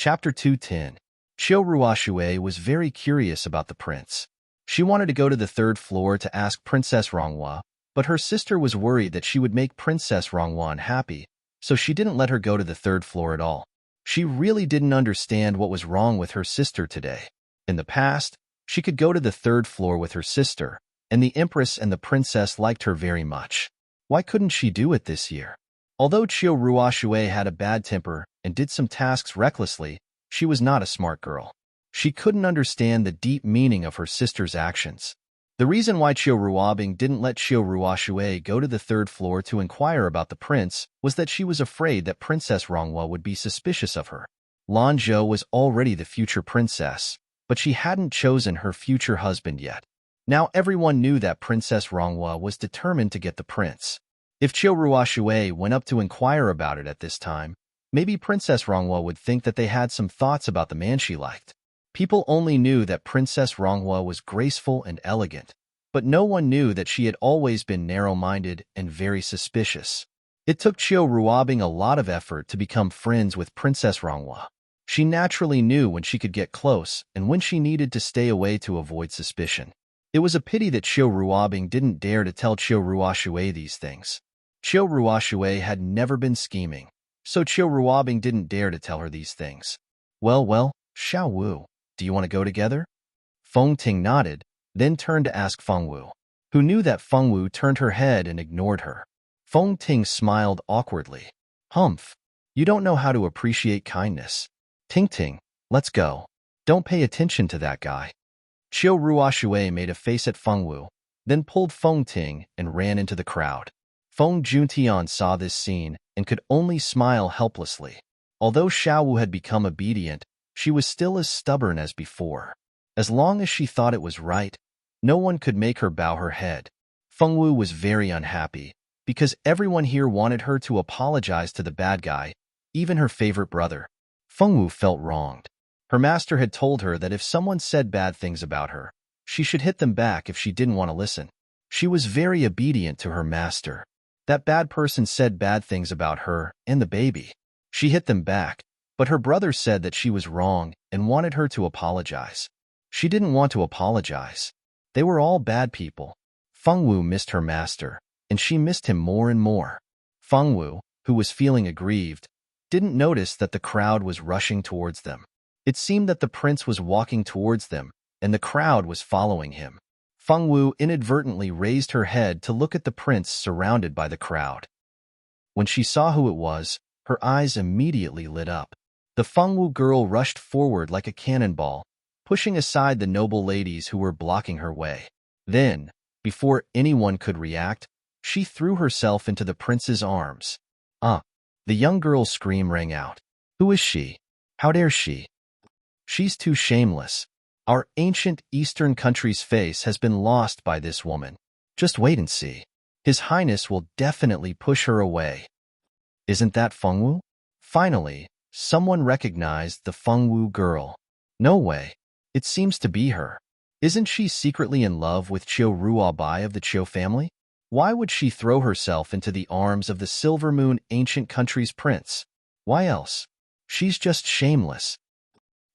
Chapter 210. Qiu Ruoxue was very curious about the prince. She wanted to go to the third floor to ask Princess Ronghua, but her sister was worried that she would make Princess Ronghua unhappy, so she didn't let her go to the third floor at all. She really didn't understand what was wrong with her sister today. In the past, she could go to the third floor with her sister, and the Empress and the princess liked her very much. Why couldn't she do it this year? Although Qiu Ruoxue had a bad temper and did some tasks recklessly, she was not a smart girl. She couldn't understand the deep meaning of her sister's actions. The reason why Qiu Ruobing didn't let Qiu Ruoxue go to the third floor to inquire about the prince was that she was afraid that Princess Ronghua would be suspicious of her. Lan Zhou was already the future princess, but she hadn't chosen her future husband yet. Now everyone knew that Princess Ronghua was determined to get the prince. If Qiu Ruoxue went up to inquire about it at this time, maybe Princess Ronghua would think that they had some thoughts about the man she liked. People only knew that Princess Ronghua was graceful and elegant, but no one knew that she had always been narrow-minded and very suspicious. It took Qiu Ruobing a lot of effort to become friends with Princess Ronghua. She naturally knew when she could get close and when she needed to stay away to avoid suspicion. It was a pity that Qiu Ruobing didn't dare to tell Qiu Ruoxue these things. Qiu Ruoxue had never been scheming, so Qiu Ruobing didn't dare to tell her these things. Well, Xiao Wu, do you want to go together? Feng Ting nodded, then turned to ask Feng Wu, who knew that Feng Wu turned her head and ignored her. Feng Ting smiled awkwardly. Humph, you don't know how to appreciate kindness. Ting, let's go. Don't pay attention to that guy. Qiu Ruoxue made a face at Feng Wu, then pulled Feng Ting and ran into the crowd. Feng Juntian saw this scene and could only smile helplessly. Although Xiao Wu had become obedient, she was still as stubborn as before. As long as she thought it was right, no one could make her bow her head. Feng Wu was very unhappy, because everyone here wanted her to apologize to the bad guy, even her favorite brother. Feng Wu felt wronged. Her master had told her that if someone said bad things about her, she should hit them back if she didn't want to listen. She was very obedient to her master. That bad person said bad things about her and the baby. She hit them back, but her brother said that she was wrong and wanted her to apologize. She didn't want to apologize. They were all bad people. Feng Wu missed her master, and she missed him more and more. Feng Wu, who was feeling aggrieved, didn't notice that the crowd was rushing towards them. It seemed that the prince was walking towards them, and the crowd was following him. Feng Wu inadvertently raised her head to look at the prince surrounded by the crowd. When she saw who it was, her eyes immediately lit up. The Feng Wu girl rushed forward like a cannonball, pushing aside the noble ladies who were blocking her way. Then, before anyone could react, she threw herself into the prince's arms. The young girl's scream rang out. Who is she? How dare she? She's too shameless. Our ancient Eastern country's face has been lost by this woman. Just wait and see. His Highness will definitely push her away. Isn't that Feng Wu? Finally, someone recognized the Feng Wu girl. No way. It seems to be her. Isn't she secretly in love with Qiu Ruobai of the Qiu family? Why would she throw herself into the arms of the Silver Moon ancient country's prince? Why else? She's just shameless.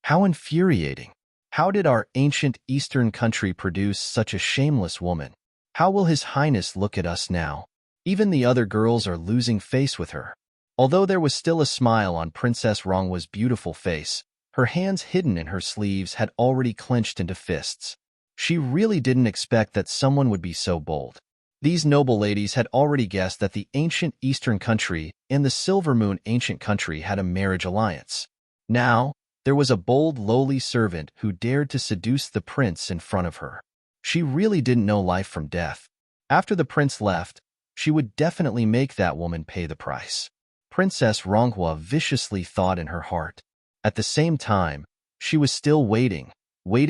How infuriating. How did our ancient Eastern country produce such a shameless woman? How will His Highness look at us now? Even the other girls are losing face with her. Although there was still a smile on Princess Ronghua's beautiful face, her hands hidden in her sleeves had already clenched into fists. She really didn't expect that someone would be so bold. These noble ladies had already guessed that the ancient Eastern country and the Silver Moon ancient country had a marriage alliance. Now, there was a bold, lowly servant who dared to seduce the prince in front of her. She really didn't know life from death. After the prince left, she would definitely make that woman pay the price. Princess Ronghua viciously thought in her heart. At the same time, she was still waiting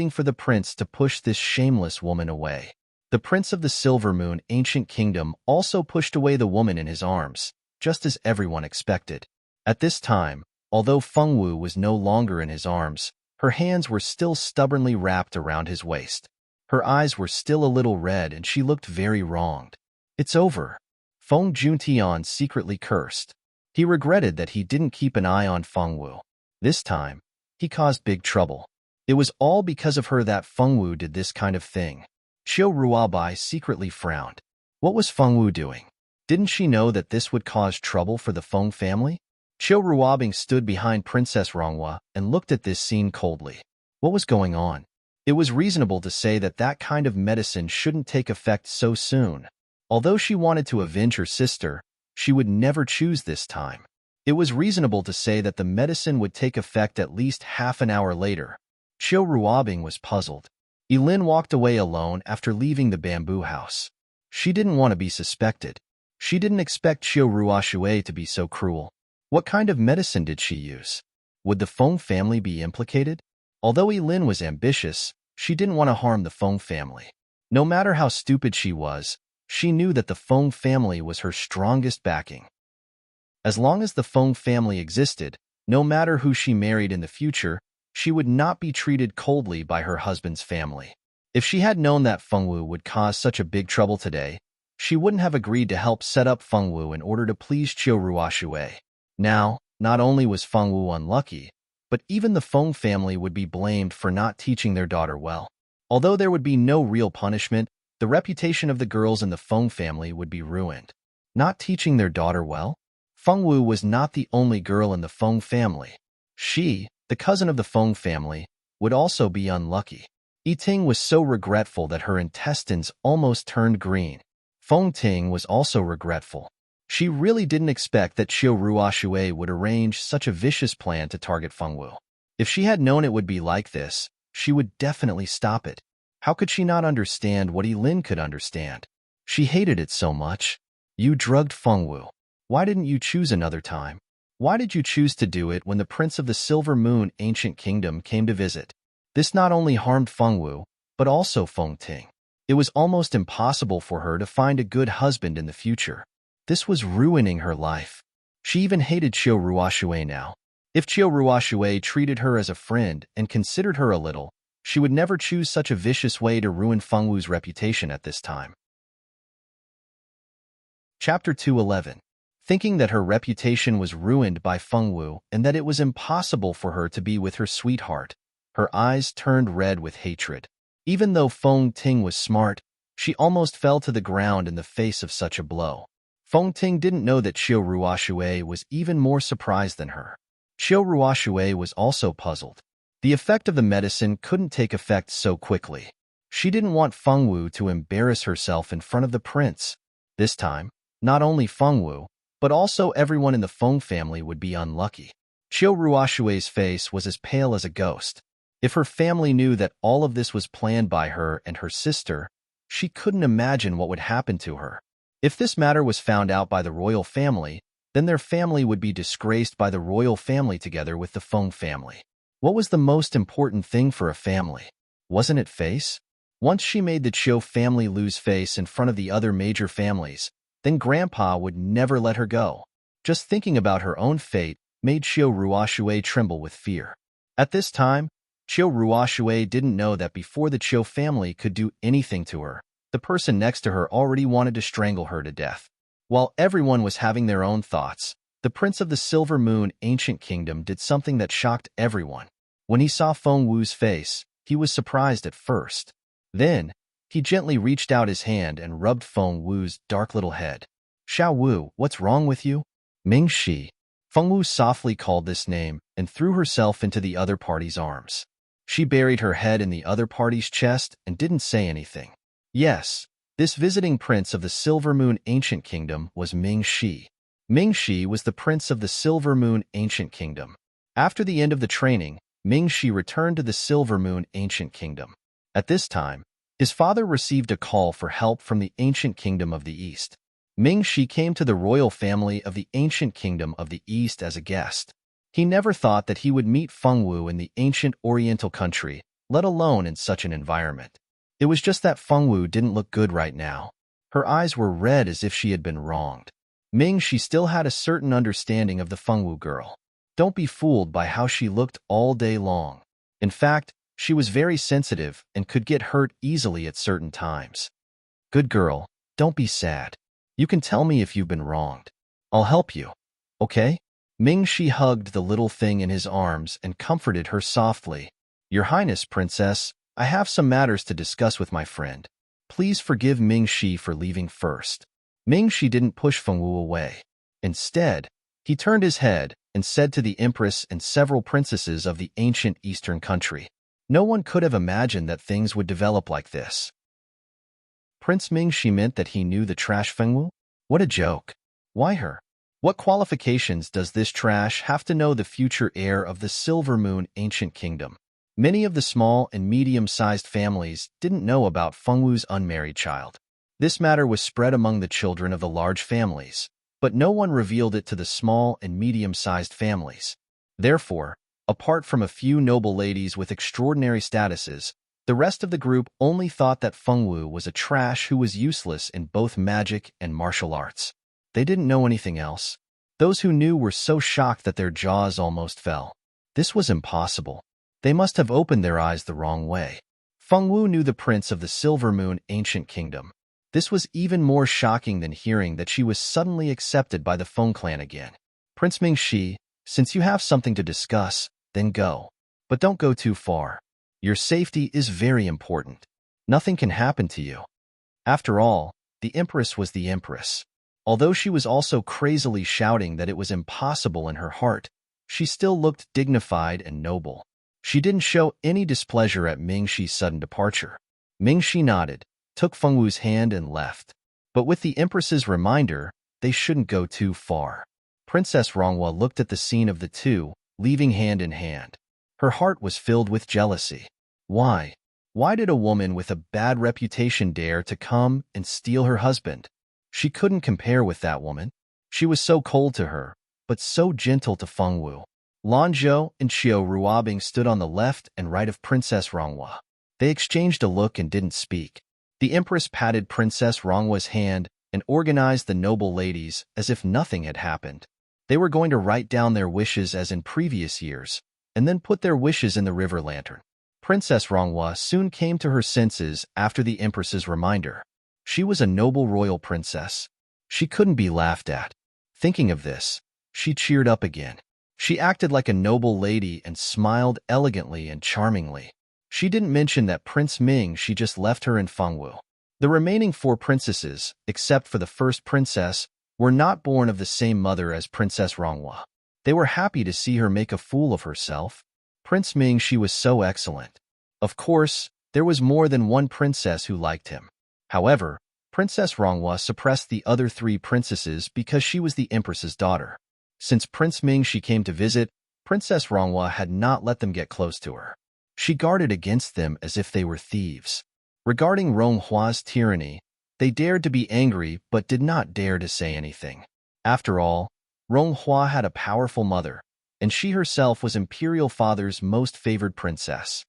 for the prince to push this shameless woman away. The prince of the Silver Moon ancient kingdom also pushed away the woman in his arms, just as everyone expected. At this time, although Feng Wu was no longer in his arms, her hands were still stubbornly wrapped around his waist. Her eyes were still a little red and she looked very wronged. It's over. Feng Juntian secretly cursed. He regretted that he didn't keep an eye on Feng Wu. This time, He caused big trouble. It was all because of her that Fengwu did this kind of thing. Qiu Ruabai secretly frowned. What was Fengwu doing? Didn't she know that this would cause trouble for the Feng family? Qiu Ruabing stood behind Princess Ronghua and looked at this scene coldly. What was going on? It was reasonable to say that that kind of medicine shouldn't take effect so soon. Although she wanted to avenge her sister, she would never choose this time. It was reasonable to say that the medicine would take effect at least half an hour later. Qiu Ruabing was puzzled. Yilin walked away alone after leaving the bamboo house. She didn't want to be suspected. She didn't expect Qiu Ruashui to be so cruel. What kind of medicine did she use? Would the Feng family be implicated? Although Yilin was ambitious, she didn't want to harm the Feng family. No matter how stupid she was, she knew that the Feng family was her strongest backing. As long as the Feng family existed, no matter who she married in the future, she would not be treated coldly by her husband's family. If she had known that Fengwu would cause such a big trouble today, she wouldn't have agreed to help set up Fengwu in order to please Qiu Ruashui. Now, not only was Fengwu unlucky, but even the Feng family would be blamed for not teaching their daughter well. Although there would be no real punishment, the reputation of the girls in the Feng family would be ruined. Not teaching their daughter well? Fengwu was not the only girl in the Feng family. She, the cousin of the Feng family, would also be unlucky. Yiting was so regretful that her intestines almost turned green. Feng Ting was also regretful. She really didn't expect that Qiu Ruashui would arrange such a vicious plan to target Fengwu. If she had known it would be like this, she would definitely stop it. How could she not understand what Yilin could understand? She hated it so much. You drugged Fengwu. Why didn't you choose another time? Why did you choose to do it when the Prince of the Silver Moon Ancient Kingdom came to visit? This not only harmed Fengwu, but also Feng Ting. It was almost impossible for her to find a good husband in the future. This was ruining her life. She even hated Qiu Ruashui now. If Qiu Ruashui treated her as a friend and considered her a little, she would never choose such a vicious way to ruin Fengwu's reputation at this time. Chapter 211. Thinking that her reputation was ruined by Fengwu and that it was impossible for her to be with her sweetheart, her eyes turned red with hatred. Even though Feng Ting was smart, she almost fell to the ground in the face of such a blow. Feng Ting didn't know that Qiu Ruashui was even more surprised than her. Qiu Ruashui was also puzzled. The effect of the medicine couldn't take effect so quickly. She didn't want Fengwu to embarrass herself in front of the prince. This time, not only Fengwu, but also everyone in the Feng family would be unlucky. Qiu Ruashui's face was as pale as a ghost. If her family knew that all of this was planned by her and her sister, she couldn't imagine what would happen to her. If this matter was found out by the royal family, then their family would be disgraced by the royal family together with the Feng family. What was the most important thing for a family? Wasn't it face? Once she made the Qiu family lose face in front of the other major families, then Grandpa would never let her go. Just thinking about her own fate made Qiu Ruashui tremble with fear. At this time, Qiu Ruashui didn't know that before the Qiu family could do anything to her, the person next to her already wanted to strangle her to death. While everyone was having their own thoughts, the Prince of the Silver Moon Ancient Kingdom did something that shocked everyone. When he saw Fengwu's face, he was surprised at first. Then, he gently reached out his hand and rubbed Fengwu's dark little head. "Xiao Wu, what's wrong with you?" "Ming Shi." Fengwu softly called this name and threw herself into the other party's arms. She buried her head in the other party's chest and didn't say anything. Yes, this visiting prince of the Silver Moon Ancient Kingdom was Ming Shi. Ming Shi was the prince of the Silver Moon Ancient Kingdom. After the end of the training, Ming Shi returned to the Silver Moon Ancient Kingdom. At this time, his father received a call for help from the Ancient Kingdom of the East. Ming Shi came to the royal family of the Ancient Kingdom of the East as a guest. He never thought that he would meet Fengwu in the ancient Oriental country, let alone in such an environment. It was just that Fengwu didn't look good right now. Her eyes were red as if she had been wronged. Ming Shi still had a certain understanding of the Fengwu girl. Don't be fooled by how she looked all day long. In fact, she was very sensitive and could get hurt easily at certain times. Good girl, don't be sad. You can tell me if you've been wronged. I'll help you. Okay? Ming Shi hugged the little thing in his arms and comforted her softly. Your Highness, Princess, I have some matters to discuss with my friend. Please forgive Ming Shi for leaving first. Ming Shi didn't push Feng Wu away. Instead, he turned his head and said to the Empress and several princesses of the ancient eastern country, no one could have imagined that things would develop like this. Prince Ming Shi meant that he knew the trash Feng Wu? What a joke. Why her? What qualifications does this trash have to know the future heir of the Silver Moon ancient kingdom? Many of the small and medium-sized families didn't know about Feng Wu's unmarried child. This matter was spread among the children of the large families, but no one revealed it to the small and medium-sized families. Therefore, apart from a few noble ladies with extraordinary statuses, the rest of the group only thought that Feng Wu was a trash who was useless in both magic and martial arts. They didn't know anything else. Those who knew were so shocked that their jaws almost fell. This was impossible. They must have opened their eyes the wrong way. Feng Wu knew the prince of the Silver Moon ancient kingdom. This was even more shocking than hearing that she was suddenly accepted by the Feng clan again. Prince Ming Shi, since you have something to discuss, then go. But don't go too far. Your safety is very important. Nothing can happen to you. After all, the Empress was the Empress. Although she was also crazily shouting that it was impossible in her heart, she still looked dignified and noble. She didn't show any displeasure at Ming Shi's sudden departure. Ming Shi nodded, took Feng Wu's hand and left. But with the Empress's reminder, they shouldn't go too far. Princess Ronghua looked at the scene of the two, leaving hand in hand. Her heart was filled with jealousy. Why? Why did a woman with a bad reputation dare to come and steal her husband? She couldn't compare with that woman. She was so cold to her, but so gentle to Feng Wu. Lan Zhou and Qiu Ruobing stood on the left and right of Princess Ronghua. They exchanged a look and didn't speak. The Empress patted Princess Ronghua's hand and organized the noble ladies as if nothing had happened. They were going to write down their wishes as in previous years, and then put their wishes in the river lantern. Princess Ronghua soon came to her senses after the Empress's reminder. She was a noble royal princess. She couldn't be laughed at. Thinking of this, she cheered up again. She acted like a noble lady and smiled elegantly and charmingly. She didn't mention that Prince Ming Shi just left her in Feng Wu. The remaining 4 princesses, except for the first princess, were not born of the same mother as Princess Ronghua. They were happy to see her make a fool of herself. Prince Ming Shi was so excellent. Of course, there was more than one princess who liked him. However, Princess Ronghua suppressed the other 3 princesses because she was the Empress's daughter. Since Prince Ming Shi came to visit, Princess Ronghua had not let them get close to her. She guarded against them as if they were thieves. Regarding Ronghua's tyranny, they dared to be angry but did not dare to say anything. After all, Ronghua had a powerful mother, and she herself was Imperial Father's most favored princess.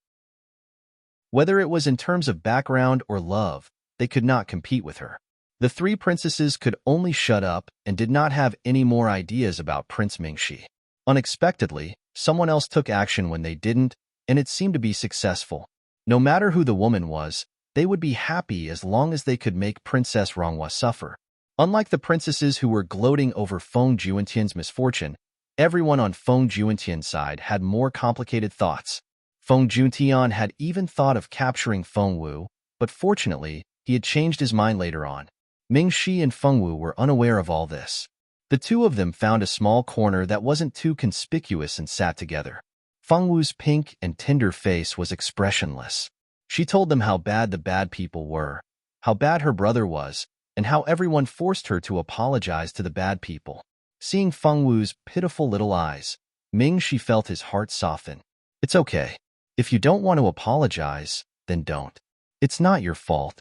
Whether it was in terms of background or love, they could not compete with her. The 3 princesses could only shut up and did not have any more ideas about Prince Ming Shi. Unexpectedly, someone else took action when they didn't, and it seemed to be successful. No matter who the woman was, they would be happy as long as they could make Princess Ronghua suffer. Unlike the princesses who were gloating over Feng Juentian's misfortune, everyone on Feng Juentian's side had more complicated thoughts. Feng Juentian had even thought of capturing Feng Wu, but fortunately, he had changed his mind later on. Ming Shi and Feng Wu were unaware of all this. The 2 of them found a small corner that wasn't too conspicuous and sat together. Feng Wu's pink and tender face was expressionless. She told them how bad the bad people were, how bad her brother was, and how everyone forced her to apologize to the bad people. Seeing Feng Wu's pitiful little eyes, Ming Shi felt his heart soften. It's okay. If you don't want to apologize, then don't. It's not your fault.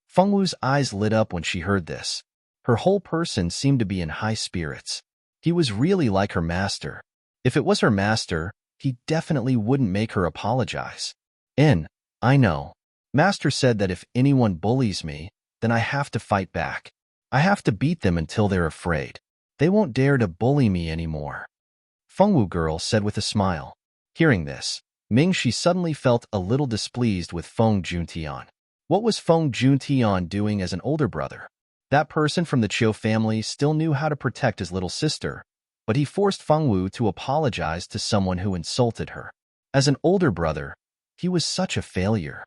Feng Wu's eyes lit up when she heard this. Her whole person seemed to be in high spirits. He was really like her master. If it was her master, he definitely wouldn't make her apologize. I know. Master said that if anyone bullies me, then I have to fight back. I have to beat them until they're afraid. They won't dare to bully me anymore. Feng Wu girl said with a smile. Hearing this, Ming Shi suddenly felt a little displeased with Feng Juntian. What was Feng Juntian doing as an older brother? That person from the Qiu family still knew how to protect his little sister, but he forced Feng Wu to apologize to someone who insulted her. As an older brother, he was such a failure.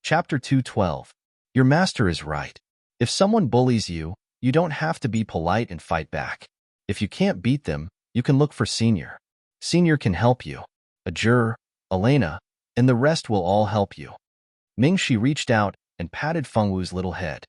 Chapter 212. Your master is right. If someone bullies you, you don't have to be polite and fight back. If you can't beat them, you can look for Senior. Senior can help you. Ajur, Elena, and the rest will all help you. Mingxi reached out and patted Feng Wu's little head.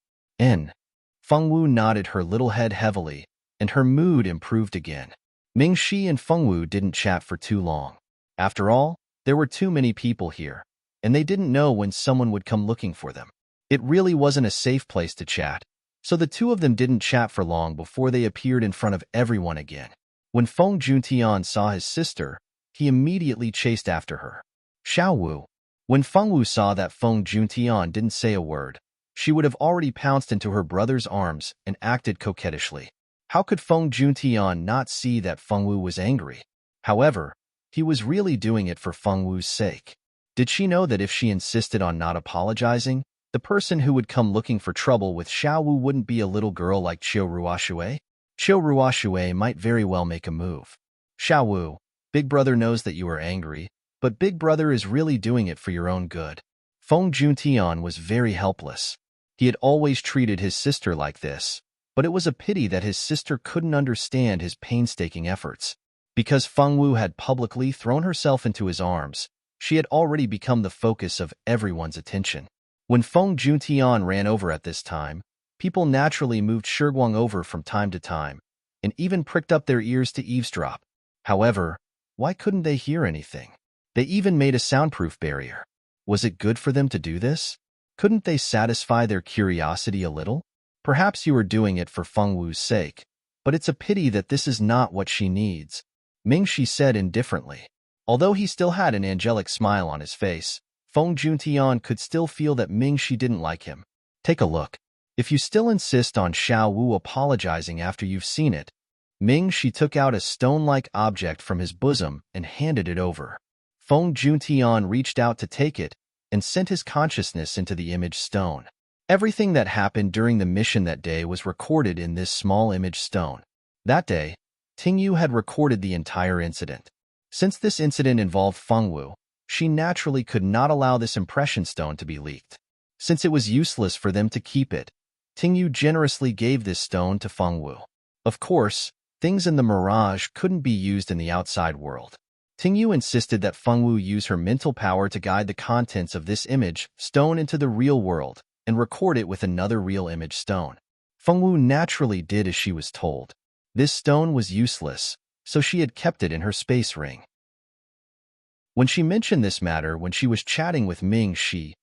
Feng Wu nodded her little head heavily, and her mood improved again. Mingxi and Feng Wu didn't chat for too long. After all, there were too many people here, and they didn't know when someone would come looking for them. It really wasn't a safe place to chat, so the two of them didn't chat for long before they appeared in front of everyone again. When Feng Juntian saw his sister, he immediately chased after her. Xiao Wu. When Feng Wu saw that Feng Juntian didn't say a word, she would have already pounced into her brother's arms and acted coquettishly. How could Feng Juntian not see that Feng Wu was angry? However, he was really doing it for Feng Wu's sake. Did she know that if she insisted on not apologizing, the person who would come looking for trouble with Xiao Wu wouldn't be a little girl like Qiu Ruoxue? Qiu Ruoxue might very well make a move. Xiao Wu, Big Brother knows that you are angry, but Big Brother is really doing it for your own good. Feng Juntian was very helpless. He had always treated his sister like this, but it was a pity that his sister couldn't understand his painstaking efforts. Because Feng Wu had publicly thrown herself into his arms, she had already become the focus of everyone's attention. When Feng Juntian ran over at this time, people naturally moved Shiguang over from time to time, and even pricked up their ears to eavesdrop. However, why couldn't they hear anything? They even made a soundproof barrier. Was it good for them to do this? Couldn't they satisfy their curiosity a little? Perhaps you are doing it for Feng Wu's sake, but it's a pity that this is not what she needs, Mingxi said indifferently. Although he still had an angelic smile on his face, Feng Juntian could still feel that Mingxi didn't like him. Take a look. If you still insist on Xiao Wu apologizing after you've seen it, Mingxi took out a stone-like object from his bosom and handed it over. Feng Juntian reached out to take it and sent his consciousness into the image stone. Everything that happened during the mission that day was recorded in this small image stone. That day, Tingyu had recorded the entire incident. Since this incident involved Feng Wu, she naturally could not allow this impression stone to be leaked. Since it was useless for them to keep it, Tingyu generously gave this stone to Feng Wu. Of course, things in the mirage couldn't be used in the outside world. Tingyu insisted that Feng Wu use her mental power to guide the contents of this image stone into the real world and record it with another real image stone. Feng Wu naturally did as she was told. This stone was useless, so she had kept it in her space ring. When she mentioned this matter when she was chatting with Mingxi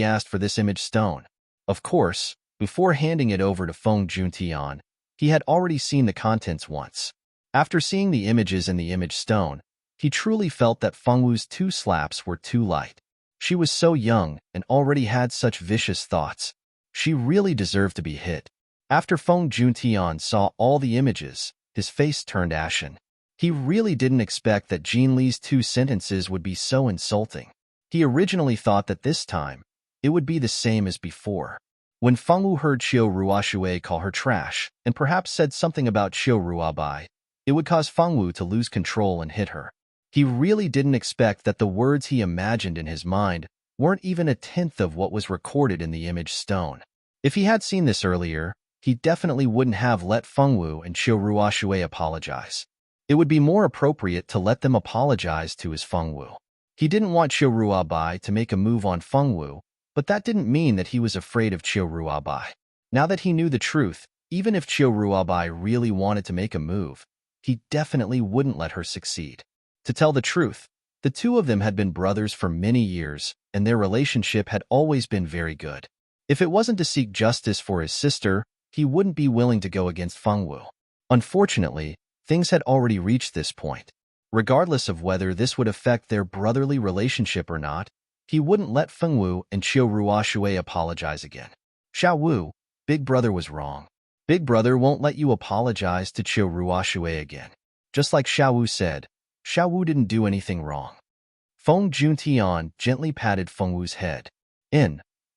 asked for this image stone. Of course, before handing it over to Feng Juntian, he had already seen the contents once. After seeing the images in the image stone, he truly felt that Feng Wu's 2 slaps were too light. She was so young and already had such vicious thoughts. She really deserved to be hit. After Feng Juntian saw all the images, his face turned ashen. He really didn't expect that Jean Li's 2 sentences would be so insulting. He originally thought that this time, it would be the same as before. When Feng Wu heard Qiu Ruoxue call her trash, and perhaps said something about Qiu Ruobai, it would cause Feng Wu to lose control and hit her. He really didn't expect that the words he imagined in his mind weren't even a tenth of what was recorded in the image stone. If he had seen this earlier, he definitely wouldn't have let Feng Wu and Qiu Ruoxue apologize. It would be more appropriate to let them apologize to his Feng Wu. He didn't want Qiu Ruobai to make a move on Feng Wu, but that didn't mean that he was afraid of Qiu Ruobai. Now that he knew the truth, even if Qiu Ruobai really wanted to make a move, he definitely wouldn't let her succeed. To tell the truth, the two of them had been brothers for many years, and their relationship had always been very good. If it wasn't to seek justice for his sister, he wouldn't be willing to go against Feng Wu. Unfortunately, things had already reached this point. Regardless of whether this would affect their brotherly relationship or not, he wouldn't let Feng Wu and Qiu Ruoxue apologize again. Xiao Wu, Big Brother was wrong. Big Brother won't let you apologize to Qiu Ruoxue again. Just like Xiao Wu said, Xiao Wu didn't do anything wrong. Feng Juntian gently patted Feng Wu's head.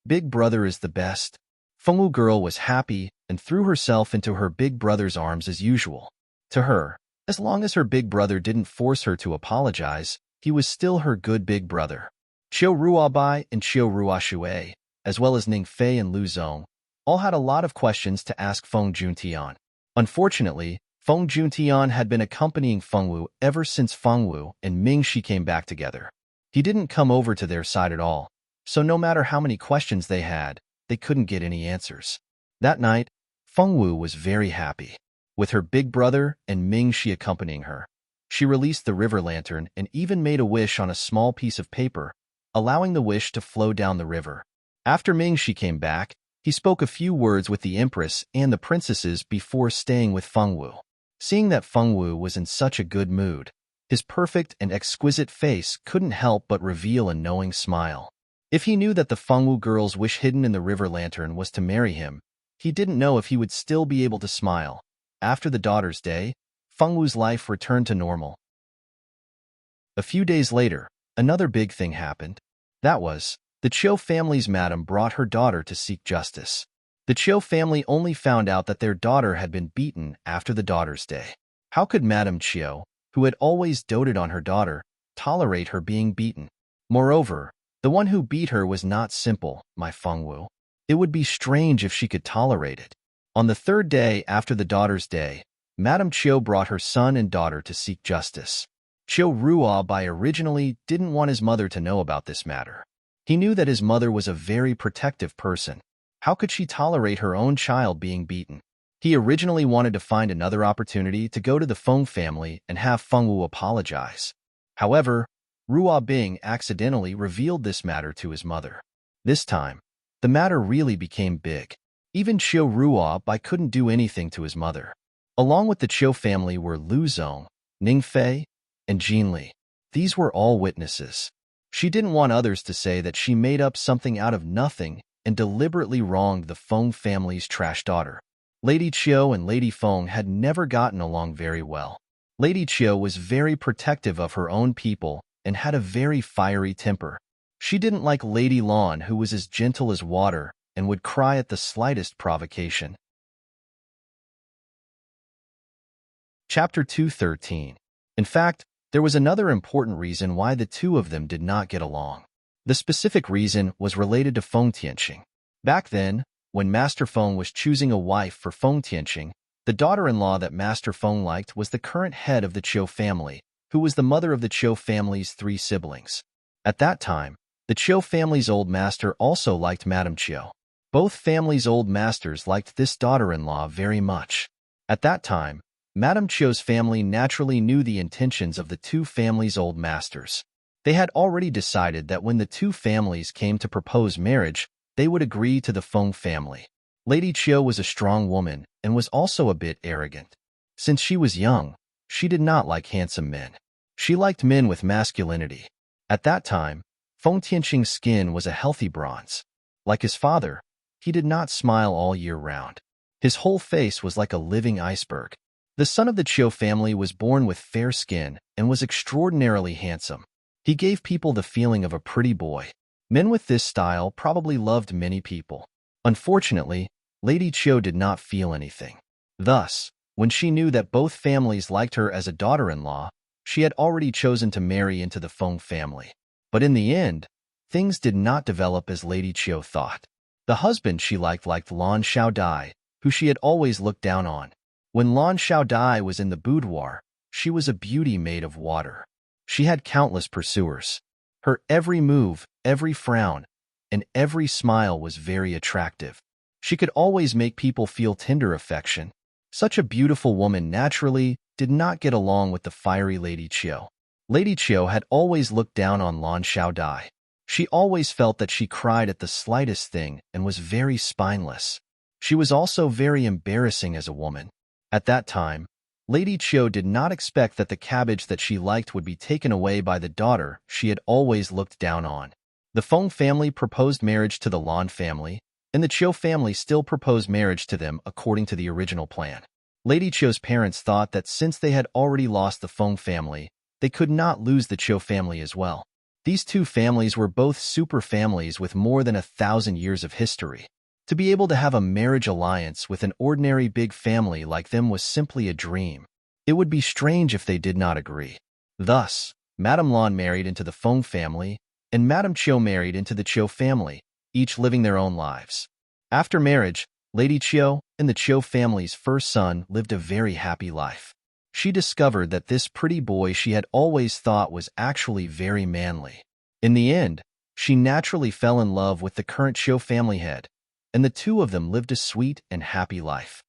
Big Brother is the best. Fengwu girl was happy and threw herself into her big brother's arms as usual. To her, as long as her big brother didn't force her to apologize, he was still her good big brother. Qiu Ruobai and Qiu Ruoshui, as well as Ning Fei and Lu Zong, all had a lot of questions to ask Feng Juntian. Unfortunately, Feng Juntian had been accompanying Fengwu ever since Fengwu and Ming Shi came back together. He didn't come over to their side at all, so no matter how many questions they had, they couldn't get any answers. That night, Fengwu was very happy. With her big brother and Ming Shi accompanying her, she released the river lantern and even made a wish on a small piece of paper, allowing the wish to flow down the river. After Ming Shi came back, he spoke a few words with the Empress and the princesses before staying with Fengwu. Seeing that Fengwu was in such a good mood, his perfect and exquisite face couldn't help but reveal a knowing smile. If he knew that the Fengwu girl's wish hidden in the river lantern was to marry him, he didn't know if he would still be able to smile. After the Daughter's Day, Fengwu's life returned to normal. A few days later, another big thing happened. That was, the Qiu family's madam brought her daughter to seek justice. The Qiu family only found out that their daughter had been beaten after the Daughter's Day. How could Madame Qiu, who had always doted on her daughter, tolerate her being beaten? Moreover, the one who beat her was not simple, my Fengwu. It would be strange if she could tolerate it. On the third day after the Daughter's Day, Madame Qiu brought her son and daughter to seek justice. Qiu Ruobai originally didn't want his mother to know about this matter. He knew that his mother was a very protective person. How could she tolerate her own child being beaten? He originally wanted to find another opportunity to go to the Feng family and have Fengwu apologize. However, Ruo Bing accidentally revealed this matter to his mother. This time, the matter really became big. Even Qiu Ruobai couldn't do anything to his mother. Along with the Qiu family were Lu Zong, Ning Fei, and Jin Li. These were all witnesses. She didn't want others to say that she made up something out of nothing and deliberately wronged the Feng family's trash daughter. Lady Qiu and Lady Feng had never gotten along very well. Lady Qiu was very protective of her own people and had a very fiery temper. She didn't like Lady Lan, who was as gentle as water and would cry at the slightest provocation. Chapter 213. In fact, there was another important reason why the two of them did not get along. The specific reason was related to Feng Tianqing. Back then, when Master Feng was choosing a wife for Feng Tianqing, the daughter-in-law that Master Feng liked was the current head of the Qiu family, who was the mother of the Qiu family's 3 siblings. At that time, the Qiu family's old master also liked Madame Qiu. Both families' old masters liked this daughter-in-law very much. At that time, Madame Qiu's family naturally knew the intentions of the 2 families' old masters. They had already decided that when the 2 families came to propose marriage, they would agree to the Feng family. Lady Qiu was a strong woman and was also a bit arrogant. Since she was young, she did not like handsome men. She liked men with masculinity. At that time, Feng Tianqing's skin was a healthy bronze. Like his father, he did not smile all year round. His whole face was like a living iceberg. The son of the Qiu family was born with fair skin and was extraordinarily handsome. He gave people the feeling of a pretty boy. Men with this style probably loved many people. Unfortunately, Lady Qiu did not feel anything. Thus, when she knew that both families liked her as a daughter-in-law, she had already chosen to marry into the Feng family. But in the end, things did not develop as Lady Qiu thought. The husband she liked Lan Xiaodai, who she had always looked down on. When Lan Xiaodai was in the boudoir, she was a beauty made of water. She had countless pursuers. Her every move, every frown, and every smile was very attractive. She could always make people feel tender affection. Such a beautiful woman naturally did not get along with the fiery Lady Qiu. Lady Qiu had always looked down on Lan Xiaodai. She always felt that she cried at the slightest thing and was very spineless. She was also very embarrassing as a woman. At that time, Lady Qiu did not expect that the cabbage that she liked would be taken away by the daughter she had always looked down on. The Feng family proposed marriage to the Lan family, and the Qiu family still proposed marriage to them according to the original plan. Lady Qiu's parents thought that since they had already lost the Feng family, they could not lose the Qiu family as well. These 2 families were both super families with more than 1,000 years of history. To be able to have a marriage alliance with an ordinary big family like them was simply a dream. It would be strange if they did not agree. Thus, Madame Lan married into the Feng family, and Madame Chiu married into the Chiu family, each living their own lives. After marriage, Lady Chiu and the Chiu family's first son lived a very happy life. She discovered that this pretty boy she had always thought was actually very manly. In the end, she naturally fell in love with the current Chiu family head, and the two of them lived a sweet and happy life.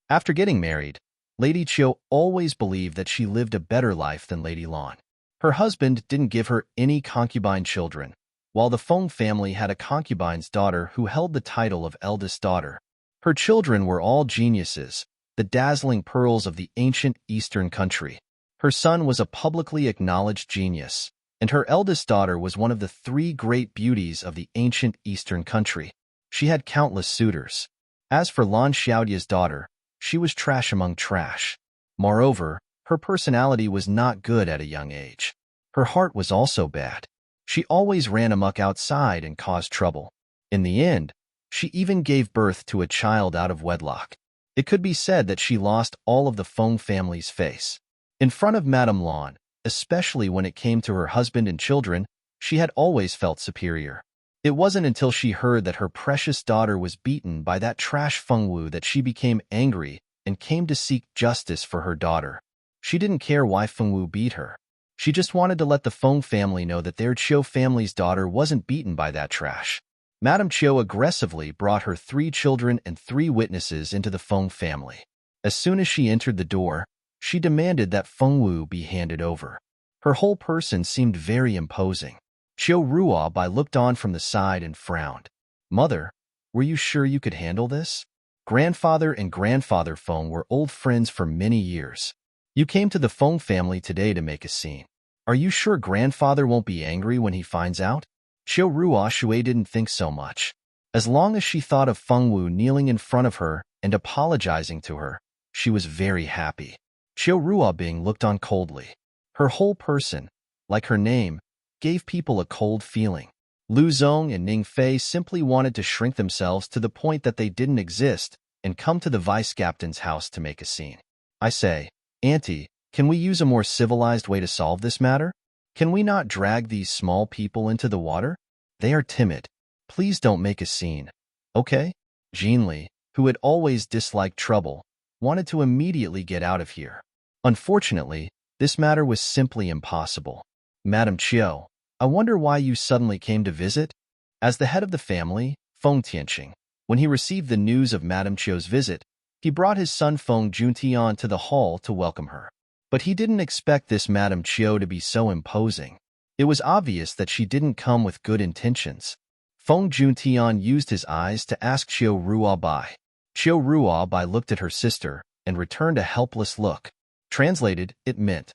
After getting married, Lady Chiu always believed that she lived a better life than Lady Lan. Her husband didn't give her any concubine children, while the Feng family had a concubine's daughter who held the title of eldest daughter. Her children were all geniuses, the dazzling pearls of the ancient Eastern country. Her son was a publicly acknowledged genius, and her eldest daughter was one of the three great beauties of the ancient Eastern country. She had countless suitors. As for Lan Xiaodia's daughter, she was trash among trash. Moreover, her personality was not good at a young age. Her heart was also bad. She always ran amok outside and caused trouble. In the end, she even gave birth to a child out of wedlock. It could be said that she lost all of the Feng family's face. In front of Madame Lan, especially when it came to her husband and children, she had always felt superior. It wasn't until she heard that her precious daughter was beaten by that trash Fengwu that she became angry and came to seek justice for her daughter. She didn't care why Fengwu beat her. She just wanted to let the Feng family know that their Chiu family's daughter wasn't beaten by that trash. Madame Chiu aggressively brought her 3 children and 3 witnesses into the Feng family. As soon as she entered the door, she demanded that Fengwu be handed over. Her whole person seemed very imposing. Chiu Ruobai looked on from the side and frowned. "Mother, were you sure you could handle this? Grandfather and Grandfather Feng were old friends for many years. You came to the Feng family today to make a scene. Are you sure Grandfather won't be angry when he finds out?" Chiu Ruoshui didn't think so much. As long as she thought of Fengwu kneeling in front of her and apologizing to her, she was very happy. Chiu Ruobing looked on coldly. Her whole person, like her name, gave people a cold feeling. Lu Zong and Ning Fei simply wanted to shrink themselves to the point that they didn't exist and come to the vice-captain's house to make a scene. "I say, Auntie, can we use a more civilized way to solve this matter? Can we not drag these small people into the water? They are timid. Please don't make a scene. Okay?" Jinli, who had always disliked trouble, wanted to immediately get out of here. Unfortunately, this matter was simply impossible. "Madame Chiu, I wonder why you suddenly came to visit?" As the head of the family, Feng Tianqing, when he received the news of Madame Chiu's visit, he brought his son Feng Juntian to the hall to welcome her. But he didn't expect this Madame Chiu to be so imposing. It was obvious that she didn't come with good intentions. Feng Juntian used his eyes to ask Chiu Ruobai. Chiu Ruobai looked at her sister and returned a helpless look. Translated, it meant,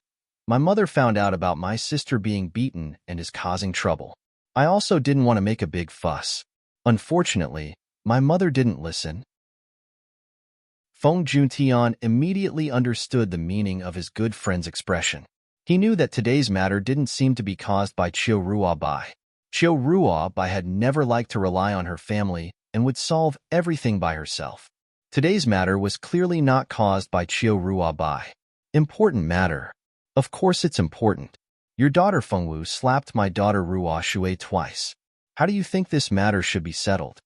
"My mother found out about my sister being beaten and is causing trouble. I also didn't want to make a big fuss. Unfortunately, my mother didn't listen." Feng Juntian immediately understood the meaning of his good friend's expression. He knew that today's matter didn't seem to be caused by Chiu Ruobai. Chiu Ruobai had never liked to rely on her family and would solve everything by herself. Today's matter was clearly not caused by Chiu Ruobai. Important matter. Of course it's important. Your daughter Fengwu slapped my daughter Ruoshui twice. How do you think this matter should be settled?"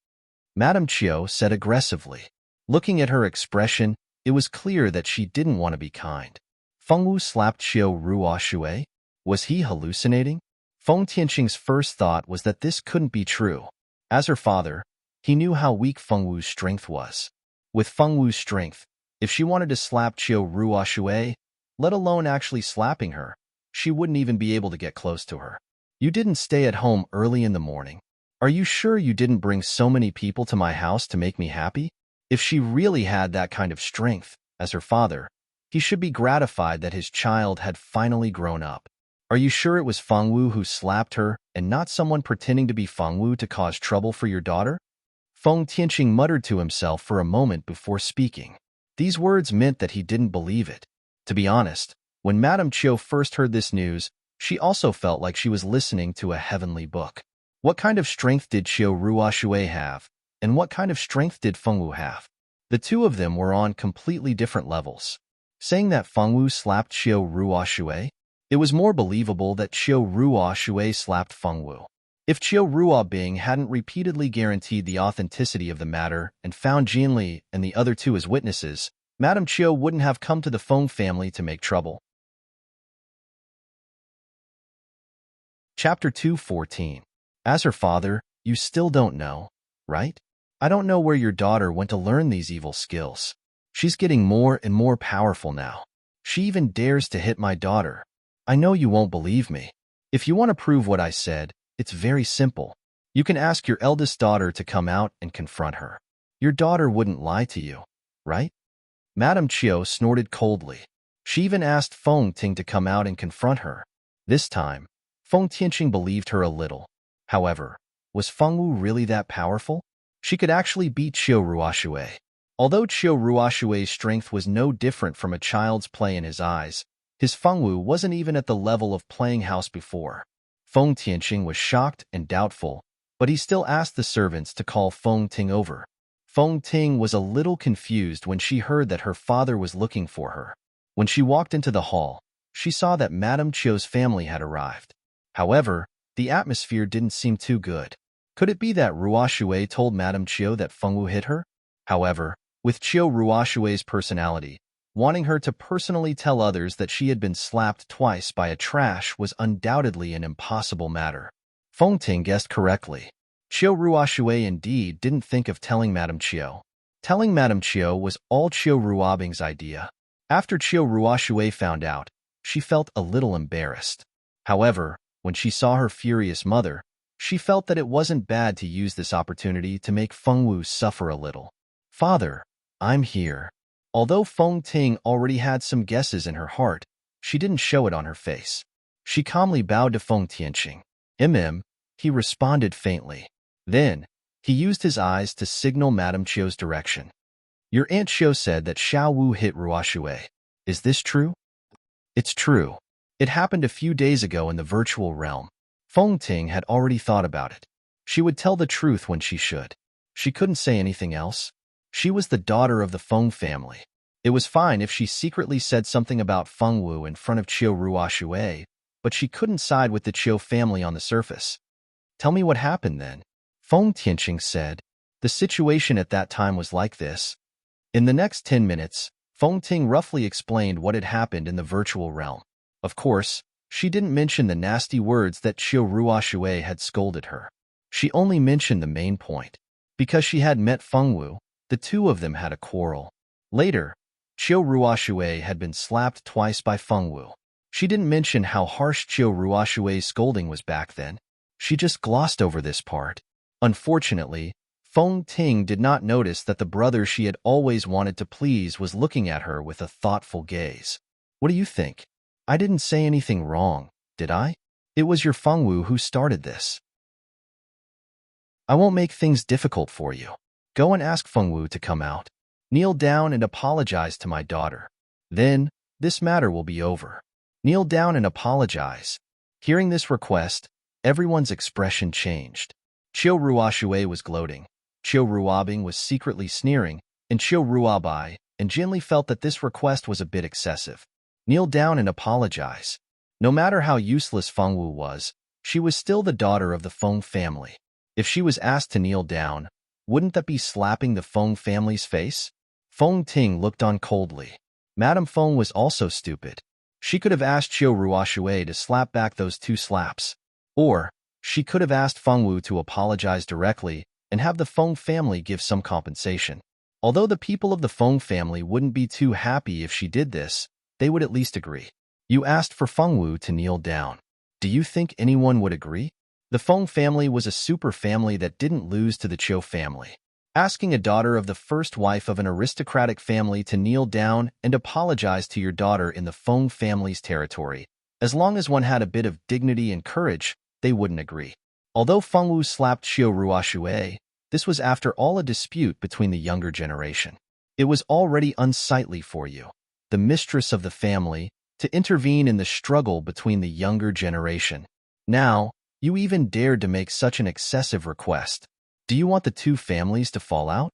Madame Chiu said aggressively. Looking at her expression, it was clear that she didn't want to be kind. Fengwu slapped Chiu Ruoshui? Was he hallucinating? Feng Tianqing's first thought was that this couldn't be true. As her father, he knew how weak Fengwu's strength was. With Fengwu's strength, if she wanted to slap Chiu Ruoshui, let alone actually slapping her, she wouldn't even be able to get close to her. "You didn't stay at home early in the morning. Are you sure you didn't bring so many people to my house to make me happy?" If she really had that kind of strength, as her father, he should be gratified that his child had finally grown up. "Are you sure it was Fengwu who slapped her and not someone pretending to be Fengwu to cause trouble for your daughter?" Feng Tianqing muttered to himself for a moment before speaking. These words meant that he didn't believe it. To be honest, when Madame Chiu first heard this news, she also felt like she was listening to a heavenly book. What kind of strength did Chiu Ruoshui have, And what kind of strength did Fengwu have? The two of them were on completely different levels. Saying that Fengwu slapped Qiu Ruoshui, it was more believable that Qiu Ruoshui slapped Fengwu. If Qiu Ruobing hadn't repeatedly guaranteed the authenticity of the matter and found Jinli and the other two as witnesses, Madame Qiu wouldn't have come to the Feng family to make trouble. Chapter 2:14. As her father, you still don't know, right? I don't know where your daughter went to learn these evil skills. She's getting more and more powerful now. She even dares to hit my daughter. I know you won't believe me. If you want to prove what I said, it's very simple. You can ask your eldest daughter to come out and confront her. Your daughter wouldn't lie to you, right? Madame Qiu snorted coldly. She even asked Feng Ting to come out and confront her. This time, Feng Tianqing believed her a little. However, was Fengwu really that powerful? She could actually beat Qiu Ruoshui. Although Qiu Ruoshui's strength was no different from a child's play in his eyes, his Fengwu wasn't even at the level of playing house before. Feng Tianqing was shocked and doubtful, but he still asked the servants to call Feng Ting over. Feng Ting was a little confused when she heard that her father was looking for her. When she walked into the hall, she saw that Madame Qiu's family had arrived. However, the atmosphere didn't seem too good. Could it be that Ruoshui told Madame Qiu that Fengwu hit her? However, with Qiu Ruoshui's personality, wanting her to personally tell others that she had been slapped twice by a trash was undoubtedly an impossible matter. Feng Ting guessed correctly. Qiu Ruoshui indeed didn't think of telling Madame Qiu. Telling Madame Qiu was all Qiu Ruobing's idea. After Qiu Ruoshui found out, she felt a little embarrassed. However, when she saw her furious mother, she felt that it wasn't bad to use this opportunity to make Fengwu suffer a little. Father, I'm here. Although Feng Ting already had some guesses in her heart, she didn't show it on her face. She calmly bowed to Feng Tianqing. He responded faintly. Then, he used his eyes to signal Madame Qiu's direction. Your Aunt Qiu said that Xiao Wu hit Ruoshui. Is this true? It's true. It happened a few days ago in the virtual realm. Feng Ting had already thought about it. She would tell the truth when she should. She couldn't say anything else. She was the daughter of the Feng family. It was fine if she secretly said something about Fengwu in front of Qiu Ruoshui, but she couldn't side with the Qiu family on the surface. Tell me what happened then. Feng Tianqing said. The situation at that time was like this. In the next 10 minutes, Feng Ting roughly explained what had happened in the virtual realm. Of course, she didn't mention the nasty words that Qiu Ruoshui had scolded her. She only mentioned the main point. Because she had met Fengwu, the two of them had a quarrel. Later, Qiu Ruoshui had been slapped twice by Fengwu. She didn't mention how harsh Qiu Ruoshui's scolding was back then. She just glossed over this part. Unfortunately, Feng Ting did not notice that the brother she had always wanted to please was looking at her with a thoughtful gaze. What do you think? I didn't say anything wrong, did I? It was your Fengwu who started this. I won't make things difficult for you. Go and ask Fengwu to come out. Kneel down and apologize to my daughter. Then, this matter will be over. Kneel down and apologize. Hearing this request, everyone's expression changed. Qiu Ruoshui was gloating. Qiu Ruobing was secretly sneering, and Qiu Ruobai and Jinli felt that this request was a bit excessive. Kneel down and apologize. No matter how useless Fengwu was, she was still the daughter of the Feng family. If she was asked to kneel down, wouldn't that be slapping the Feng family's face? Feng Ting looked on coldly. Madame Feng was also stupid. She could have asked Qiu Ruoshui to slap back those 2 slaps. Or, she could have asked Fengwu to apologize directly and have the Feng family give some compensation. Although the people of the Feng family wouldn't be too happy if she did this, they would at least agree. You asked for Fengwu to kneel down. Do you think anyone would agree? The Feng family was a super family that didn't lose to the Qiu family. Asking a daughter of the first wife of an aristocratic family to kneel down and apologize to your daughter in the Feng family's territory, as long as one had a bit of dignity and courage, they wouldn't agree. Although Fengwu slapped Qiu Ruoshui, this was after all a dispute between the younger generation. It was already unsightly for you, the mistress of the family, to intervene in the struggle between the younger generation. Now, you even dared to make such an excessive request. Do you want the two families to fall out?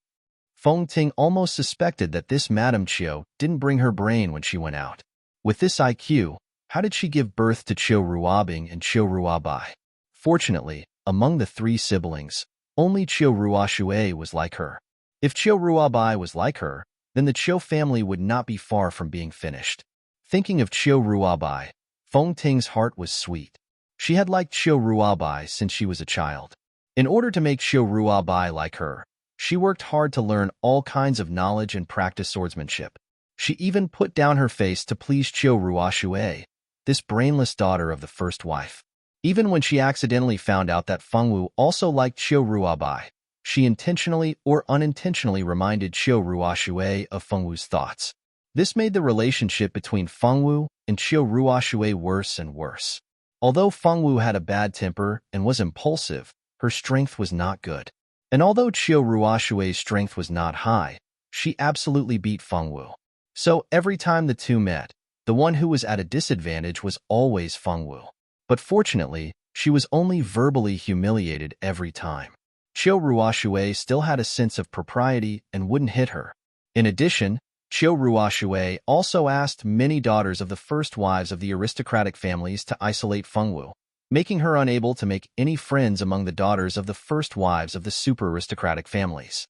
Feng Ting almost suspected that this Madame Chiu didn't bring her brain when she went out. With this IQ, how did she give birth to Chiu Ruobing and Chiu Ruobai? Fortunately, among the three siblings, only Chiu Ruoxue was like her. If Chiu Ruobai was like her, then the Chiu family would not be far from being finished. Thinking of Chiu Ruobai, Feng Ting's heart was sweet. She had liked Chiu Ruobai since she was a child. In order to make Chiu Ruobai like her, she worked hard to learn all kinds of knowledge and practice swordsmanship. She even put down her face to please Chiu Ruoxue, this brainless daughter of the first wife. Even when she accidentally found out that Feng Wu also liked Chiu Ruobai, she intentionally or unintentionally reminded Chiu Ruoxue of Feng Wu's thoughts. This made the relationship between Feng Wu and Chiu Ruoxue worse and worse. Although Feng Wu had a bad temper and was impulsive, her strength was not good. And although Chiu Ruoxue's strength was not high, she absolutely beat Feng Wu. So every time the two met, the one who was at a disadvantage was always Feng Wu. But fortunately, she was only verbally humiliated every time. Chiu Ruoxue still had a sense of propriety and wouldn't hit her. In addition, Chiu Ruoxue also asked many daughters of the first wives of the aristocratic families to isolate Feng Wu, making her unable to make any friends among the daughters of the first wives of the super aristocratic families.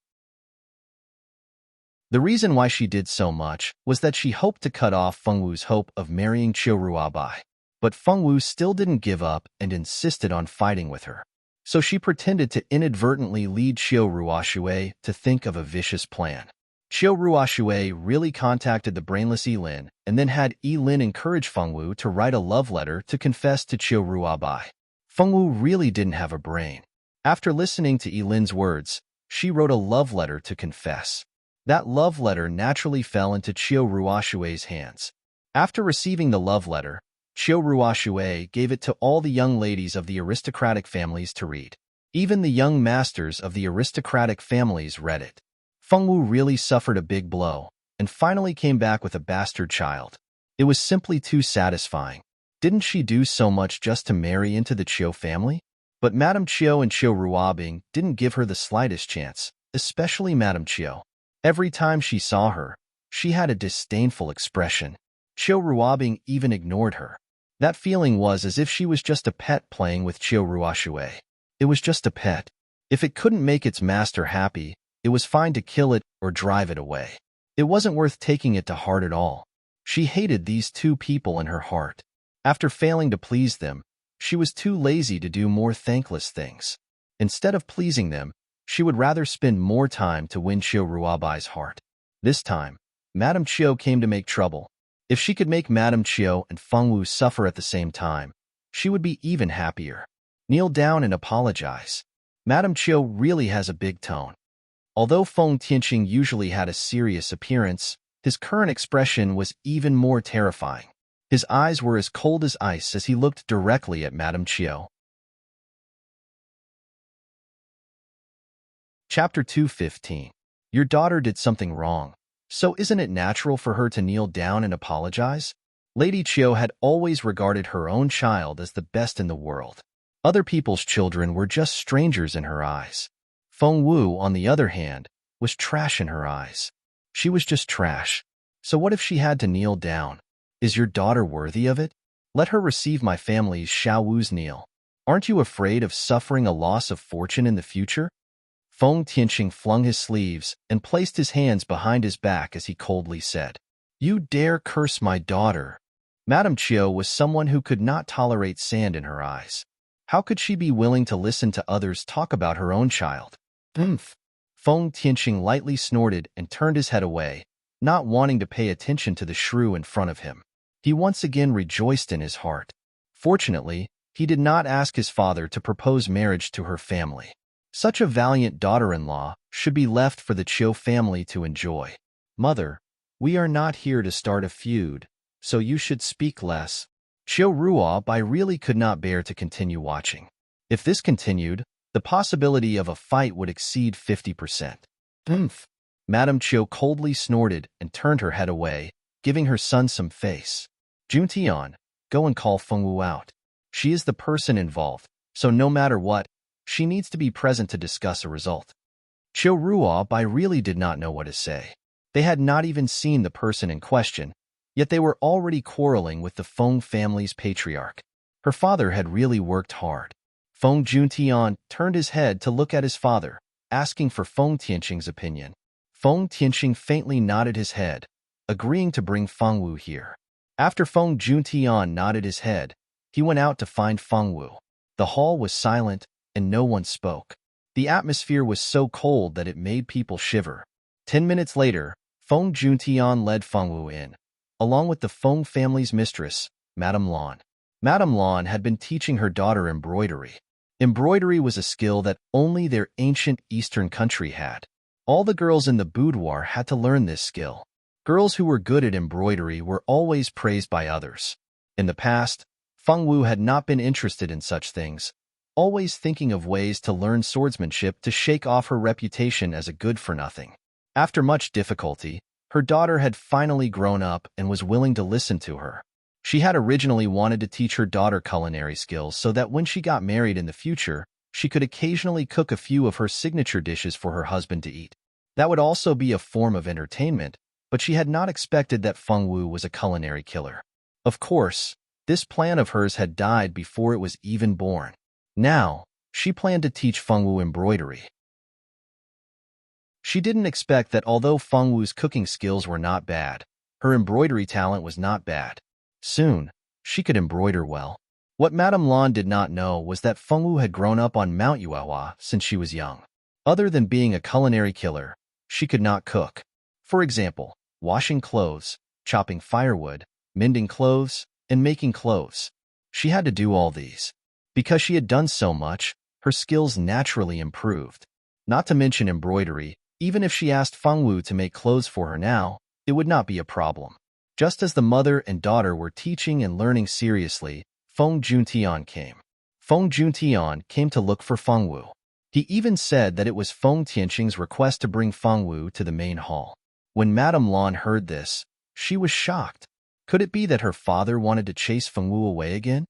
The reason why she did so much was that she hoped to cut off Feng Wu's hope of marrying Chiu Ruobai. But Feng Wu still didn't give up and insisted on fighting with her. So she pretended to inadvertently lead Chiu Ruoxue to think of a vicious plan. Chiu Ruoxue really contacted the brainless Yilin and then had Yilin encourage Feng Wu to write a love letter to confess to Chiu Ruobai. Feng Wu really didn't have a brain. After listening to Yilin's words, she wrote a love letter to confess. That love letter naturally fell into Chiu Ruoxue's hands. After receiving the love letter, Chiu Ruoxue gave it to all the young ladies of the aristocratic families to read. Even the young masters of the aristocratic families read it. Feng Wu really suffered a big blow, and finally came back with a bastard child. It was simply too satisfying. Didn't she do so much just to marry into the Chiu family? But Madame Chiu and Chiu Ruobing didn't give her the slightest chance, especially Madame Chiu. Every time she saw her, she had a disdainful expression. Chiu Ruobing even ignored her. That feeling was as if she was just a pet playing with Chiu Ruoxue. It was just a pet. If it couldn't make its master happy, it was fine to kill it or drive it away. It wasn't worth taking it to heart at all. She hated these two people in her heart. After failing to please them, she was too lazy to do more thankless things. Instead of pleasing them, she would rather spend more time to win Chiu Ruobai's heart. This time, Madame Chiu came to make trouble. If she could make Madame Chiu and Feng Wu suffer at the same time, she would be even happier. Kneel down and apologize. Madame Chiu really has a big tone. Although Feng Tianqing usually had a serious appearance, his current expression was even more terrifying. His eyes were as cold as ice as he looked directly at Madame Chiu. Chapter 215. Your daughter did something wrong, so isn't it natural for her to kneel down and apologize? Lady Chiu had always regarded her own child as the best in the world. Other people's children were just strangers in her eyes. Feng Wu, on the other hand, was trash in her eyes. She was just trash. So what if she had to kneel down? Is your daughter worthy of it? Let her receive my family's Xiao Wu's kneel. Aren't you afraid of suffering a loss of fortune in the future? Feng Tianqing flung his sleeves and placed his hands behind his back as he coldly said, "You dare curse my daughter." Madame Chiu was someone who could not tolerate sand in her eyes. How could she be willing to listen to others talk about her own child? Humph. Feng Tianqing lightly snorted and turned his head away, not wanting to pay attention to the shrew in front of him. He once again rejoiced in his heart. Fortunately, he did not ask his father to propose marriage to her family. Such a valiant daughter-in-law should be left for the Chiu family to enjoy. Mother, we are not here to start a feud, so you should speak less. Chiu Ruobai really could not bear to continue watching. If this continued, the possibility of a fight would exceed 50%. Humph. Madame Chiu coldly snorted and turned her head away, giving her son some face. Juntian, go and call Feng Wu out. She is the person involved, so no matter what, She needs to be present to discuss a result. Qiu Ruobai really did not know what to say. They had not even seen the person in question, yet they were already quarreling with the Feng family's patriarch. Her father had really worked hard. Feng Juntian turned his head to look at his father, asking for Feng Tianqing's opinion. Feng Tianqing faintly nodded his head, agreeing to bring Feng Wu here. After Feng Juntian nodded his head, he went out to find Feng Wu. The hall was silent, and no one spoke. The atmosphere was so cold that it made people shiver. 10 minutes later, Feng Juntian led Feng Wu in, along with the Feng family's mistress, Madame Lan. Madame Lan had been teaching her daughter embroidery. Embroidery was a skill that only their ancient Eastern country had. All the girls in the boudoir had to learn this skill. Girls who were good at embroidery were always praised by others. In the past, Feng Wu had not been interested in such things, always thinking of ways to learn swordsmanship to shake off her reputation as a good-for-nothing. After much difficulty, her daughter had finally grown up and was willing to listen to her. She had originally wanted to teach her daughter culinary skills so that when she got married in the future, she could occasionally cook a few of her signature dishes for her husband to eat. That would also be a form of entertainment, but she had not expected that Feng Wu was a culinary killer. Of course, this plan of hers had died before it was even born. Now, she planned to teach Feng Wu embroidery. She didn't expect that although Feng Wu's cooking skills were not bad, her embroidery talent was not bad. Soon, she could embroider well. What Madame Lan did not know was that Feng Wu had grown up on Mount Yuehua since she was young. Other than being a culinary killer, she could not cook. For example, washing clothes, chopping firewood, mending clothes, and making clothes. She had to do all these. Because she had done so much, her skills naturally improved. Not to mention embroidery, even if she asked Feng Wu to make clothes for her now, it would not be a problem. Just as the mother and daughter were teaching and learning seriously, Feng Juntian came. Feng Juntian came to look for Feng Wu. He even said that it was Feng Tianqing's request to bring Feng Wu to the main hall. When Madame Lan heard this, she was shocked. Could it be that her father wanted to chase Feng Wu away again?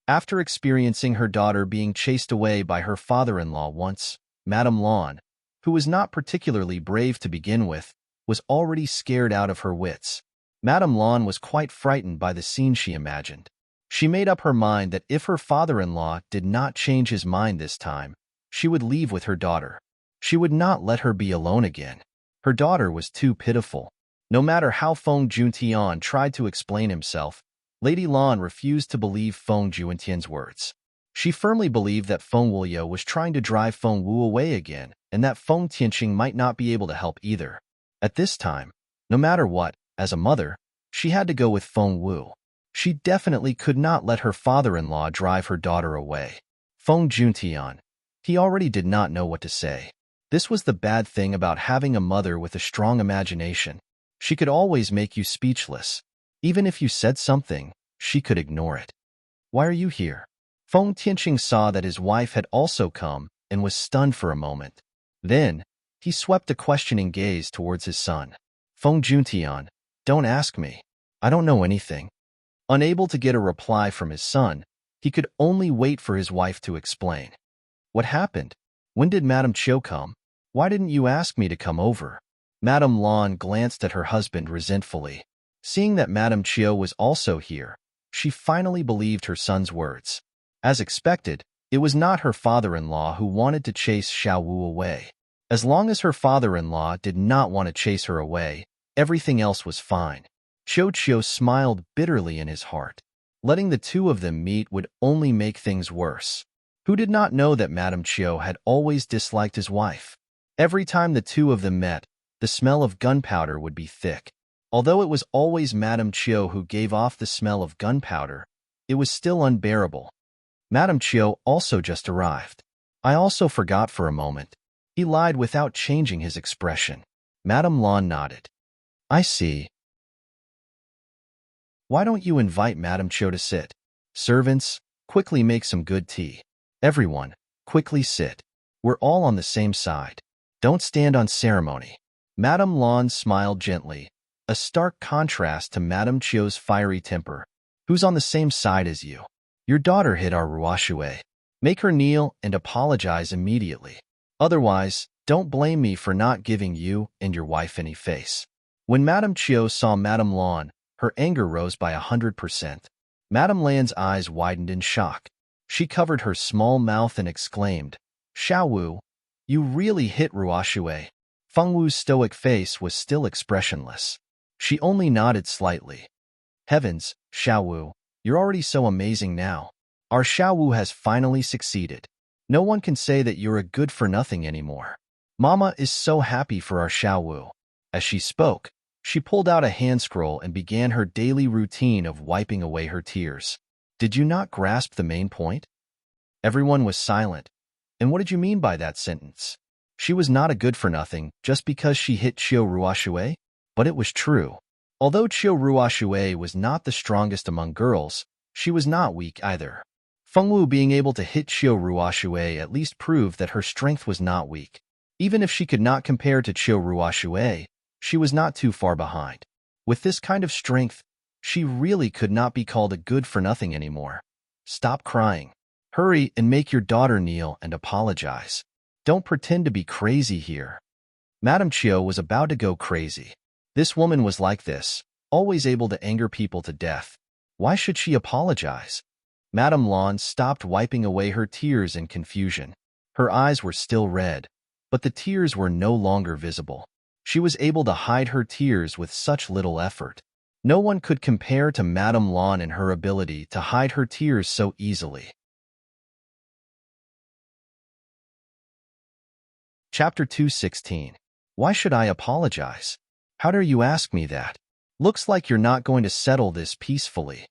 After experiencing her daughter being chased away by her father-in-law once, Madame Lan, who was not particularly brave to begin with, was already scared out of her wits. Madame Lan was quite frightened by the scene she imagined. She made up her mind that if her father-in-law did not change his mind this time, she would leave with her daughter. She would not let her be alone again. Her daughter was too pitiful. No matter how Feng Juntian tried to explain himself, Lady Lan refused to believe Feng Juntian's words. She firmly believed that Feng Wuliu was trying to drive Feng Wu away again, and that Feng Tianqing might not be able to help either. At this time, no matter what, as a mother, she had to go with Feng Wu. She definitely could not let her father-in-law drive her daughter away. Feng Juntian. He already did not know what to say. This was the bad thing about having a mother with a strong imagination. She could always make you speechless. Even if you said something, she could ignore it. Why are you here? Feng Tianqing saw that his wife had also come and was stunned for a moment. Then, he swept a questioning gaze towards his son. Feng Juntian, don't ask me. I don't know anything. Unable to get a reply from his son, he could only wait for his wife to explain. What happened? When did Madame Qiu come? Why didn't you ask me to come over? Madame Lan glanced at her husband resentfully. Seeing that Madame Qiu was also here, she finally believed her son's words. As expected, it was not her father-in-law who wanted to chase Xiao Wu away. As long as her father-in-law did not want to chase her away, everything else was fine. Qiu smiled bitterly in his heart. Letting the two of them meet would only make things worse. Who did not know that Madame Qiu had always disliked his wife? Every time the two of them met, the smell of gunpowder would be thick. Although it was always Madame Qiu who gave off the smell of gunpowder, it was still unbearable. Madame Qiu also just arrived. I also forgot for a moment. He lied without changing his expression. Madame Lan nodded. I see. Why don't you invite Madame Qiu to sit? Servants, quickly make some good tea. Everyone, quickly sit. We're all on the same side. Don't stand on ceremony. Madame Lan smiled gently, a stark contrast to Madame Qiu's fiery temper. Who's on the same side as you? Your daughter hid our ruashui. Make her kneel and apologize immediately. Otherwise, don't blame me for not giving you and your wife any face. When Madame Chiu saw Madame Lan, her anger rose by 100%. Madame Lan's eyes widened in shock. She covered her small mouth and exclaimed, "Xiao Wu, you really hit Ruoxue." Feng Wu's stoic face was still expressionless. She only nodded slightly. Heavens, Xiao Wu, you're already so amazing now. Our Xiao Wu has finally succeeded. No one can say that you're a good-for-nothing anymore. Mama is so happy for our Xiao Wu. As she spoke, she pulled out a hand scroll and began her daily routine of wiping away her tears. Did you not grasp the main point? Everyone was silent. And what did you mean by that sentence? She was not a good-for-nothing just because she hit Chiu Ruoxue? But it was true. Although Chiu Ruoxue was not the strongest among girls, she was not weak either. Feng Wu being able to hit Chiu Ruoxue at least proved that her strength was not weak. Even if she could not compare to Chiu Ruoxue, she was not too far behind. With this kind of strength, she really could not be called a good-for-nothing anymore. Stop crying. Hurry and make your daughter kneel and apologize. Don't pretend to be crazy here. Madame Chiu was about to go crazy. This woman was like this, always able to anger people to death. Why should she apologize? Madame Lan stopped wiping away her tears in confusion. Her eyes were still red, but the tears were no longer visible. She was able to hide her tears with such little effort. No one could compare to Madame Lan in her ability to hide her tears so easily. Chapter 216. Why should I apologize? How dare you ask me that? Looks like you're not going to settle this peacefully.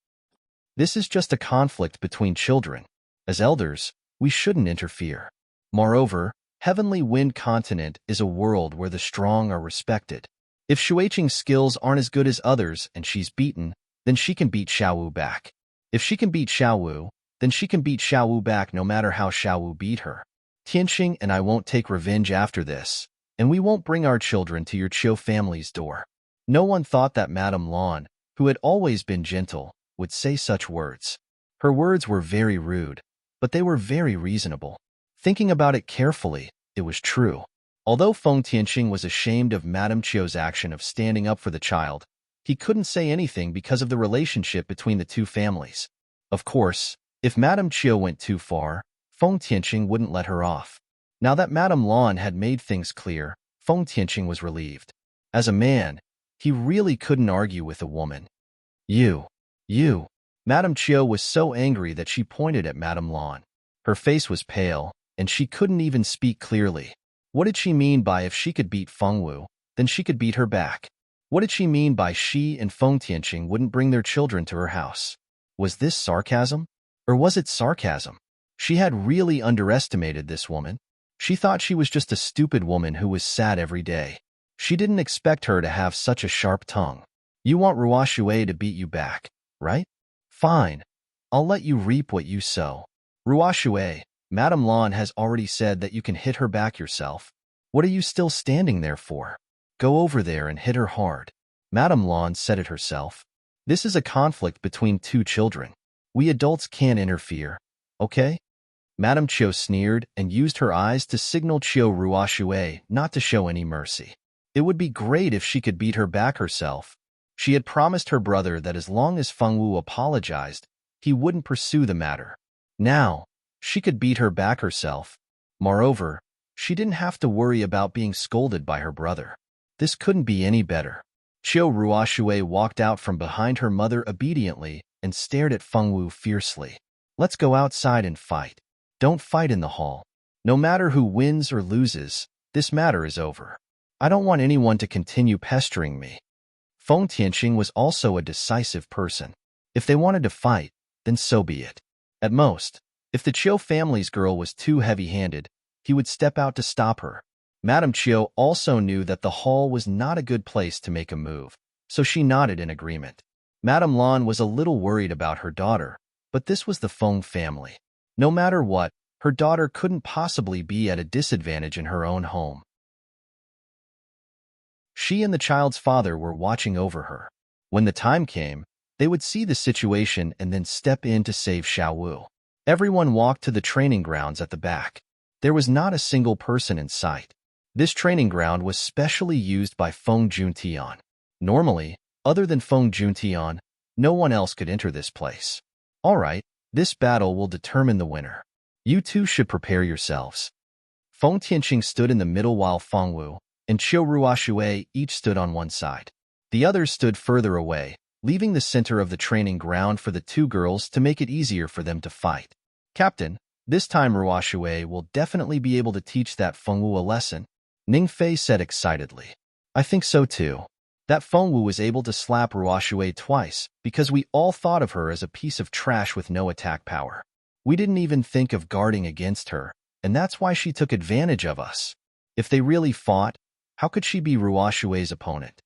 This is just a conflict between children. As elders, we shouldn't interfere. Moreover, Heavenly Wind Continent is a world where the strong are respected. If Shuiqing's skills aren't as good as others and she's beaten, then she can beat Xiao Wu back. If she can beat Xiao Wu, then she can beat Xiao Wu back no matter how Xiao Wu beat her. Tianxing and I won't take revenge after this, and we won't bring our children to your Chiu family's door. No one thought that Madame Lan, who had always been gentle, would say such words. Her words were very rude, but they were very reasonable. Thinking about it carefully, it was true. Although Feng Tianxing was ashamed of Madame Chiu's action of standing up for the child, he couldn't say anything because of the relationship between the two families. Of course, if Madame Chiu went too far, Feng Tianxing wouldn't let her off. Now that Madame Lan had made things clear, Feng Tianxing was relieved. As a man, he really couldn't argue with a woman. You. Madame Chiu was so angry that she pointed at Madame Lan. Her face was pale, and she couldn't even speak clearly. What did she mean by if she could beat Feng Wu, then she could beat her back? What did she mean by she and Feng Tianxing wouldn't bring their children to her house? Was this sarcasm? Or was it sarcasm? She had really underestimated this woman. She thought she was just a stupid woman who was sad every day. She didn't expect her to have such a sharp tongue. You want Ruoxue to beat you back, right? Fine. I'll let you reap what you sow. Ruoxue, Madame Lan has already said that you can hit her back yourself. What are you still standing there for? Go over there and hit her hard. Madame Lan said it herself. This is a conflict between two children. We adults can't interfere, okay? Madame Chiu sneered and used her eyes to signal Chiu Ruoxue not to show any mercy. It would be great if she could beat her back herself. She had promised her brother that as long as Feng Wu apologized, he wouldn't pursue the matter. Now, she could beat her back herself. Moreover, she didn't have to worry about being scolded by her brother. This couldn't be any better. Chiu Ruoxue walked out from behind her mother obediently and stared at Feng Wu fiercely. Let's go outside and fight. Don't fight in the hall. No matter who wins or loses, this matter is over. I don't want anyone to continue pestering me. Feng Tianxing was also a decisive person. If they wanted to fight, then so be it. At most, if the Chiu family's girl was too heavy-handed, he would step out to stop her. Madame Chiu also knew that the hall was not a good place to make a move, so she nodded in agreement. Madame Lan was a little worried about her daughter, but this was the Feng family. No matter what, her daughter couldn't possibly be at a disadvantage in her own home. She and the child's father were watching over her. When the time came, they would see the situation and then step in to save Xiao Wu. Everyone walked to the training grounds at the back. There was not a single person in sight. This training ground was specially used by Feng Juntian. Normally, other than Feng Juntian, no one else could enter this place. All right, this battle will determine the winner. You two should prepare yourselves. Feng Tianqing stood in the middle while Feng Wu and Qiu Ruoshui each stood on one side. The others stood further away, leaving the center of the training ground for the two girls to make it easier for them to fight. Captain, this time Ruoshui will definitely be able to teach that Feng Wu a lesson, Ning Fei said excitedly. I think so too. That Feng Wu was able to slap Ruoshui twice because we all thought of her as a piece of trash with no attack power. We didn't even think of guarding against her, and that's why she took advantage of us. If they really fought, how could she be Ruoshui's opponent?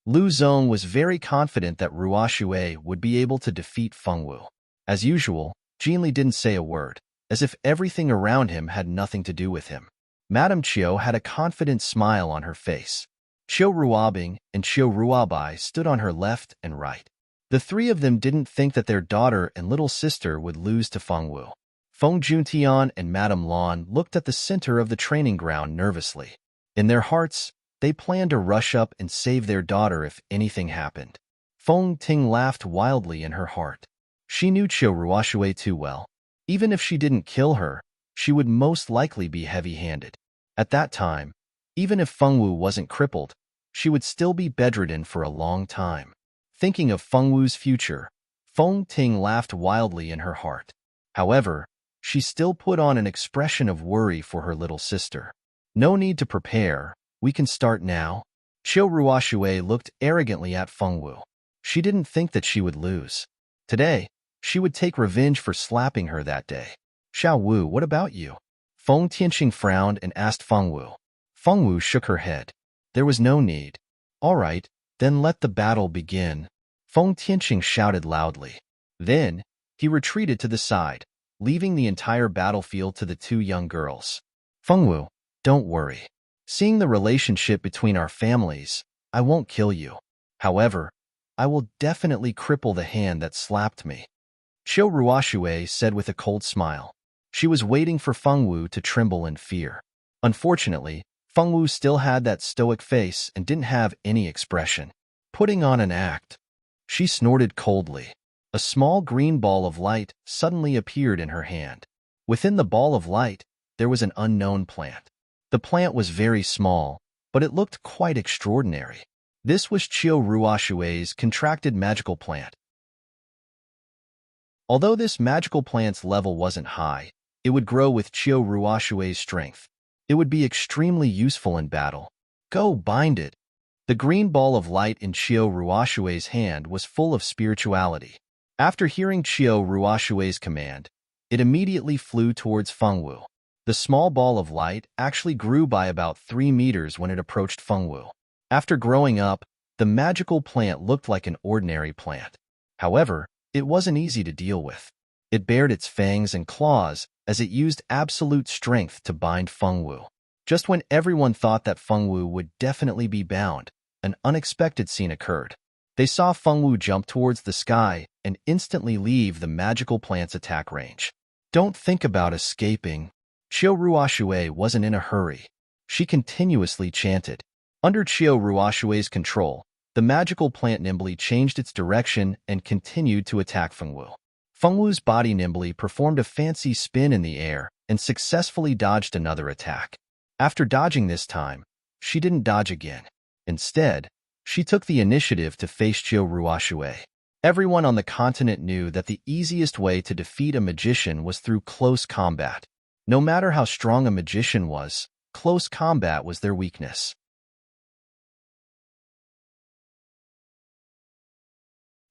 Lu Zong was very confident that Ruoshui would be able to defeat Feng Wu. As usual, Jinli didn't say a word, as if everything around him had nothing to do with him. Madame Qiu had a confident smile on her face. Qiu Ruobing and Qiu Ruobai stood on her left and right. The three of them didn't think that their daughter and little sister would lose to Feng Wu. Feng Juntian and Madame Lan looked at the center of the training ground nervously. In their hearts, they planned to rush up and save their daughter if anything happened. Feng Ting laughed wildly in her heart. She knew Qiu Ruoshui too well. Even if she didn't kill her, she would most likely be heavy-handed. At that time, even if Feng Wu wasn't crippled, she would still be bedridden for a long time. Thinking of Feng Wu's future, Feng Ting laughed wildly in her heart. However, she still put on an expression of worry for her little sister. No need to prepare, we can start now. Qiu Ruoshui looked arrogantly at Feng Wu. She didn't think that she would lose. Today, she would take revenge for slapping her that day. Xiao Wu, what about you? Feng Tianqing frowned and asked Feng Wu. Feng Wu shook her head. There was no need. All right, then let the battle begin. Feng Tianqing shouted loudly. Then, he retreated to the side, leaving the entire battlefield to the two young girls. Feng Wu, don't worry. Seeing the relationship between our families, I won't kill you. However, I will definitely cripple the hand that slapped me. Qiu Ruoshui said with a cold smile. She was waiting for Feng Wu to tremble in fear. Unfortunately, Feng Wu still had that stoic face and didn't have any expression. Putting on an act. She snorted coldly. A small green ball of light suddenly appeared in her hand. Within the ball of light, there was an unknown plant. The plant was very small, but it looked quite extraordinary. This was Qiu Ruoshui's contracted magical plant. Although this magical plant's level wasn't high, it would grow with Qiu Ruoshui's strength. It would be extremely useful in battle. Go bind it. The green ball of light in Qiu Ruoshui's hand was full of spirituality. After hearing Qiu Ruoshui's command, it immediately flew towards Feng Wu. The small ball of light actually grew by about 3 meters when it approached Feng Wu. After growing up, the magical plant looked like an ordinary plant. However, it wasn't easy to deal with. It bared its fangs and claws as it used absolute strength to bind Feng Wu. Just when everyone thought that Feng Wu would definitely be bound, an unexpected scene occurred. They saw Feng Wu jump towards the sky and instantly leave the magical plant's attack range. Don't think about escaping. Qiu Ruoshui wasn't in a hurry. She continuously chanted. Under Qiu Ruoshui's control, the magical plant nimbly changed its direction and continued to attack Feng Wu. Feng Wu's body nimbly performed a fancy spin in the air and successfully dodged another attack. After dodging this time, she didn't dodge again. Instead, she took the initiative to face Qiu Ruoshui. Everyone on the continent knew that the easiest way to defeat a magician was through close combat. No matter how strong a magician was, close combat was their weakness.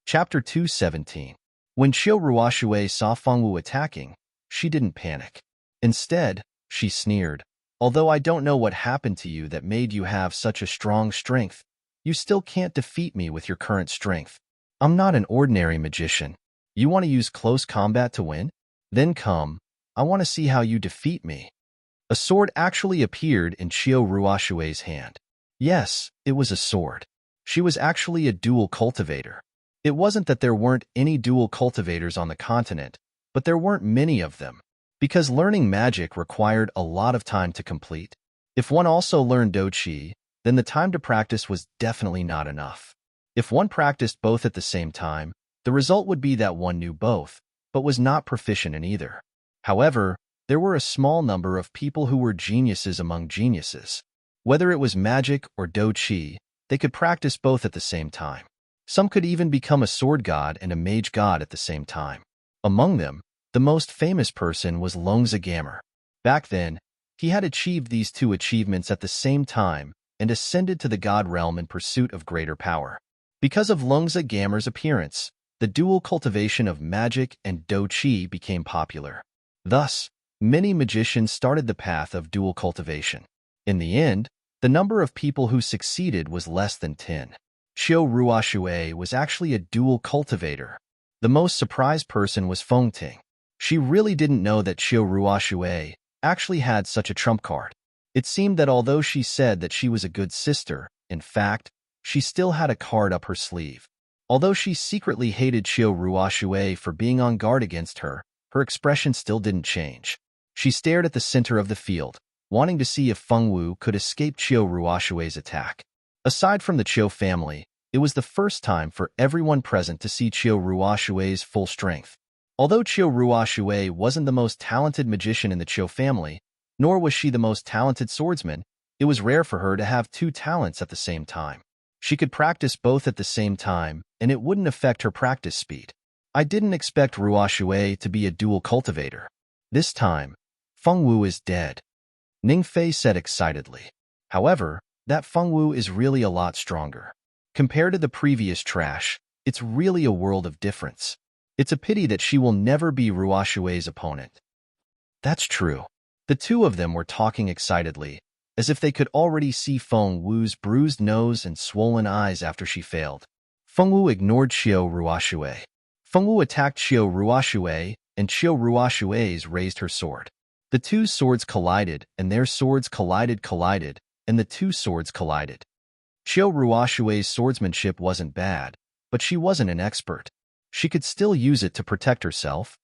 Chapter 217. When Qiu Ruoshui saw Feng Wu attacking, she didn't panic. Instead, she sneered. Although I don't know what happened to you that made you have such a strong strength, you still can't defeat me with your current strength. I'm not an ordinary magician. You want to use close combat to win? Then come. I want to see how you defeat me. A sword actually appeared in Qiu Ruoshui's hand. Yes, it was a sword. She was actually a dual cultivator. It wasn't that there weren't any dual cultivators on the continent, but there weren't many of them, because learning magic required a lot of time to complete. If one also learned Do Qi, then the time to practice was definitely not enough. If one practiced both at the same time, the result would be that one knew both, but was not proficient in either. However, there were a small number of people who were geniuses among geniuses. Whether it was magic or Do Qi, they could practice both at the same time. Some could even become a sword god and a mage god at the same time. Among them, the most famous person was Longzi Gamer. Back then, he had achieved these two achievements at the same time and ascended to the god realm in pursuit of greater power. Because of Longzi Gamer's appearance, the dual cultivation of magic and Do Qi became popular. Thus, many magicians started the path of dual cultivation. In the end, the number of people who succeeded was less than 10. Qiu Ruoxue was actually a dual cultivator. The most surprised person was Feng Ting. She really didn't know that Qiu Ruoxue actually had such a trump card. It seemed that although she said that she was a good sister, in fact, she still had a card up her sleeve. Although she secretly hated Qiu Ruoxue for being on guard against her, her expression still didn't change. She stared at the center of the field, wanting to see if Feng Wu could escape Qiu Ruoxue's attack. Aside from the Qiu family, it was the first time for everyone present to see Qiu Ruoxue's full strength. Although Qiu Ruoxue wasn't the most talented magician in the Qiu family, nor was she the most talented swordsman, it was rare for her to have two talents at the same time. She could practice both at the same time, and it wouldn't affect her practice speed. I didn't expect Ruoxue to be a dual cultivator. This time, Feng Wu is dead, Ning Fei said excitedly. However, that Feng Wu is really a lot stronger. Compared to the previous trash, it's really a world of difference. It's a pity that she will never be Ruoxue's opponent. That's true. The two of them were talking excitedly, as if they could already see Feng Wu's bruised nose and swollen eyes after she failed. Feng Wu ignored Qiu Ruoxue. Feng Wu attacked Qiu Ruoxue, and Qiu Ruoxue's raised her sword. The two swords collided, and their swords collided, and the two swords collided. Qiu Ruoxue's swordsmanship wasn't bad, but she wasn't an expert. She could still use it to protect herself.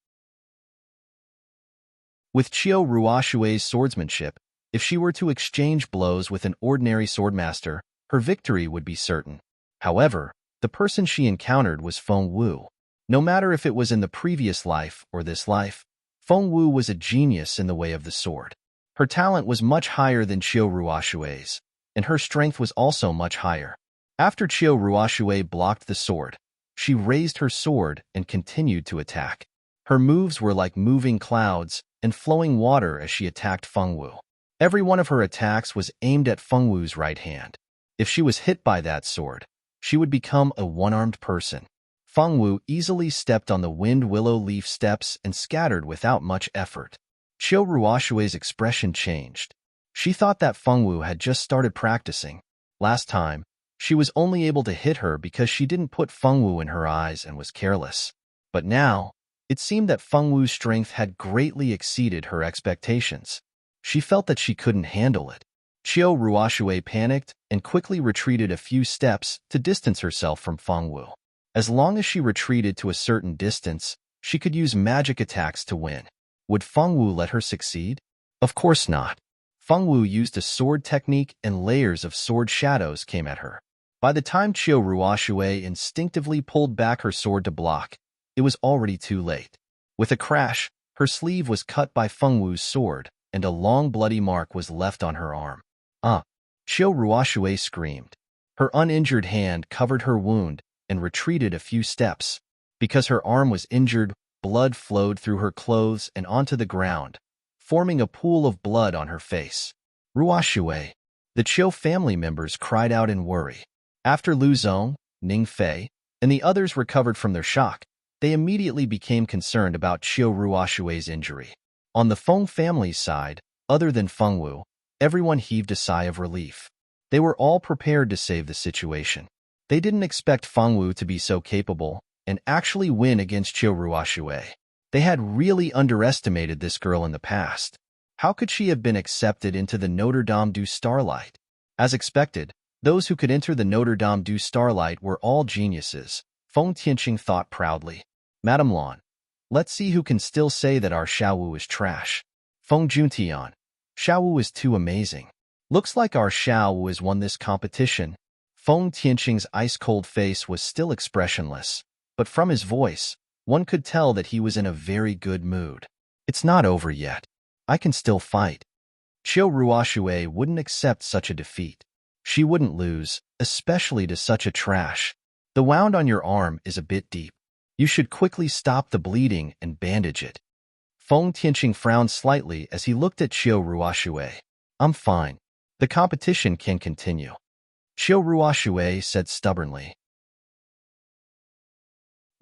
With Qiu Ruoxue's swordsmanship, if she were to exchange blows with an ordinary swordmaster, her victory would be certain. However, the person she encountered was Feng Wu. No matter if it was in the previous life or this life, Feng Wu was a genius in the way of the sword. Her talent was much higher than Qiu Ruoxue's, and her strength was also much higher. After Qiu Ruoxue blocked the sword, she raised her sword and continued to attack. Her moves were like moving clouds and flowing water as she attacked Feng Wu. Every one of her attacks was aimed at Feng Wu's right hand. If she was hit by that sword, she would become a one-armed person. Feng Wu easily stepped on the wind willow leaf steps and scattered without much effort. Qiu Ruoxue's expression changed. She thought that Feng Wu had just started practicing. Last time, she was only able to hit her because she didn't put Feng Wu in her eyes and was careless. But now, it seemed that Feng Wu's strength had greatly exceeded her expectations. She felt that she couldn't handle it. Qiu Ruoxue panicked and quickly retreated a few steps to distance herself from Feng Wu. As long as she retreated to a certain distance, she could use magic attacks to win. Would Feng Wu let her succeed? Of course not. Feng Wu used a sword technique and layers of sword shadows came at her. By the time Qiu Ruoxue instinctively pulled back her sword to block, it was already too late. With a crash, her sleeve was cut by Feng Wu's sword, and a long bloody mark was left on her arm. Qiu Ruoxue screamed. Her uninjured hand covered her wound and retreated a few steps. Because her arm was injured, blood flowed through her clothes and onto the ground, forming a pool of blood on her face. Ruoxue. The Qiu family members cried out in worry. After Lu Zong, Ning Fei, and the others recovered from their shock, they immediately became concerned about Qiu Ruoxue's injury. On the Feng family's side, other than Feng Wu, everyone heaved a sigh of relief. They were all prepared to save the situation. They didn't expect Feng Wu to be so capable and actually win against Qiu Ruoxue. They had really underestimated this girl in the past. How could she have been accepted into the Notre Dame du Starlight? As expected, those who could enter the Notre Dame du Starlight were all geniuses, Feng Tianqing thought proudly. Madame Lan, Let's see who can still say that our Xiaowu is trash. Feng Juntian. Xiaowu is too amazing. Looks like our Xiaowu has won this competition. Feng Tianqing's ice-cold face was still expressionless, but from his voice, one could tell that he was in a very good mood. It's not over yet. I can still fight. Qiu Ruoxue wouldn't accept such a defeat. She wouldn't lose, especially to such a trash. The wound on your arm is a bit deep. You should quickly stop the bleeding and bandage it. Feng Tianqing frowned slightly as he looked at Qiu Ruoxue. I'm fine. The competition can continue. Qiu Ruoxue said stubbornly.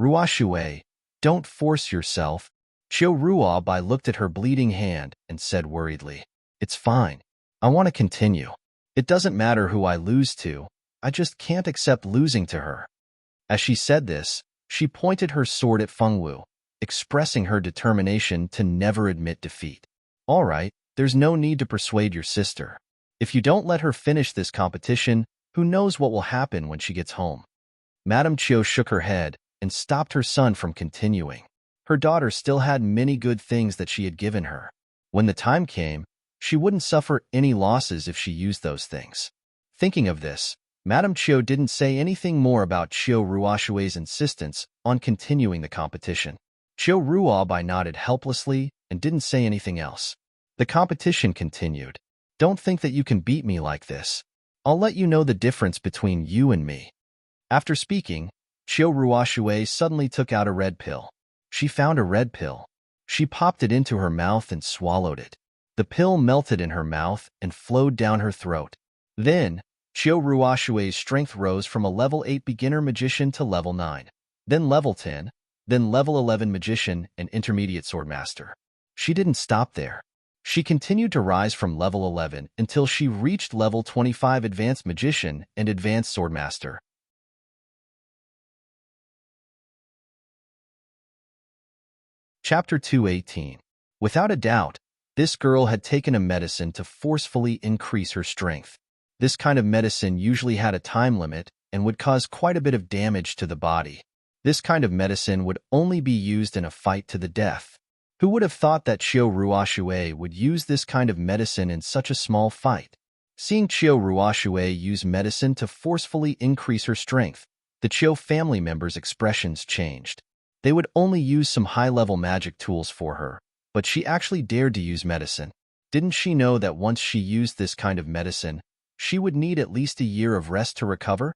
Ruoxue, don't force yourself. Qiu Ruobai looked at her bleeding hand and said worriedly. It's fine. I want to continue. It doesn't matter who I lose to. I just can't accept losing to her. As she said this, she pointed her sword at Fengwu, expressing her determination to never admit defeat. All right, there's no need to persuade your sister. If you don't let her finish this competition, who knows what will happen when she gets home. Madame Qiu shook her head and stopped her son from continuing. Her daughter still had many good things that she had given her. When the time came, she wouldn't suffer any losses if she used those things. Thinking of this, Madame Qiu didn't say anything more about Qiu Ruoxue's insistence on continuing the competition. Qiu Ruobai nodded helplessly and didn't say anything else. The competition continued. Don't think that you can beat me like this. I'll let you know the difference between you and me. After speaking, Qiu Ruoxue suddenly took out a red pill. She found a red pill. She popped it into her mouth and swallowed it. The pill melted in her mouth and flowed down her throat. Then, Qiu Ruoxue's strength rose from a level 8 beginner magician to level 9, then level 10, then level 11 magician and intermediate swordmaster. She didn't stop there. She continued to rise from level 11 until she reached level 25 advanced magician and advanced swordmaster. Chapter 218. Without a doubt, this girl had taken a medicine to forcefully increase her strength. This kind of medicine usually had a time limit and would cause quite a bit of damage to the body. This kind of medicine would only be used in a fight to the death. Who would have thought that Qiu Ruoxue would use this kind of medicine in such a small fight? Seeing Qiu Ruoxue use medicine to forcefully increase her strength, the Qiu family members' expressions changed. They would only use some high-level magic tools for her, but she actually dared to use medicine. Didn't she know that once she used this kind of medicine, she would need at least a year of rest to recover?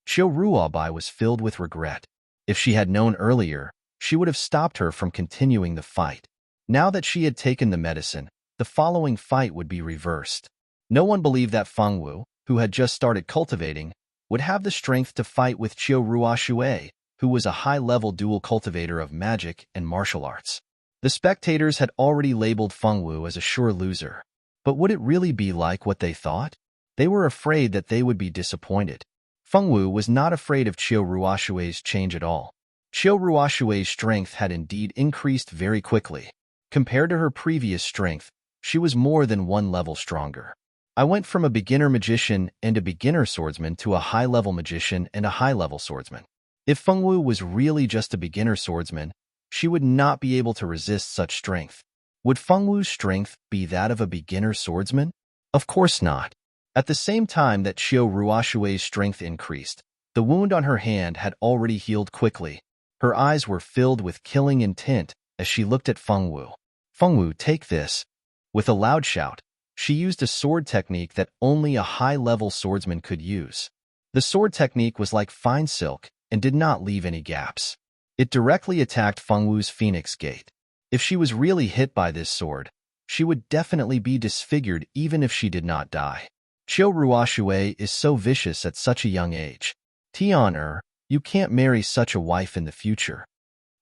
Qiu Ruobai was filled with regret. If she had known earlier, she would have stopped her from continuing the fight. Now that she had taken the medicine, the following fight would be reversed. No one believed that Fengwu, who had just started cultivating, would have the strength to fight with Qiu Ruoxue, who was a high-level dual cultivator of magic and martial arts. The spectators had already labeled Fengwu as a sure loser. But would it really be like what they thought? They were afraid that they would be disappointed. Fengwu was not afraid of Qiu Ruoxue's change at all. Qiu Ruoxue's strength had indeed increased very quickly. Compared to her previous strength, she was more than one level stronger. I went from a beginner magician and a beginner swordsman to a high-level magician and a high-level swordsman. If Fengwu was really just a beginner swordsman, she would not be able to resist such strength. Would Fengwu's strength be that of a beginner swordsman? Of course not. At the same time that Qiu Ruoxue's strength increased, the wound on her hand had already healed quickly. Her eyes were filled with killing intent as she looked at Fengwu. Fengwu, take this. With a loud shout, she used a sword technique that only a high-level swordsman could use. The sword technique was like fine silk and did not leave any gaps. It directly attacked Fengwu's Phoenix Gate. If she was really hit by this sword, she would definitely be disfigured even if she did not die. Qiu Ruoxue is so vicious at such a young age. Tian, you can't marry such a wife in the future.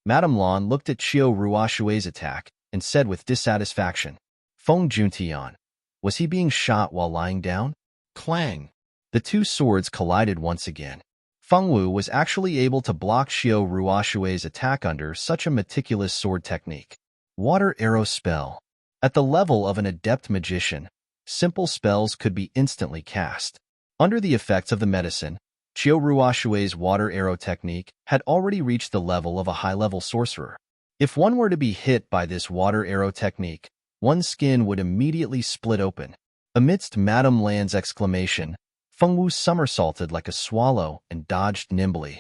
Madame Lan looked at Qiu Ruoxue's attack and said with dissatisfaction, Feng Juntian, was he being shot while lying down? Clang! The two swords collided once again. Fengwu was actually able to block Qiu Ruoxue's attack under such a meticulous sword technique. Water Arrow Spell. At the level of an adept magician, simple spells could be instantly cast. Under the effects of the medicine, Qiu Ruoxue's water arrow technique had already reached the level of a high-level sorcerer. If one were to be hit by this water arrow technique, one's skin would immediately split open. Amidst Madame Lan's exclamation, Fengwu somersaulted like a swallow and dodged nimbly.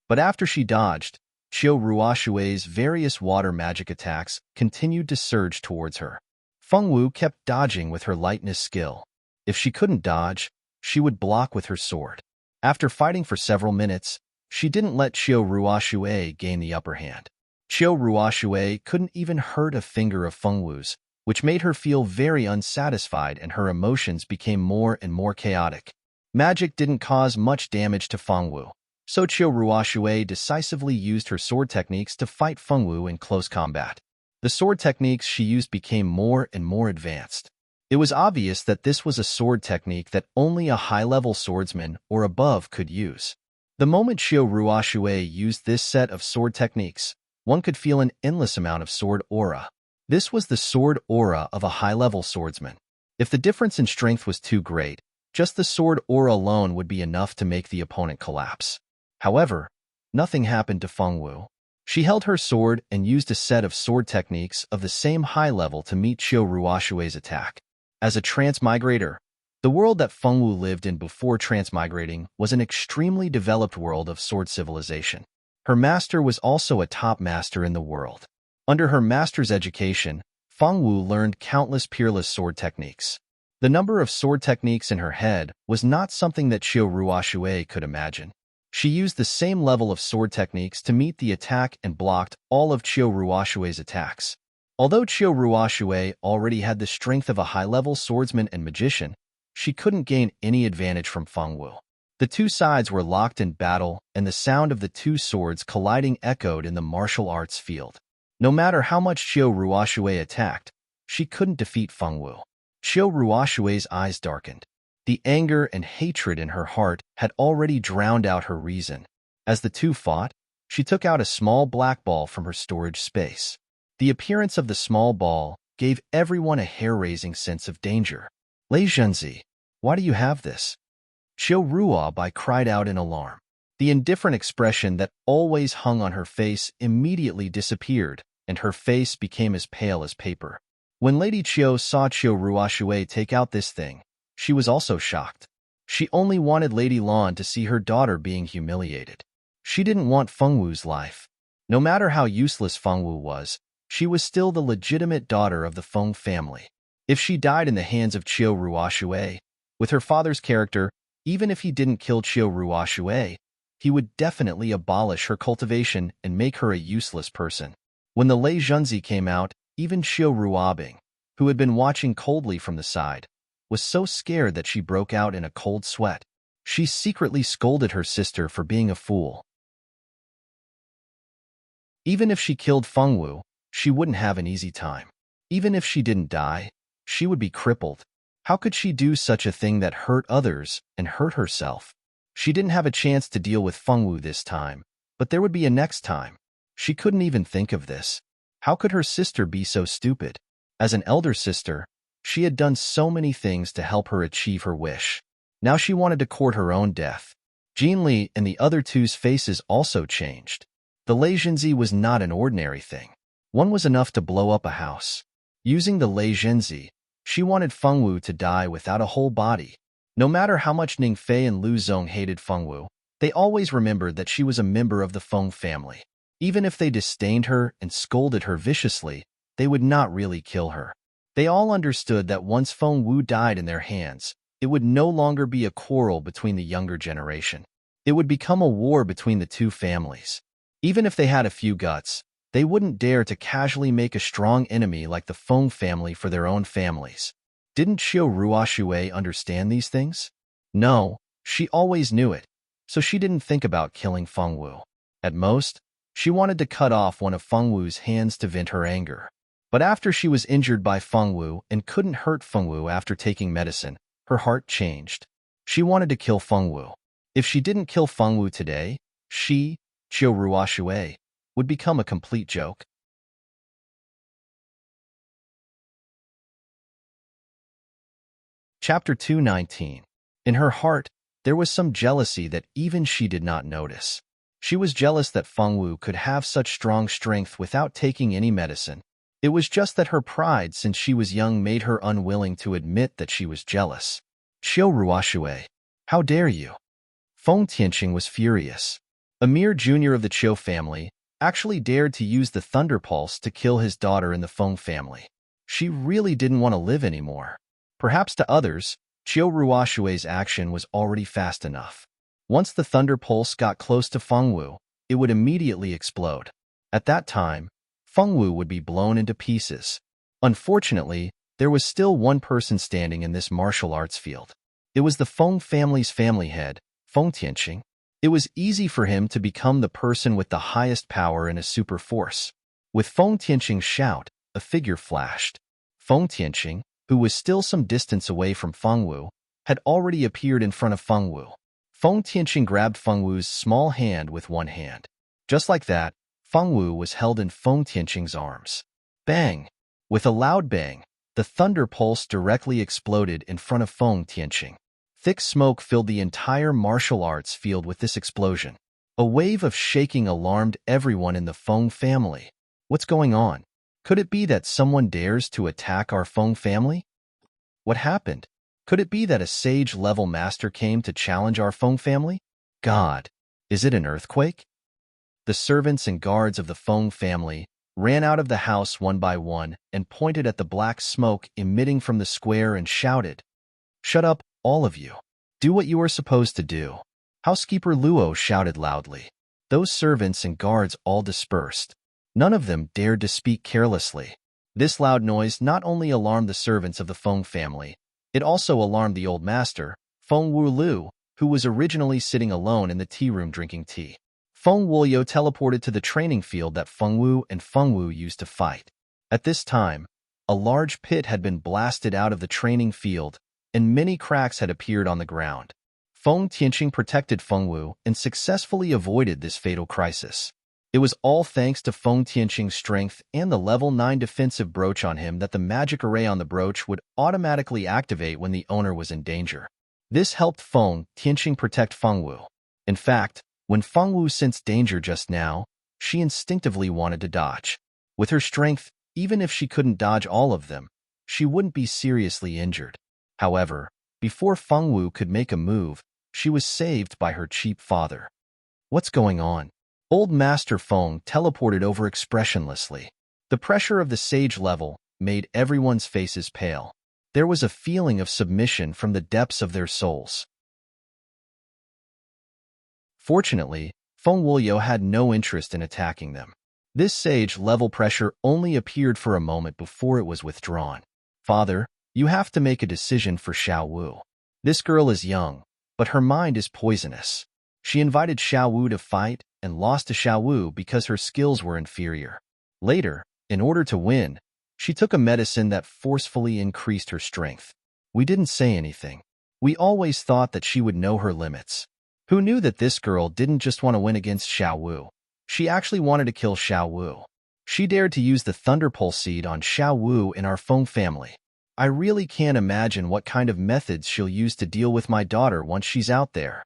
But after she dodged, Qiu Ruoshui's various water magic attacks continued to surge towards her. Fengwu kept dodging with her lightness skill. If she couldn't dodge, she would block with her sword. After fighting for several minutes, she didn't let Qiu Ruoshui gain the upper hand. Qiu Ruoshui couldn't even hurt a finger of Fengwu's, which made her feel very unsatisfied, and her emotions became more and more chaotic. Magic didn't cause much damage to Fengwu, so Qiu Ruoshui decisively used her sword techniques to fight Fengwu in close combat. The sword techniques she used became more and more advanced. It was obvious that this was a sword technique that only a high-level swordsman or above could use. The moment Qiu Ruoshui used this set of sword techniques, one could feel an endless amount of sword aura. This was the sword aura of a high-level swordsman. If the difference in strength was too great, just the sword aura alone would be enough to make the opponent collapse. However, nothing happened to Fengwu. She held her sword and used a set of sword techniques of the same high level to meet Qiu Ruoshui's attack. As a transmigrator, the world that Fengwu lived in before transmigrating was an extremely developed world of sword civilization. Her master was also a top master in the world. Under her master's education, Fengwu learned countless peerless sword techniques. The number of sword techniques in her head was not something that Qiu Ruoshui could imagine. She used the same level of sword techniques to meet the attack and blocked all of Qiu Ruoshui's attacks. Although Qiu Ruoshui already had the strength of a high-level swordsman and magician, she couldn't gain any advantage from Fengwu. The two sides were locked in battle, and the sound of the two swords colliding echoed in the martial arts field. No matter how much Qiu Ruoshui attacked, she couldn't defeat Fengwu. Qiu Ruoshui's eyes darkened. The anger and hatred in her heart had already drowned out her reason. As the two fought, she took out a small black ball from her storage space. The appearance of the small ball gave everyone a hair-raising sense of danger. Lei Zhenzi, why do you have this? Qiu Ruobai cried out in alarm. The indifferent expression that always hung on her face immediately disappeared, and her face became as pale as paper. When Lady Qiu saw Qiu Ruoshui take out this thing, she was also shocked. She only wanted Lady Lan to see her daughter being humiliated. She didn't want Fengwu's life. No matter how useless Fengwu was, she was still the legitimate daughter of the Feng family. If she died in the hands of Qiu Ruoshui, with her father's character, even if he didn't kill Qiu Ruoshui, he would definitely abolish her cultivation and make her a useless person. When the Lei Zhenzi came out, even Qiu Ruobing, who had been watching coldly from the side, was so scared that she broke out in a cold sweat. She secretly scolded her sister for being a fool. Even if she killed Fengwu, she wouldn't have an easy time. Even if she didn't die, she would be crippled. How could she do such a thing that hurt others and hurt herself? She didn't have a chance to deal with Fengwu this time, but there would be a next time. She couldn't even think of this. How could her sister be so stupid? As an elder sister, she had done so many things to help her achieve her wish. Now she wanted to court her own death. Jean Li and the other two's faces also changed. The Lei Zhenzi was not an ordinary thing. One was enough to blow up a house. Using the Lei Zhenzi, she wanted Fengwu to die without a whole body. No matter how much Ningfei and Lu Zong hated Fengwu, they always remembered that she was a member of the Feng family. Even if they disdained her and scolded her viciously, they would not really kill her. They all understood that once Fengwu died in their hands, it would no longer be a quarrel between the younger generation. It would become a war between the two families. Even if they had a few guts, they wouldn't dare to casually make a strong enemy like the Feng family for their own families. Didn't Qiu Ruoshui understand these things? No, she always knew it, so she didn't think about killing Fengwu. At most, she wanted to cut off one of Fengwu's hands to vent her anger. But after she was injured by Fengwu and couldn't hurt Fengwu after taking medicine, her heart changed. She wanted to kill Fengwu. If she didn't kill Fengwu today, she, Qiu Ruoshui, would become a complete joke. Chapter 219. In her heart, there was some jealousy that even she did not notice. She was jealous that Feng Wu could have such strong strength without taking any medicine. It was just that her pride since she was young made her unwilling to admit that she was jealous. Xiu Ruoshui, how dare you? Feng Tianqing was furious. A mere junior of the Qiu family actually dared to use the Thunder Pulse to kill his daughter in the Feng family. She really didn't want to live anymore. Perhaps to others, Qiu Ruoshui's action was already fast enough. Once the Thunder Pulse got close to Feng Wu, it would immediately explode. At that time, Feng Wu would be blown into pieces. Unfortunately, there was still one person standing in this martial arts field. It was the Feng family's family head, Feng Tianqing. It was easy for him to become the person with the highest power and a super force. With Feng Tianqing's shout, a figure flashed. Feng Tianqing, who was still some distance away from Feng Wu, had already appeared in front of Feng Wu. Feng Tianqing grabbed Feng Wu's small hand with one hand. Just like that, Feng Wu was held in Feng Tianqing's arms. Bang! With a loud bang, the thunder pulse directly exploded in front of Feng Tianqing. Thick smoke filled the entire martial arts field with this explosion. A wave of shaking alarmed everyone in the Feng family. What's going on? Could it be that someone dares to attack our Feng family? What happened? Could it be that a sage-level master came to challenge our Feng family? God, is it an earthquake? The servants and guards of the Feng family ran out of the house one by one and pointed at the black smoke emitting from the square and shouted, "Shut up, all of you. Do what you are supposed to do." Housekeeper Luo shouted loudly. Those servants and guards all dispersed. None of them dared to speak carelessly. This loud noise not only alarmed the servants of the Feng family, it also alarmed the old master, Feng Wu Lu, who was originally sitting alone in the tea room drinking tea. Feng Wuliu teleported to the training field that Feng Wu and Feng Wu used to fight. At this time, a large pit had been blasted out of the training field, and many cracks had appeared on the ground. Feng Tianqing protected Feng Wu and successfully avoided this fatal crisis. It was all thanks to Feng Tianqing's strength and the level 9 defensive brooch on him that the magic array on the brooch would automatically activate when the owner was in danger. This helped Feng Tianqing protect Feng Wu. In fact, when Feng Wu sensed danger just now, she instinctively wanted to dodge. With her strength, even if she couldn't dodge all of them, she wouldn't be seriously injured. However, before Feng Wu could make a move, she was saved by her cheap father. What's going on? Old Master Feng teleported over expressionlessly. The pressure of the sage level made everyone's faces pale. There was a feeling of submission from the depths of their souls. Fortunately, Feng Wuliu had no interest in attacking them. This sage-level pressure only appeared for a moment before it was withdrawn. "Father, you have to make a decision for Xiao Wu. This girl is young, but her mind is poisonous. She invited Xiao Wu to fight and lost to Xiao Wu because her skills were inferior. Later, in order to win, she took a medicine that forcefully increased her strength. We didn't say anything. We always thought that she would know her limits. Who knew that this girl didn't just want to win against Xiao Wu? She actually wanted to kill Xiao Wu. She dared to use the Thunder Pulse seed on Xiao Wu in our Feng family. I really can't imagine what kind of methods she'll use to deal with my daughter once she's out there."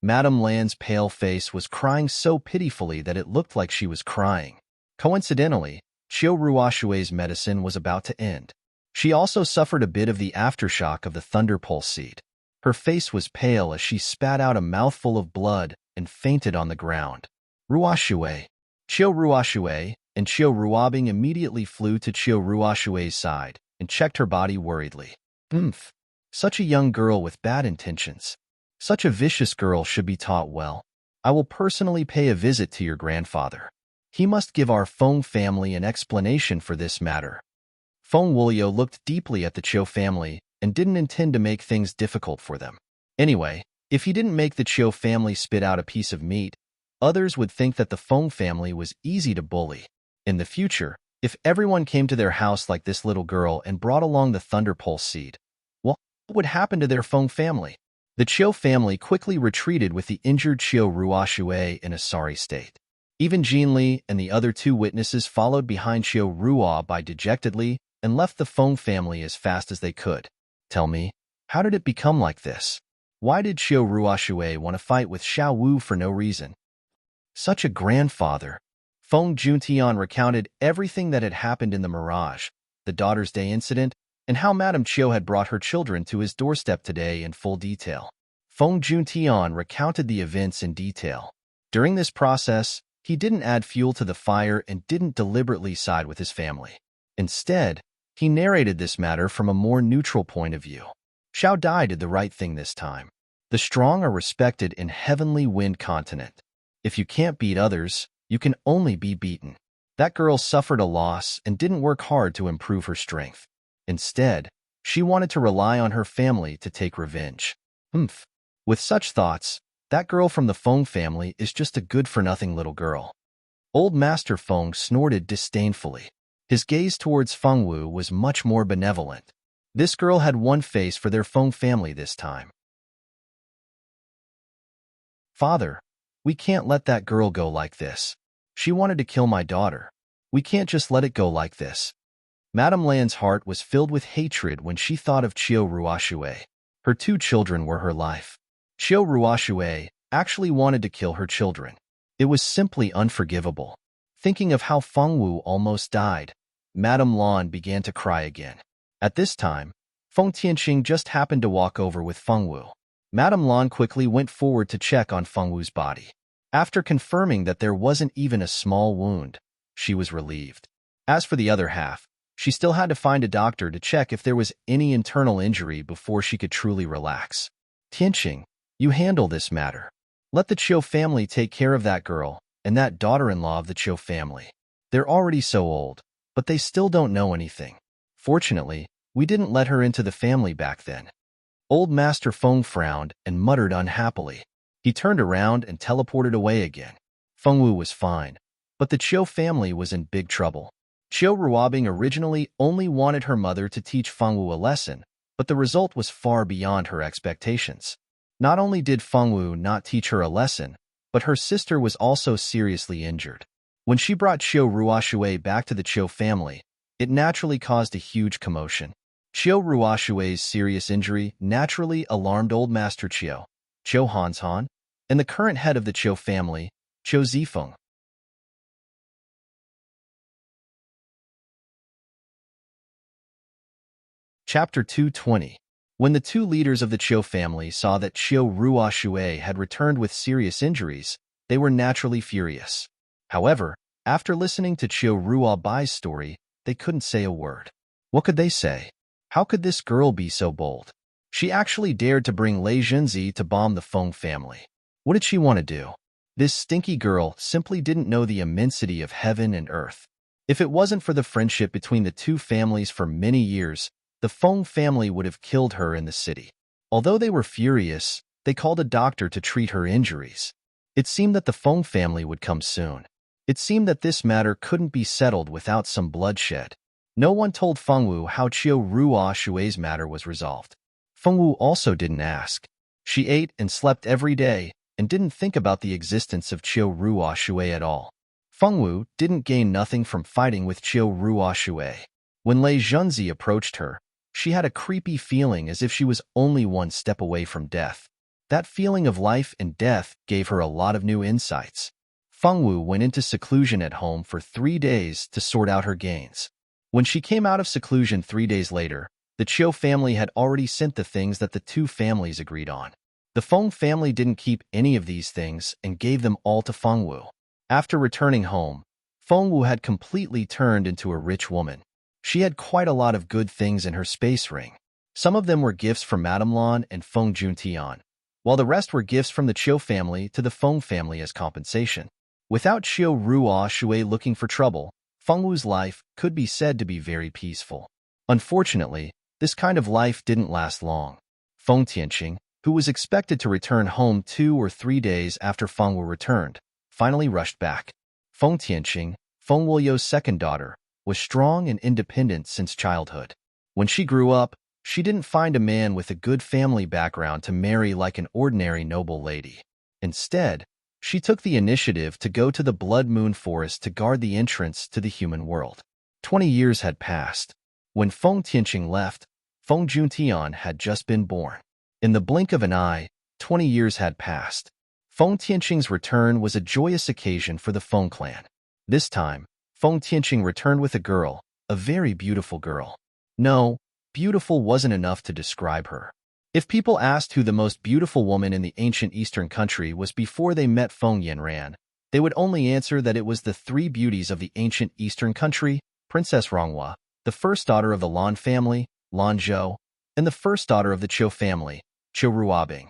Madame Lan's pale face was crying so pitifully that it looked like she was crying. Coincidentally, Qiu Ruoshui's medicine was about to end. She also suffered a bit of the aftershock of the Thunder Pulse seed. Her face was pale as she spat out a mouthful of blood and fainted on the ground. Ruoshui. Qiu Ruoshui and Qiu Ruobing immediately flew to Qiu Ruoshui's side and checked her body worriedly. "Oomph. Such a young girl with bad intentions. Such a vicious girl should be taught well. I will personally pay a visit to your grandfather. He must give our Feng family an explanation for this matter." Feng Wuliu looked deeply at the Qiu family and didn't intend to make things difficult for them. Anyway, if he didn't make the Qiu family spit out a piece of meat, others would think that the Feng family was easy to bully. In the future, if everyone came to their house like this little girl and brought along the Thunder Pulse seed, well, what would happen to their Feng family? The Qiu family quickly retreated with the injured Qiu Ruoshue in a sorry state. Even Jin Li and the other two witnesses followed behind Qiu Ruo by dejectedly and left the Feng family as fast as they could. Tell me, how did it become like this? Why did Qiu Ruoshue want to fight with Xiao Wu for no reason? Such a grandfather. Feng Juntian recounted everything that had happened in the Mirage, the Daughter's Day incident, and how Madame Chiu had brought her children to his doorstep today in full detail. Feng Juntian recounted the events in detail. During this process, he didn't add fuel to the fire and didn't deliberately side with his family. Instead, he narrated this matter from a more neutral point of view. Xiao Dai did the right thing this time. The strong are respected in Heavenly Wind Continent. If you can't beat others, you can only be beaten. That girl suffered a loss and didn't work hard to improve her strength. Instead, she wanted to rely on her family to take revenge. With such thoughts, that girl from the Feng family is just a good-for-nothing little girl. Old Master Feng snorted disdainfully. His gaze towards Feng Wu was much more benevolent. This girl had one face for their Feng family this time. Father, we can't let that girl go like this. She wanted to kill my daughter. We can't just let it go like this. Madame Lan's heart was filled with hatred when she thought of Qiu Ruoxue. Her 2 children were her life. Qiu Ruoxue actually wanted to kill her children. It was simply unforgivable. Thinking of how Feng Wu almost died, Madame Lan began to cry again. At this time, Feng Tianqing just happened to walk over with Feng Wu. Madame Lan quickly went forward to check on Feng Wu's body. After confirming that there wasn't even a small wound, she was relieved. As for the other half, she still had to find a doctor to check if there was any internal injury before she could truly relax. Tianqing, you handle this matter. Let the Chiu family take care of that girl and that daughter-in-law of the Chiu family. They're already so old, but they still don't know anything. Fortunately, we didn't let her into the family back then. Old Master Feng frowned and muttered unhappily. He turned around and teleported away again. Feng Wu was fine, but the Chiu family was in big trouble. Qiu Ruobing originally only wanted her mother to teach Feng Wu a lesson, but the result was far beyond her expectations. Not only did Feng Wu not teach her a lesson, but her sister was also seriously injured. When she brought Qiu Ruoxue back to the Chiu family, it naturally caused a huge commotion. Qiu Ruoxue's serious injury naturally alarmed Old Master Qiu, Qiu Hanshan, and the current head of the Chiu family, Qiu Zifeng. Chapter 220. When the 2 leaders of the Chiu family saw that Qiu Ruoxue had returned with serious injuries, they were naturally furious. However, after listening to Qiu Ruobai's story, they couldn't say a word. What could they say? How could this girl be so bold? She actually dared to bring Lei Junzi to bomb the Feng family. What did she want to do? This stinky girl simply didn't know the immensity of heaven and earth. If it wasn't for the friendship between the 2 families for many years, the Feng family would have killed her in the city. Although they were furious, they called a doctor to treat her injuries. It seemed that the Feng family would come soon. It seemed that this matter couldn't be settled without some bloodshed. No one told Feng Wu how Qiu Ruoshue's matter was resolved. Feng Wu also didn't ask. She ate and slept every day and didn't think about the existence of Qiu Ruoxue at all. Feng Wu didn't gain nothing from fighting with Qiu Ruoxue. When Lei Junzi approached her, she had a creepy feeling as if she was only one step away from death. That feeling of life and death gave her a lot of new insights. Feng Wu went into seclusion at home for 3 days to sort out her gains. When she came out of seclusion 3 days later, the Chiu family had already sent the things that the 2 families agreed on. The Feng family didn't keep any of these things and gave them all to Feng Wu. After returning home, Feng Wu had completely turned into a rich woman. She had quite a lot of good things in her space ring. Some of them were gifts from Madame Lan and Feng Juntian, while the rest were gifts from the Chiu family to the Feng family as compensation. Without Qiu Ruoxue looking for trouble, Feng Wu's life could be said to be very peaceful. Unfortunately, this kind of life didn't last long. Feng Tianqing, who was expected to return home 2 or 3 days after Feng Wu returned, finally rushed back. Feng Tianqing, Feng Wuyo's second daughter, was strong and independent since childhood. When she grew up, she didn't find a man with a good family background to marry like an ordinary noble lady. Instead, she took the initiative to go to the Blood Moon Forest to guard the entrance to the human world. 20 years had passed. When Feng Tianqing left, Feng Juntian had just been born. In the blink of an eye, 20 years had passed. Feng Tianqing's return was a joyous occasion for the Feng clan. This time, Feng Tianqing returned with a girl, a very beautiful girl. No, beautiful wasn't enough to describe her. If people asked who the most beautiful woman in the ancient eastern country was before they met Feng Yanran, they would only answer that it was the three beauties of the ancient eastern country, Princess Ronghua, the first daughter of the Lan family, Lan Zhou, and the first daughter of the Qiu family, Qiu Ruabing.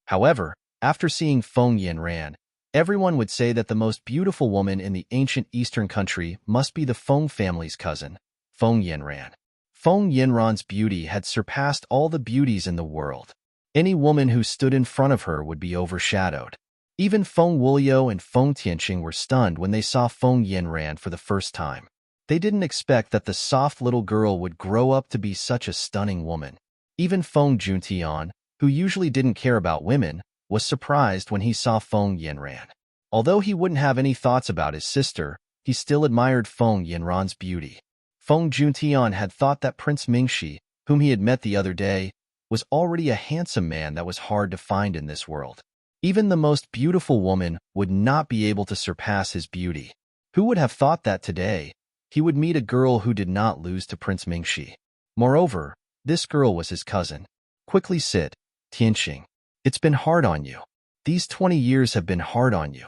However, after seeing Feng Yanran, everyone would say that the most beautiful woman in the ancient eastern country must be the Feng family's cousin, Feng Yanran. Feng Yanran's beauty had surpassed all the beauties in the world. Any woman who stood in front of her would be overshadowed. Even Feng Wuliu and Feng Tianqing were stunned when they saw Feng Yanran for the first time. They didn't expect that the soft little girl would grow up to be such a stunning woman. Even Feng Juntian, who usually didn't care about women, was surprised when he saw Feng Yanran. Although he wouldn't have any thoughts about his sister, he still admired Feng Yanran's beauty. Feng Juntian had thought that Prince Mingxi, whom he had met the other day, was already a handsome man that was hard to find in this world. Even the most beautiful woman would not be able to surpass his beauty. Who would have thought that today he would meet a girl who did not lose to Prince Mingxi? Moreover, this girl was his cousin. Quickly sit, Tianqing. It's been hard on you. These 20 years have been hard on you.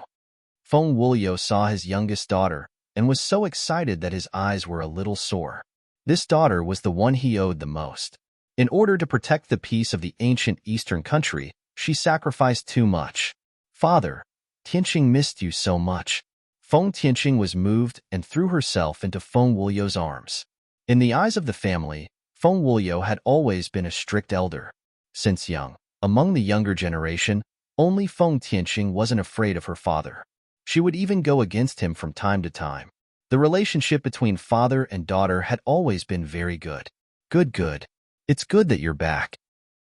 Feng Wuliu saw his youngest daughter and was so excited that his eyes were a little sore. This daughter was the one he owed the most. In order to protect the peace of the ancient eastern country, she sacrificed too much. Father, Tianqing missed you so much. Feng Tianqing was moved and threw herself into Feng Wuliu's arms. In the eyes of the family, Feng Wuliu had always been a strict elder. Since young, among the younger generation, only Feng Tianqing wasn't afraid of her father. She would even go against him from time to time. The relationship between father and daughter had always been very good. Good. It's good that you're back.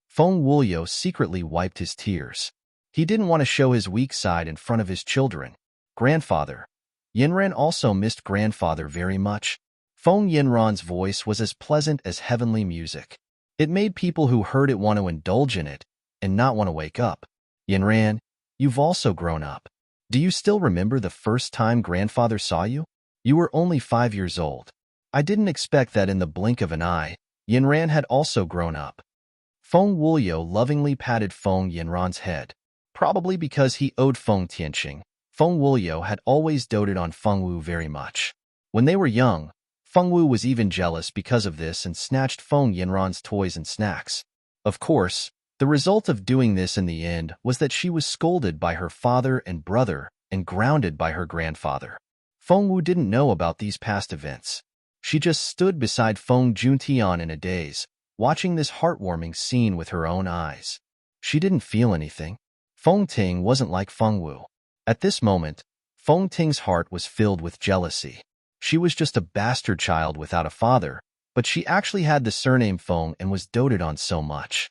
Feng Wuliu secretly wiped his tears. He didn't want to show his weak side in front of his children. Grandfather. Yanran also missed grandfather very much. Feng Yanran's voice was as pleasant as heavenly music. It made people who heard it want to indulge in it and not want to wake up. Yanran, you've also grown up. Do you still remember the first time grandfather saw you? You were only 5 years old. I didn't expect that in the blink of an eye, Yanran had also grown up. Feng Wuliu lovingly patted Feng Yanran's head. Probably because he owed Feng Tianqing, Feng Wuliu had always doted on Feng Wu very much. When they were young, Feng Wu was even jealous because of this and snatched Feng Yanran's toys and snacks. Of course, the result of doing this in the end was that she was scolded by her father and brother and grounded by her grandfather. Feng Wu didn't know about these past events. She just stood beside Feng Juntian in a daze, watching this heartwarming scene with her own eyes. She didn't feel anything. Feng Ting wasn't like Feng Wu. At this moment, Feng Ting's heart was filled with jealousy. She was just a bastard child without a father, but she actually had the surname Feng and was doted on so much.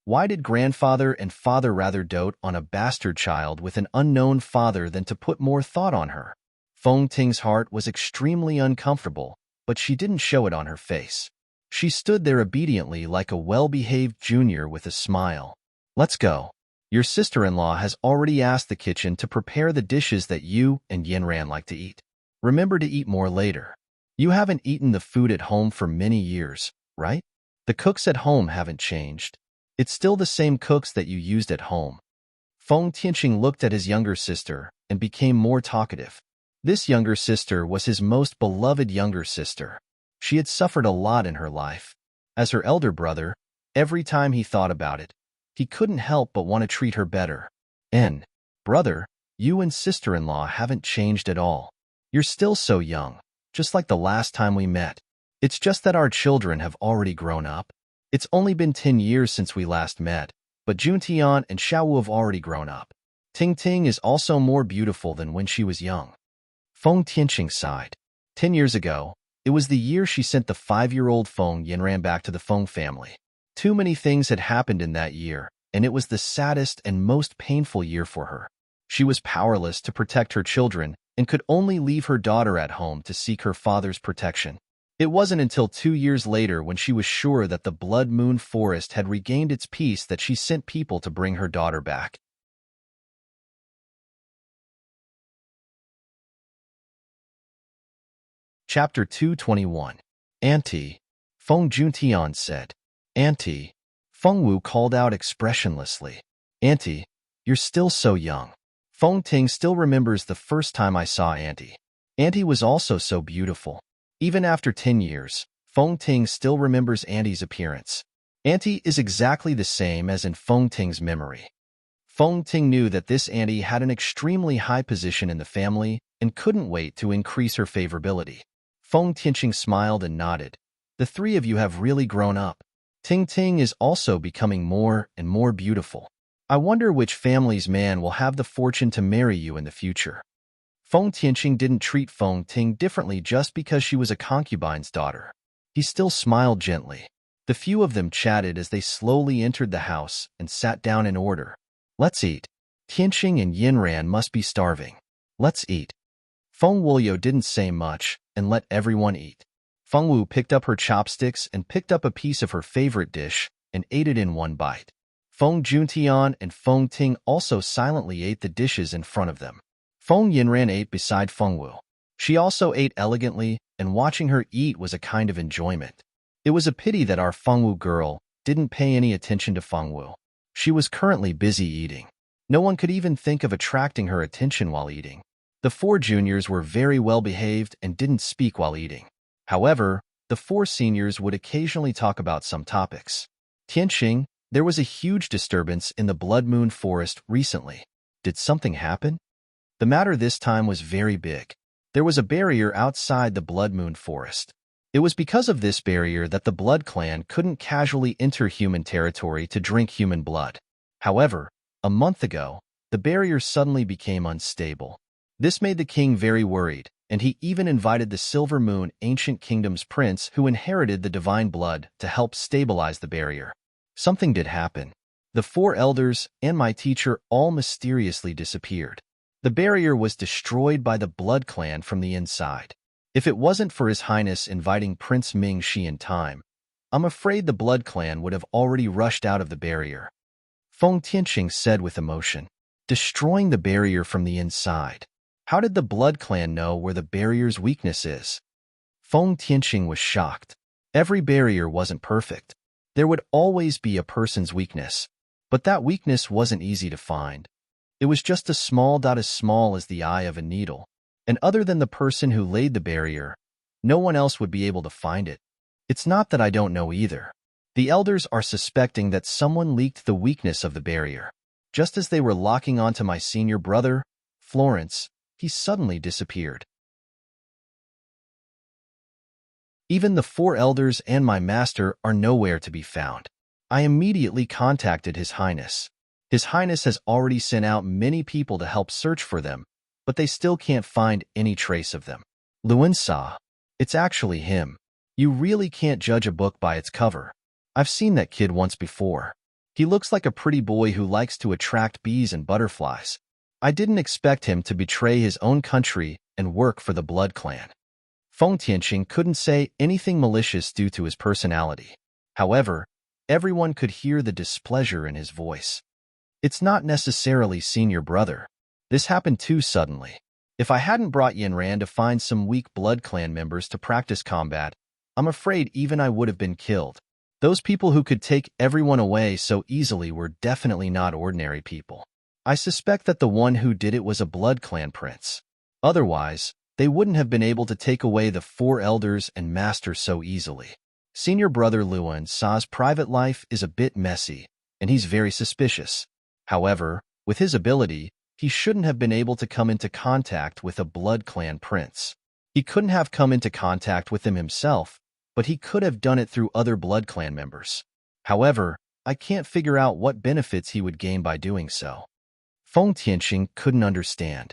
Why did grandfather and father rather dote on a bastard child with an unknown father than to put more thought on her? Feng Ting's heart was extremely uncomfortable, but she didn't show it on her face. She stood there obediently like a well-behaved junior with a smile. Let's go. Your sister-in-law has already asked the kitchen to prepare the dishes that you and Yanran like to eat. Remember to eat more later. You haven't eaten the food at home for many years, right? The cooks at home haven't changed. It's still the same cooks that you used at home. Feng Tianqing looked at his younger sister and became more talkative. This younger sister was his most beloved younger sister. She had suffered a lot in her life. As her elder brother, every time he thought about it, he couldn't help but want to treat her better. And, brother, you and sister-in-law haven't changed at all. You're still so young, just like the last time we met. It's just that our children have already grown up. It's only been 10 years since we last met, but Juntian and Xiaowu have already grown up. Ting Ting is also more beautiful than when she was young. Feng Tianqing sighed. 10 years ago, it was the year she sent the 5-year-old Feng Yanran back to the Feng family. Too many things had happened in that year, and it was the saddest and most painful year for her. She was powerless to protect her children and could only leave her daughter at home to seek her father's protection. It wasn't until 2 years later, when she was sure that the Blood Moon Forest had regained its peace, that she sent people to bring her daughter back. Chapter 221. Auntie, Feng Juntian said. Auntie, Feng Wu called out expressionlessly. Auntie, you're still so young. Feng Ting still remembers the first time I saw Auntie. Auntie was also so beautiful. Even after 10 years, Feng Ting still remembers Auntie's appearance. Auntie is exactly the same as in Feng Ting's memory. Feng Ting knew that this auntie had an extremely high position in the family and couldn't wait to increase her favorability. Feng Tianqing smiled and nodded. The three of you have really grown up. Ting Ting is also becoming more and more beautiful. I wonder which family's man will have the fortune to marry you in the future. Feng Tianqing didn't treat Feng Ting differently just because she was a concubine's daughter. He still smiled gently. The few of them chatted as they slowly entered the house and sat down in order. Let's eat. Tianqing and Yinran must be starving. Let's eat. Feng Wuliu didn't say much and let everyone eat. Feng Wu picked up her chopsticks and picked up a piece of her favorite dish and ate it in one bite. Feng Juntian and Feng Ting also silently ate the dishes in front of them. Feng Yinran ate beside Feng Wu. She also ate elegantly, and watching her eat was a kind of enjoyment. It was a pity that our Feng Wu girl didn't pay any attention to Feng Wu. She was currently busy eating. No one could even think of attracting her attention while eating. The 4 juniors were very well behaved and didn't speak while eating. However, the 4 seniors would occasionally talk about some topics. Tianqing, there was a huge disturbance in the Blood Moon Forest recently. Did something happen? The matter this time was very big. There was a barrier outside the Blood Moon Forest. It was because of this barrier that the Blood Clan couldn't casually enter human territory to drink human blood. However, a month ago, the barrier suddenly became unstable. This made the king very worried, and he even invited the Silver Moon Ancient Kingdom's prince, who inherited the divine blood, to help stabilize the barrier. Something did happen. The 4 elders and my teacher all mysteriously disappeared. The barrier was destroyed by the Blood Clan from the inside. If it wasn't for His Highness inviting Prince Ming Shi in time, I'm afraid the Blood Clan would have already rushed out of the barrier. Feng Tianqing said with emotion. Destroying the barrier from the inside. How did the Blood Clan know where the barrier's weakness is? Feng Tianqing was shocked. Every barrier wasn't perfect. There would always be a person's weakness, but that weakness wasn't easy to find. It was just a small dot as small as the eye of a needle, and other than the person who laid the barrier, no one else would be able to find it. It's not that I don't know either. The elders are suspecting that someone leaked the weakness of the barrier. Just as they were locking onto my senior brother, Florence, he suddenly disappeared. Even the 4 elders and my master are nowhere to be found. I immediately contacted His Highness. His Highness has already sent out many people to help search for them, but they still can't find any trace of them. Luan Sa, it's actually him. You really can't judge a book by its cover. I've seen that kid once before. He looks like a pretty boy who likes to attract bees and butterflies. I didn't expect him to betray his own country and work for the Blood Clan. Feng Tianqing couldn't say anything malicious due to his personality. However, everyone could hear the displeasure in his voice. It's not necessarily senior brother. This happened too suddenly. If I hadn't brought Yinran to find some weak Blood Clan members to practice combat, I'm afraid even I would have been killed. Those people who could take everyone away so easily were definitely not ordinary people. I suspect that the one who did it was a Blood Clan prince. Otherwise, they wouldn't have been able to take away the 4 elders and master so easily. Senior brother Luan Sa's private life is a bit messy, and he's very suspicious. However, with his ability, he shouldn't have been able to come into contact with a Blood Clan prince. He couldn't have come into contact with them himself, but he could have done it through other Blood Clan members. However, I can't figure out what benefits he would gain by doing so. Feng Tianqing couldn't understand.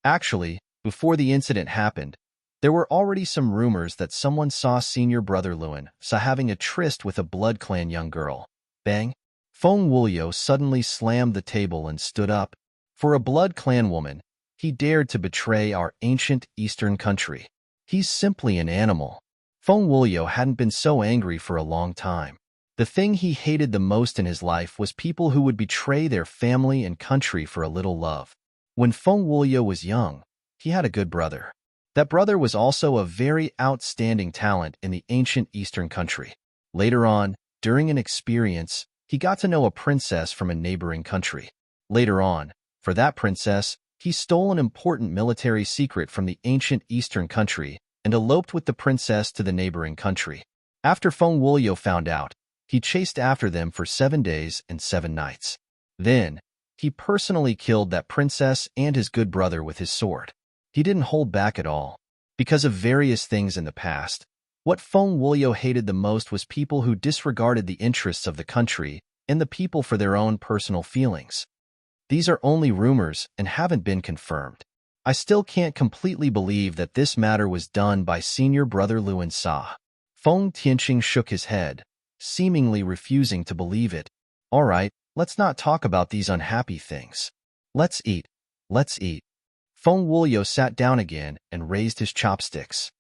Actually, before the incident happened, there were already some rumors that someone saw senior brother Luan Sa having a tryst with a Blood Clan young girl. Bang! Feng Wuliu suddenly slammed the table and stood up. For a Blood Clan woman, he dared to betray our ancient Eastern country. He's simply an animal. Feng Wuliu hadn't been so angry for a long time. The thing he hated the most in his life was people who would betray their family and country for a little love. When Feng Wuliu was young, he had a good brother. That brother was also a very outstanding talent in the ancient Eastern country. Later on, during an experience, he got to know a princess from a neighboring country. Later on, for that princess, he stole an important military secret from the ancient Eastern country and eloped with the princess to the neighboring country. After Feng Wuliu found out, he chased after them for 7 days and 7 nights. Then, he personally killed that princess and his good brother with his sword. He didn't hold back at all. Because of various things in the past, what Feng Wuliu hated the most was people who disregarded the interests of the country and the people for their own personal feelings. These are only rumors and haven't been confirmed. I still can't completely believe that this matter was done by senior brother Luan Sa. Feng Tianqing shook his head, seemingly refusing to believe it. All right, let's not talk about these unhappy things. Let's eat. Let's eat. Feng Wuliu sat down again and raised his chopsticks.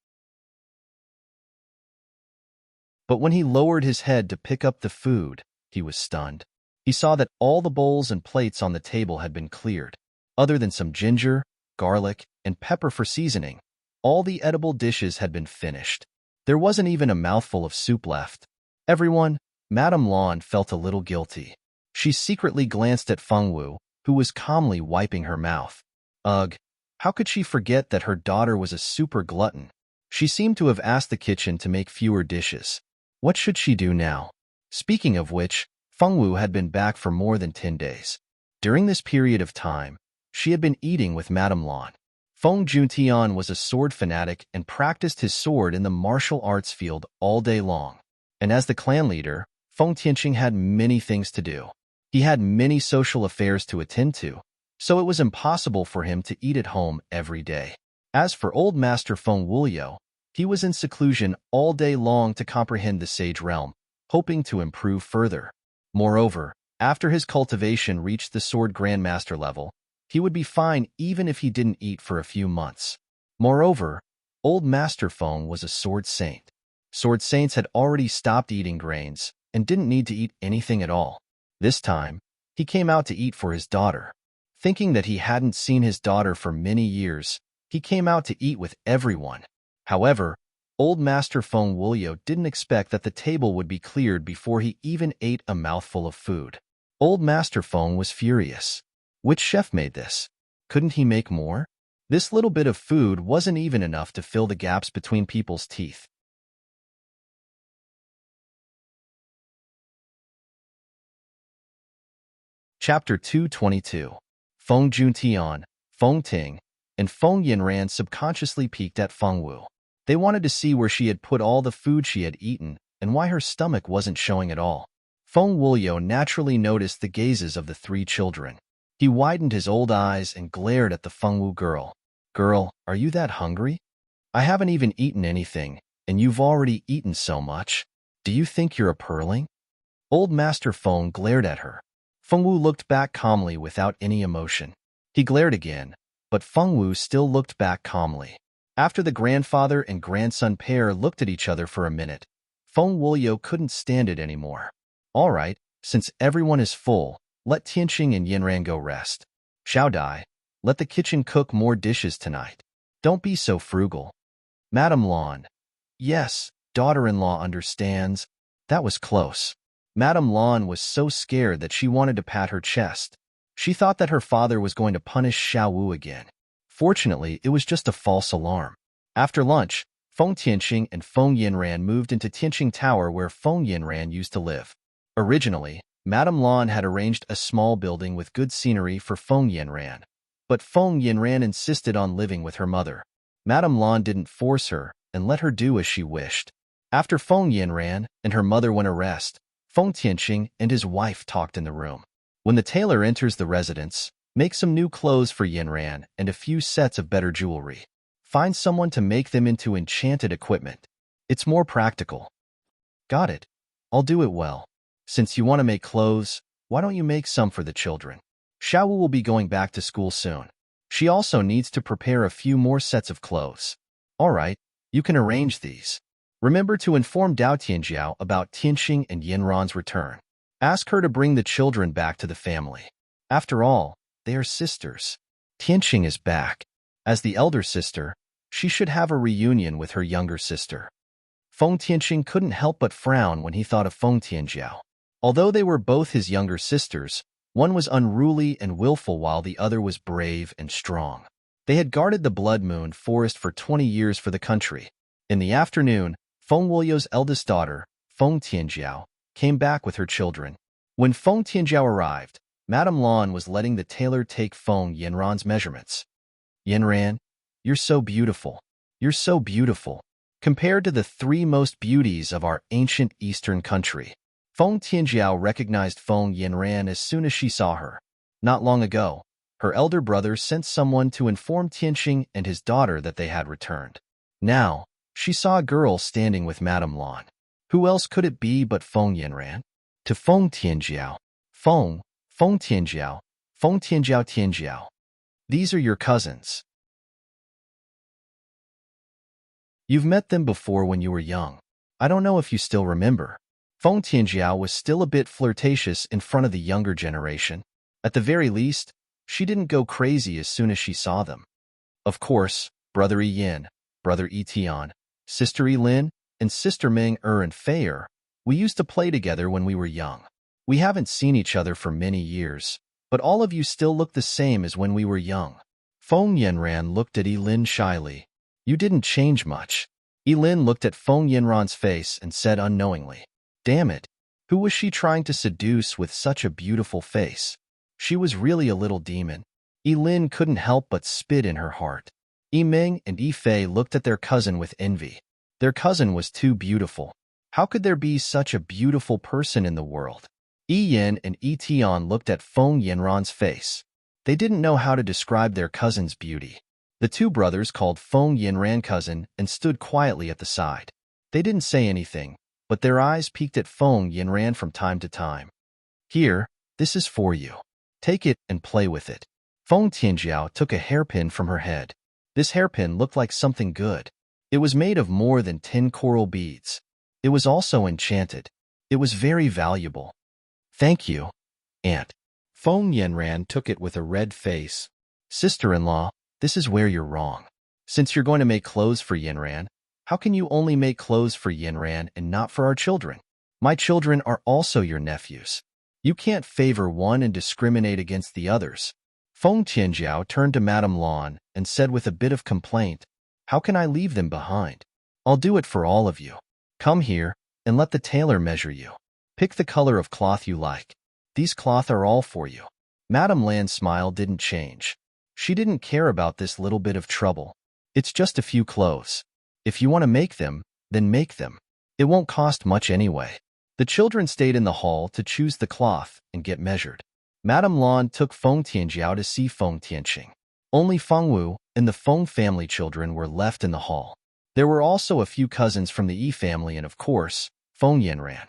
But when he lowered his head to pick up the food, he was stunned. He saw that all the bowls and plates on the table had been cleared. Other than some ginger, garlic, and pepper for seasoning, all the edible dishes had been finished. There wasn't even a mouthful of soup left. Everyone, Madame Lan felt a little guilty. She secretly glanced at Feng Wu, who was calmly wiping her mouth. Ugh, how could she forget that her daughter was a super glutton? She seemed to have asked the kitchen to make fewer dishes. What should she do now? Speaking of which, Feng Wu had been back for more than 10 days. During this period of time, she had been eating with Madame Lan. Feng Juntian was a sword fanatic and practiced his sword in the martial arts field all day long. And as the clan leader, Feng Tianqing had many things to do. He had many social affairs to attend to, so it was impossible for him to eat at home every day. As for old master Feng Wuliu, he was in seclusion all day long to comprehend the sage realm, hoping to improve further. Moreover, after his cultivation reached the sword grandmaster level, he would be fine even if he didn't eat for a few months. Moreover, old Master Feng was a sword saint. Sword saints had already stopped eating grains and didn't need to eat anything at all. This time, he came out to eat for his daughter. Thinking that he hadn't seen his daughter for many years, he came out to eat with everyone. However, old Master Feng Wuliu didn't expect that the table would be cleared before he even ate a mouthful of food. Old Master Feng was furious. Which chef made this? Couldn't he make more? This little bit of food wasn't even enough to fill the gaps between people's teeth. Chapter 222. Feng Juntian, Feng Ting, and Feng Yinran subconsciously peeked at Feng Wu. They wanted to see where she had put all the food she had eaten and why her stomach wasn't showing at all. Feng Wuliu naturally noticed the gazes of the 3 children. He widened his old eyes and glared at the Feng Wu girl. Girl, are you that hungry? I haven't even eaten anything, and you've already eaten so much. Do you think you're a pearling? Old Master Feng glared at her. Feng Wu looked back calmly without any emotion. He glared again, but Feng Wu still looked back calmly. After the grandfather and grandson pair looked at each other for a minute, Feng Wuliu couldn't stand it anymore. All right, since everyone is full, let Tianqing and Yinran go rest. Xiao Dai, let the kitchen cook more dishes tonight. Don't be so frugal. Madame Lan. Yes, daughter-in-law understands. That was close. Madame Lan was so scared that she wanted to pat her chest. She thought that her father was going to punish Xiao Wu again. Fortunately, it was just a false alarm. After lunch, Feng Tianqing and Feng Yinran moved into Tianqing Tower where Feng Yinran used to live. Originally, Madame Lan had arranged a small building with good scenery for Feng Yinran, but Feng Yinran insisted on living with her mother. Madame Lan didn't force her and let her do as she wished. After Feng Yinran and her mother went to rest, Feng Tianqing and his wife talked in the room. When the tailor enters the residence, make some new clothes for Yinran and a few sets of better jewelry. Find someone to make them into enchanted equipment. It's more practical. Got it. I'll do it well. Since you want to make clothes, why don't you make some for the children? Xiao Wu will be going back to school soon. She also needs to prepare a few more sets of clothes. All right, you can arrange these. Remember to inform Dao Tianjiao about Tianxing and Yinran's return. Ask her to bring the children back to the family. After all, they are sisters. Tianxing is back. As the elder sister, she should have a reunion with her younger sister. Feng Tianxing couldn't help but frown when he thought of Feng Tianjiao. Although they were both his younger sisters, one was unruly and willful while the other was brave and strong. They had guarded the Blood Moon Forest for 20 years for the country. In the afternoon, Feng Wuliu's eldest daughter, Feng Tianjiao, came back with her children. When Feng Tianjiao arrived, Madame Lan was letting the tailor take Feng Yinran's measurements. Yinran, you're so beautiful. You're so beautiful. Compared to the three most beauties of our ancient eastern country. Feng Tianjiao recognized Feng Yinran as soon as she saw her. Not long ago, her elder brother sent someone to inform Tianxing and his daughter that they had returned. Now, she saw a girl standing with Madame Lan. Who else could it be but Feng Yinran? To Feng Tianjiao. Feng Tianjiao, Feng Tianjiao Tianjiao. These are your cousins. You've met them before when you were young. I don't know if you still remember. Feng Tianjiao was still a bit flirtatious in front of the younger generation. At the very least, she didn't go crazy as soon as she saw them. Of course, Brother Yi Yin, Brother Yi Tian, Sister Yi Lin, and Sister Ming and Fei we used to play together when we were young. We haven't seen each other for many years, but all of you still look the same as when we were young. Feng Yinran looked at Yi Lin shyly. You didn't change much. Yi Lin looked at Feng Yinran's face and said unknowingly, damn it, who was she trying to seduce with such a beautiful face? She was really a little demon. Yi Lin couldn't help but spit in her heart. Yi Ming and Yi Fei looked at their cousin with envy. Their cousin was too beautiful. How could there be such a beautiful person in the world? Yi Yin and Yi Tian looked at Feng Yinran's face. They didn't know how to describe their cousin's beauty. The two brothers called Feng Yinran cousin and stood quietly at the side. They didn't say anything, but their eyes peeked at Feng Yinran from time to time. Here, this is for you. Take it and play with it. Feng Tianjiao took a hairpin from her head. This hairpin looked like something good. It was made of more than 10 coral beads. It was also enchanted. It was very valuable. Thank you, Aunt. Feng Yinran took it with a red face. Sister-in-law, this is where you're wrong. Since you're going to make clothes for Yinran, how can you only make clothes for Yinran and not for our children? My children are also your nephews. You can't favor one and discriminate against the others. Feng Tianjiao turned to Madame Lan and said with a bit of complaint, how can I leave them behind? I'll do it for all of you. Come here and let the tailor measure you. Pick the color of cloth you like. These cloth are all for you. Madame Lan's smile didn't change. She didn't care about this little bit of trouble. It's just a few clothes. If you want to make them, then make them. It won't cost much anyway. The children stayed in the hall to choose the cloth and get measured. Madame Lan took Feng Tianjiao to see Feng Tianxing. Only Feng Wu and the Feng family children were left in the hall. There were also a few cousins from the Yi family and, of course, Feng Yinran.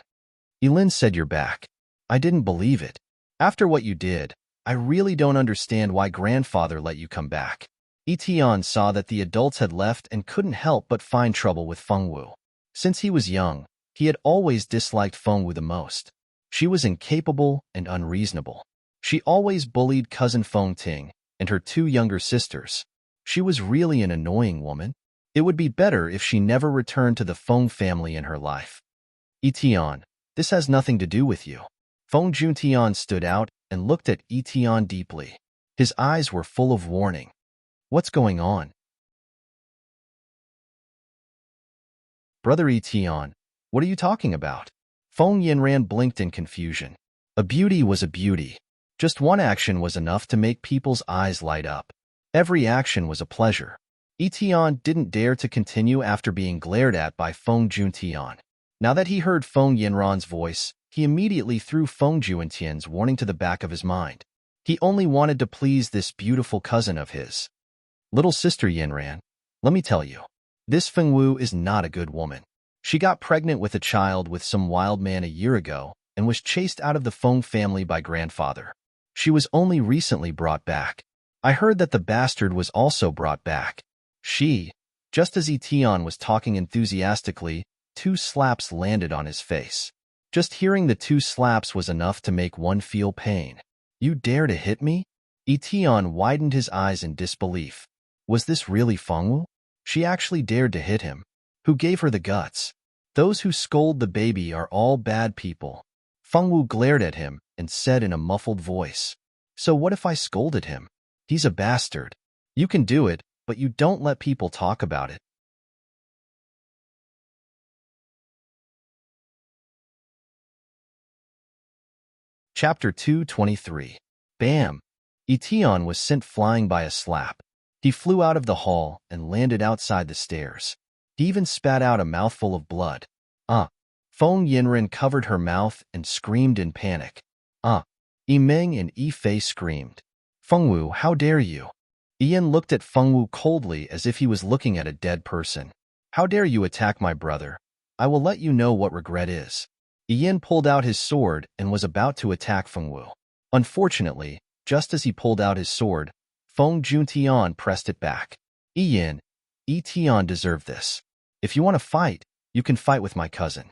Yi Lin said you're back. I didn't believe it. After what you did, I really don't understand why grandfather let you come back. Yi Tian saw that the adults had left and couldn't help but find trouble with Feng Wu. Since he was young, he had always disliked Feng Wu the most. She was incapable and unreasonable. She always bullied cousin Feng Ting and her two younger sisters. She was really an annoying woman. It would be better if she never returned to the Feng family in her life. Yi Tian, this has nothing to do with you. Feng Juntian stood out and looked at Yi Tian deeply. His eyes were full of warning. What's going on? Brother Yi Tian, what are you talking about? Feng Yinran blinked in confusion. A beauty was a beauty. Just one action was enough to make people's eyes light up. Every action was a pleasure. Yi Tian didn't dare to continue after being glared at by Feng Juntian. Now that he heard Feng Yinran's voice, he immediately threw Feng Juntian's warning to the back of his mind. He only wanted to please this beautiful cousin of his. Little sister Yinran, let me tell you, this Feng Wu is not a good woman. She got pregnant with a child with some wild man a year ago and was chased out of the Feng family by grandfather. She was only recently brought back. I heard that the bastard was also brought back. Just as Yi Tian was talking enthusiastically, 2 slaps landed on his face. Just hearing the 2 slaps was enough to make one feel pain. You dare to hit me? Etion widened his eyes in disbelief. Was this really Fengwu? She actually dared to hit him. Who gave her the guts? Those who scold the baby are all bad people. Fengwu glared at him and said in a muffled voice, "So what if I scolded him? He's a bastard. You can do it, but you don't let people talk about it." Chapter 223. Bam! Etion was sent flying by a slap. He flew out of the hall and landed outside the stairs. He even spat out a mouthful of blood. Feng Yinren covered her mouth and screamed in panic. Yimeng and Yifei screamed. "Fengwu, how dare you?" Ian looked at Fengwu coldly as if he was looking at a dead person. "How dare you attack my brother? I will let you know what regret is." Ian pulled out his sword and was about to attack Fengwu. Unfortunately, just as he pulled out his sword, Feng Juntian pressed it back. "Ian, Etion deserved this. If you want to fight, you can fight with my cousin."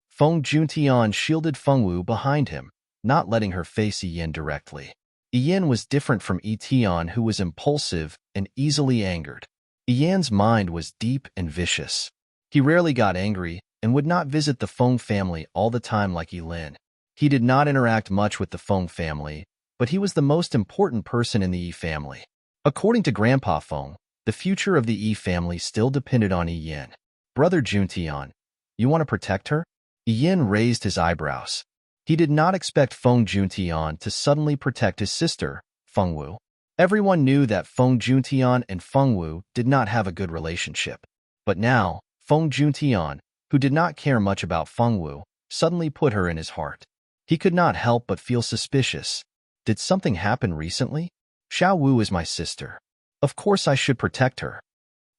Feng Juntian shielded Fengwu behind him, not letting her face Ian directly. Ian was different from Etion, who was impulsive and easily angered. Ian's mind was deep and vicious. He rarely got angry and would not visit the Feng family all the time like Yilin. He did not interact much with the Feng family, but he was the most important person in the Yi family. According to Grandpa Feng, the future of the Yi family still depended on Ian. "Brother Juntian, you want to protect her?" Ian raised his eyebrows. He did not expect Feng Juntian to suddenly protect his sister, Fengwu. Everyone knew that Feng Juntian and Fengwu did not have a good relationship. But now, Feng Juntian, who did not care much about Fengwu, suddenly put her in his heart. He could not help but feel suspicious. Did something happen recently? Xiao Wu is my sister. Of course I should protect her.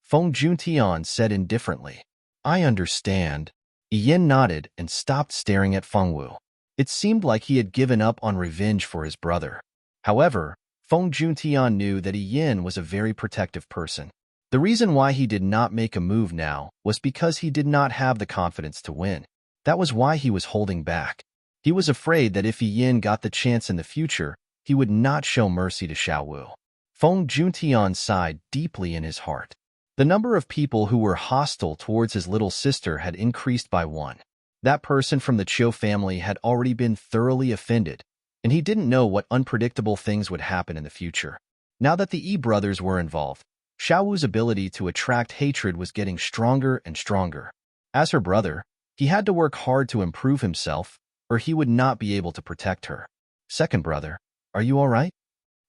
Feng Juntian said indifferently. "I understand." Ian nodded and stopped staring at Fengwu. It seemed like he had given up on revenge for his brother. However, Feng Juntian knew that Ian was a very protective person. The reason why he did not make a move now was because he did not have the confidence to win. That was why he was holding back. He was afraid that if Ian got the chance in the future, he would not show mercy to Xiao Wu. Feng Juntian sighed deeply in his heart. The number of people who were hostile towards his little sister had increased by 1. That person from the Chiu family had already been thoroughly offended, and he didn't know what unpredictable things would happen in the future. Now that the Yi brothers were involved, Xiao Wu's ability to attract hatred was getting stronger and stronger. As her brother, he had to work hard to improve himself, or he would not be able to protect her. "Second brother, are you all right?"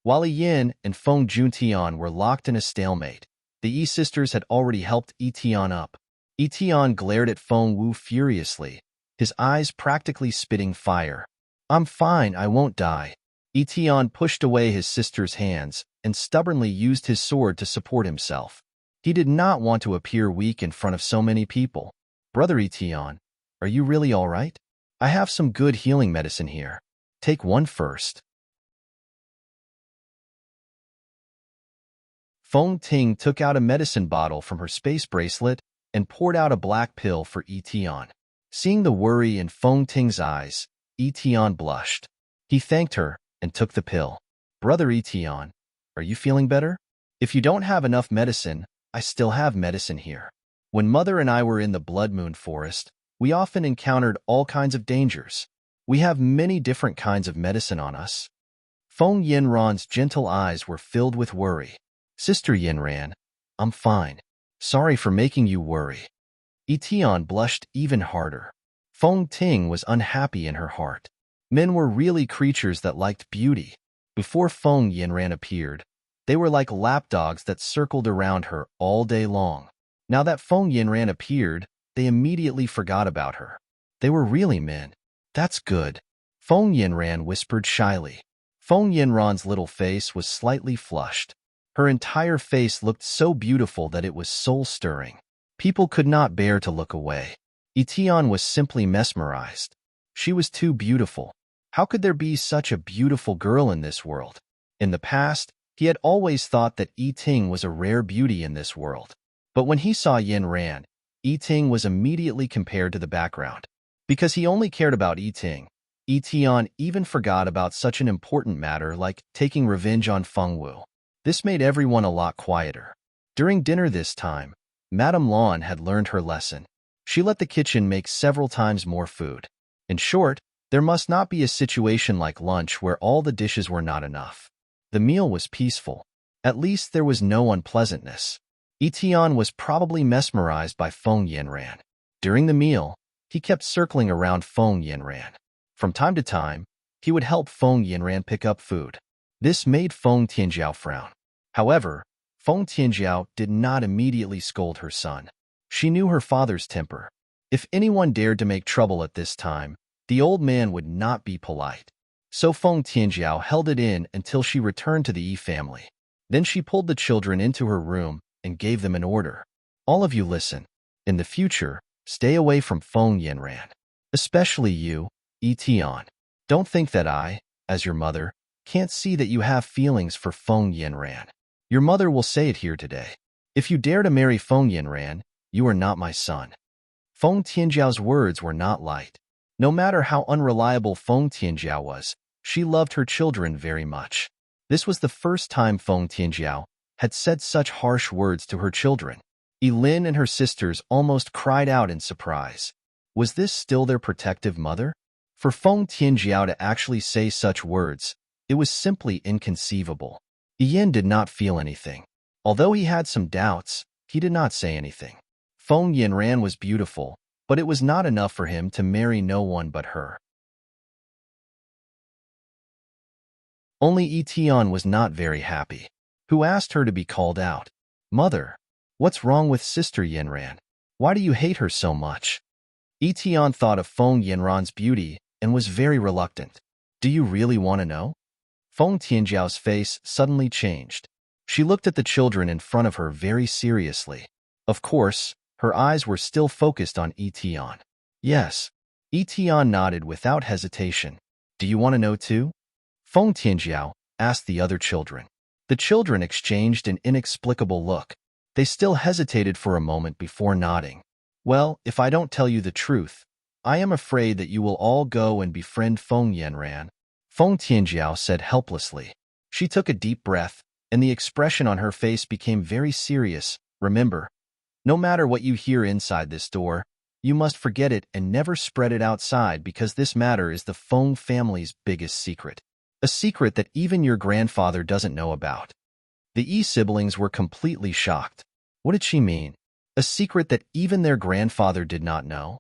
While Yin and Feng Juntian were locked in a stalemate, the Yi sisters had already helped Etion up. Etion glared at Feng Wu furiously, his eyes practically spitting fire. "I'm fine, I won't die." Etion pushed away his sister's hands and stubbornly used his sword to support himself. He did not want to appear weak in front of so many people. "Brother Etion, are you really all right? I have some good healing medicine here. Take one first." Feng Ting took out a medicine bottle from her space bracelet and poured out a black pill for Etion. Seeing the worry in Feng Ting's eyes, Etion blushed. He thanked her and took the pill. "Brother Etion, are you feeling better? If you don't have enough medicine, I still have medicine here. When Mother and I were in the Blood Moon Forest, we often encountered all kinds of dangers. We have many different kinds of medicine on us." Feng Yinran's gentle eyes were filled with worry. "Sister Yinran, I'm fine. Sorry for making you worry." Etion blushed even harder. Feng Ting was unhappy in her heart. Men were really creatures that liked beauty. Before Feng Yinran appeared, they were like lapdogs that circled around her all day long. Now that Feng Yinran appeared, they immediately forgot about her. They were really men. "That's good," Feng Yinran whispered shyly. Feng Yinran's little face was slightly flushed. Her entire face looked so beautiful that it was soul-stirring. People could not bear to look away. Etion was simply mesmerized. She was too beautiful. How could there be such a beautiful girl in this world? In the past, he had always thought that Yi Ting was a rare beauty in this world. But when he saw Yin Ran, Ting was immediately compared to the background. Because he only cared about Ting, Tian even forgot about such an important matter like taking revenge on Fengwu. This made everyone a lot quieter. During dinner this time, Madame Lan had learned her lesson. She let the kitchen make several times more food. In short, there must not be a situation like lunch where all the dishes were not enough. The meal was peaceful. At least there was no unpleasantness. Tian was probably mesmerized by Feng Yanran. During the meal, he kept circling around Feng Yanran. From time to time, he would help Feng Yanran pick up food. This made Feng Tianjiao frown. However, Feng Tianjiao did not immediately scold her son. She knew her father's temper. If anyone dared to make trouble at this time, the old man would not be polite. So Feng Tianjiao held it in until she returned to the Yi family. Then she pulled the children into her room and gave them an order. All of you listen. In the future, stay away from Feng Yanran. Especially you, Tian. Don't think that I, as your mother, can't see that you have feelings for Feng Yanran. Your mother will say it here today. If you dare to marry Feng Yanran, you are not my son. Feng Tianjiao's words were not light. No matter how unreliable Feng Tianjiao was, she loved her children very much. This was the first time Feng Tianjiao had said such harsh words to her children. Lin and her sisters almost cried out in surprise. Was this still their protective mother? For Feng Tianjiao to actually say such words, it was simply inconceivable. Yin did not feel anything. Although he had some doubts, he did not say anything. Feng Yanran was beautiful, but it was not enough for him to marry no one but her. Only Tian was not very happy. Who asked her to be called out? Mother, what's wrong with Sister Yanran? Why do you hate her so much? Tian thought of Feng Yanran's beauty and was very reluctant. Do you really want to know? Feng Tianjiao's face suddenly changed. She looked at the children in front of her very seriously. Of course, her eyes were still focused on Tian. Yes. Tian nodded without hesitation. Do you want to know too? Feng Tianjiao asked the other children. The children exchanged an inexplicable look. They still hesitated for a moment before nodding. Well, if I don't tell you the truth, I am afraid that you will all go and befriend Feng Yanran. Feng Tianjiao said helplessly. She took a deep breath, and the expression on her face became very serious. Remember, no matter what you hear inside this door, you must forget it and never spread it outside because this matter is the Feng family's biggest secret. A secret that even your grandfather doesn't know about. The Yi siblings were completely shocked. What did she mean? A secret that even their grandfather did not know?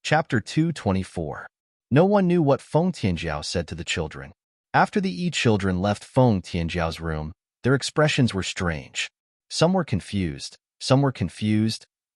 Chapter 224. No one knew what Feng Tianjiao said to the children. After the Yi children left Feng Tianjiao's room, their expressions were strange. Some were confused,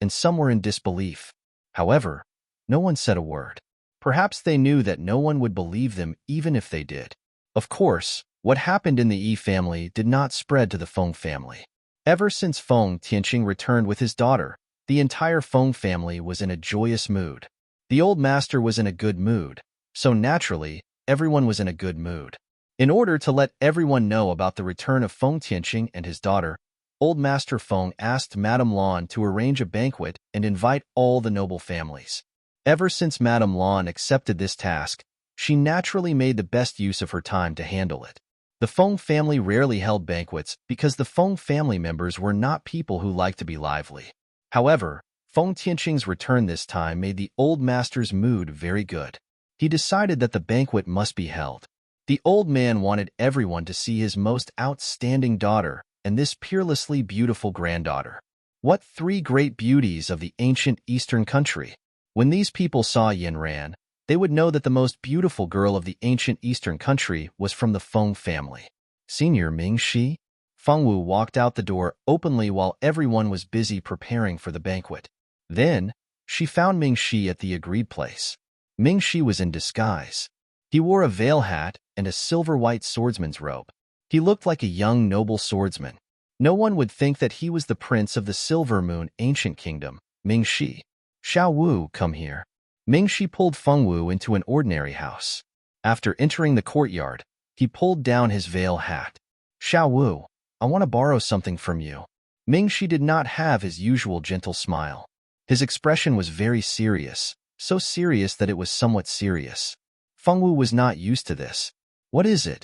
and some were in disbelief. However, no one said a word. Perhaps they knew that no one would believe them even if they did. Of course, what happened in the Yi family did not spread to the Feng family. Ever since Feng Tianqing returned with his daughter, the entire Feng family was in a joyous mood. The old master was in a good mood, so naturally, everyone was in a good mood. In order to let everyone know about the return of Feng Tianqing and his daughter, Old Master Feng asked Madame Lan to arrange a banquet and invite all the noble families. Ever since Madame Lan accepted this task, she naturally made the best use of her time to handle it. The Feng family rarely held banquets because the Feng family members were not people who liked to be lively. However, Feng Tianqing's return this time made the old master's mood very good. He decided that the banquet must be held. The old man wanted everyone to see his most outstanding daughter and this peerlessly beautiful granddaughter. What three great beauties of the ancient eastern country! When these people saw Yanran, they would know that the most beautiful girl of the ancient eastern country was from the Feng family. Senior Mingxi? Fengwu walked out the door openly while everyone was busy preparing for the banquet. Then, she found Mingxi at the agreed place. Mingxi was in disguise. He wore a veil hat and a silver-white swordsman's robe. He looked like a young noble swordsman. No one would think that he was the prince of the Silver Moon ancient kingdom, Mingxi. Xiao Wu, come here. Mingxi pulled Fengwu into an ordinary house. After entering the courtyard, He pulled down his veil hat. Xiao Wu, I want to borrow something from you. Mingxi did not have his usual gentle smile. His expression was very serious, so serious that it was somewhat serious. Fengwu was not used to this. What is it?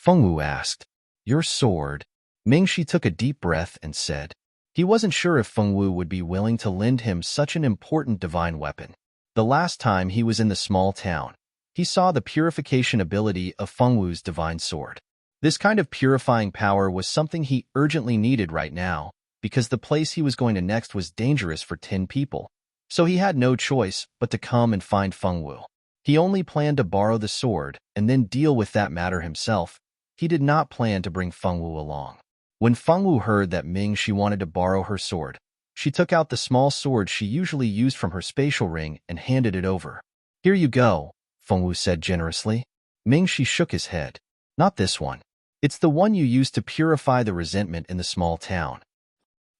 Fengwu asked. Your sword. Mingxi took a deep breath and said. He wasn't sure if Fengwu would be willing to lend him such an important divine weapon. The last time he was in the small town, he saw the purification ability of Fengwu's divine sword. This kind of purifying power was something he urgently needed right now, because the place he was going to next was dangerous for 10 people. So he had no choice but to come and find Fengwu. He only planned to borrow the sword and then deal with that matter himself. He did not plan to bring Fengwu along. When Fengwu heard that Mingxi wanted to borrow her sword, she took out the small sword she usually used from her spatial ring and handed it over. Here you go, Fengwu said generously. Mingxi shook his head. Not this one. It's the one you used to purify the resentment in the small town.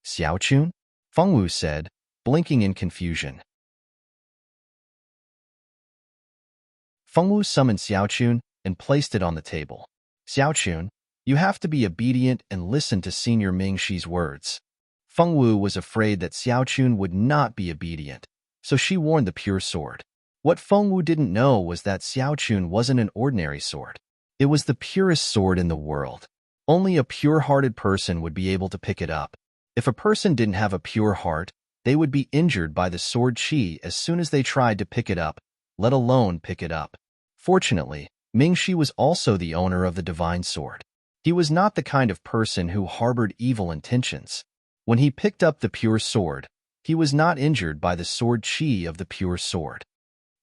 Xiaochun? Fengwu said, blinking in confusion. Fengwu summoned Xiaochun and placed it on the table. Xiaochun, you have to be obedient and listen to Senior Mingxi's words. Fengwu was afraid that Xiaochun would not be obedient, so she warned the pure sword. What Fengwu didn't know was that Xiaochun wasn't an ordinary sword. It was the purest sword in the world. Only a pure-hearted person would be able to pick it up. If a person didn't have a pure heart, they would be injured by the sword qi as soon as they tried to pick it up, let alone pick it up. Fortunately, Mingxi was also the owner of the divine sword. He was not the kind of person who harbored evil intentions. When he picked up the pure sword, he was not injured by the sword qi of the pure sword.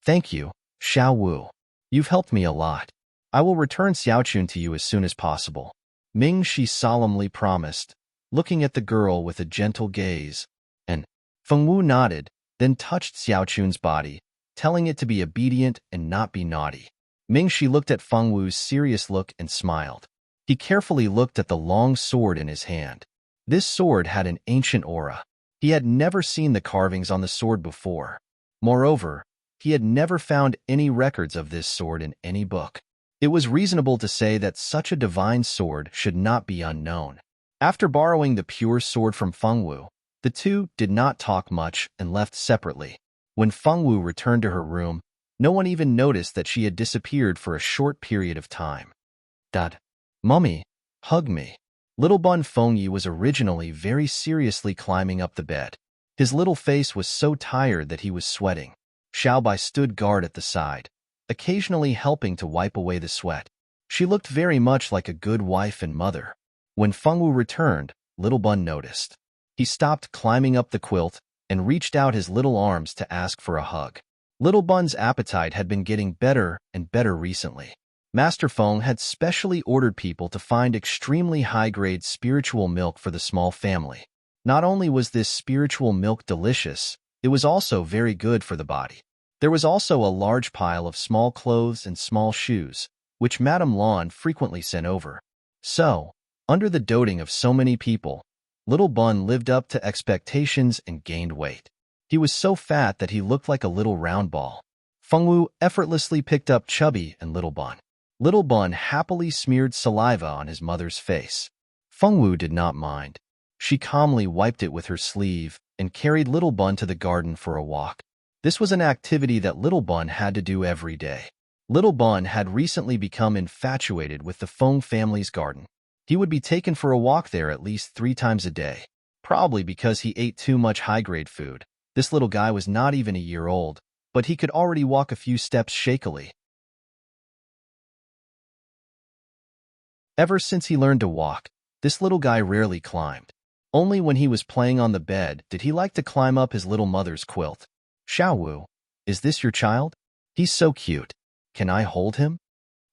Thank you, Xiao Wu. You've helped me a lot. I will return Xiaochun to you as soon as possible. Mingxi solemnly promised, looking at the girl with a gentle gaze. And Fengwu nodded, then touched Xiaochun's body, telling it to be obedient and not be naughty. Mingxi looked at Fengwu's serious look and smiled. He carefully looked at the long sword in his hand. This sword had an ancient aura. He had never seen the carvings on the sword before. Moreover, he had never found any records of this sword in any book. It was reasonable to say that such a divine sword should not be unknown. After borrowing the pure sword from Fengwu, the two did not talk much and left separately. When Fengwu returned to her room, no one even noticed that she had disappeared for a short period of time. Dad, Mummy, hug me. Little Bun Fengyi was originally very seriously climbing up the bed. His little face was so tired that he was sweating. Xiaobai stood guard at the side, occasionally helping to wipe away the sweat. She looked very much like a good wife and mother. When Fengwu returned, Little Bun noticed. He stopped climbing up the quilt and reached out his little arms to ask for a hug. Little Bun's appetite had been getting better and better recently. Master Feng had specially ordered people to find extremely high-grade spiritual milk for the small family. Not only was this spiritual milk delicious, it was also very good for the body. There was also a large pile of small clothes and small shoes, which Madame Lan frequently sent over. So, under the doting of so many people, Little Bun lived up to expectations and gained weight. He was so fat that he looked like a little round ball. Fengwu effortlessly picked up Chubby and Little Bun. Little Bun happily smeared saliva on his mother's face. Fengwu did not mind. She calmly wiped it with her sleeve and carried Little Bun to the garden for a walk. This was an activity that Little Bun had to do every day. Little Bun had recently become infatuated with the Feng family's garden. He would be taken for a walk there at least 3 times a day, probably because he ate too much high-grade food. This little guy was not even a year old, but he could already walk a few steps shakily. Ever since he learned to walk, this little guy rarely climbed. Only when he was playing on the bed did he like to climb up his little mother's quilt. Xiao Wu, is this your child? He's so cute. Can I hold him?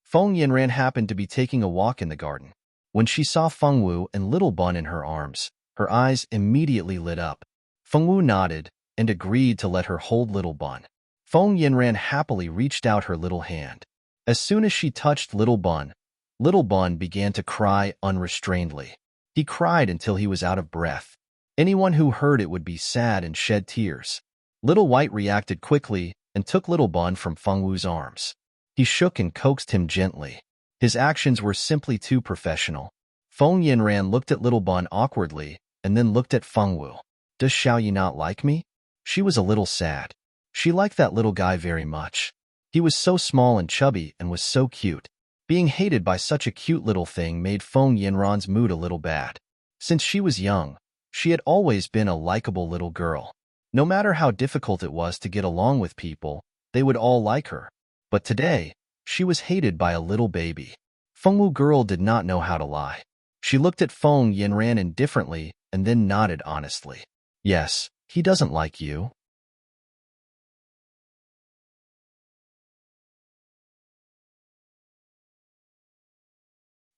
Feng Yinran happened to be taking a walk in the garden. When she saw Fengwu and Little Bun in her arms, her eyes immediately lit up. Fengwu nodded and agreed to let her hold Little Bun. Feng Yinran happily reached out her little hand. As soon as she touched Little Bun began to cry unrestrainedly. He cried until he was out of breath. Anyone who heard it would be sad and shed tears. Little White reacted quickly and took Little Bun from Fengwu's arms. He shook and coaxed him gently. His actions were simply too professional. Feng Yinran looked at Little Bun awkwardly and then looked at Feng Wu. Does Xiao Yi not like me? She was a little sad. She liked that little guy very much. He was so small and chubby and was so cute. Being hated by such a cute little thing made Feng Yinran's mood a little bad. Since she was young, she had always been a likable little girl. No matter how difficult it was to get along with people, they would all like her. But today, she was hated by a little baby. Feng Wu girl did not know how to lie. She looked at Feng Yinran indifferently and then nodded honestly. Yes, he doesn't like you.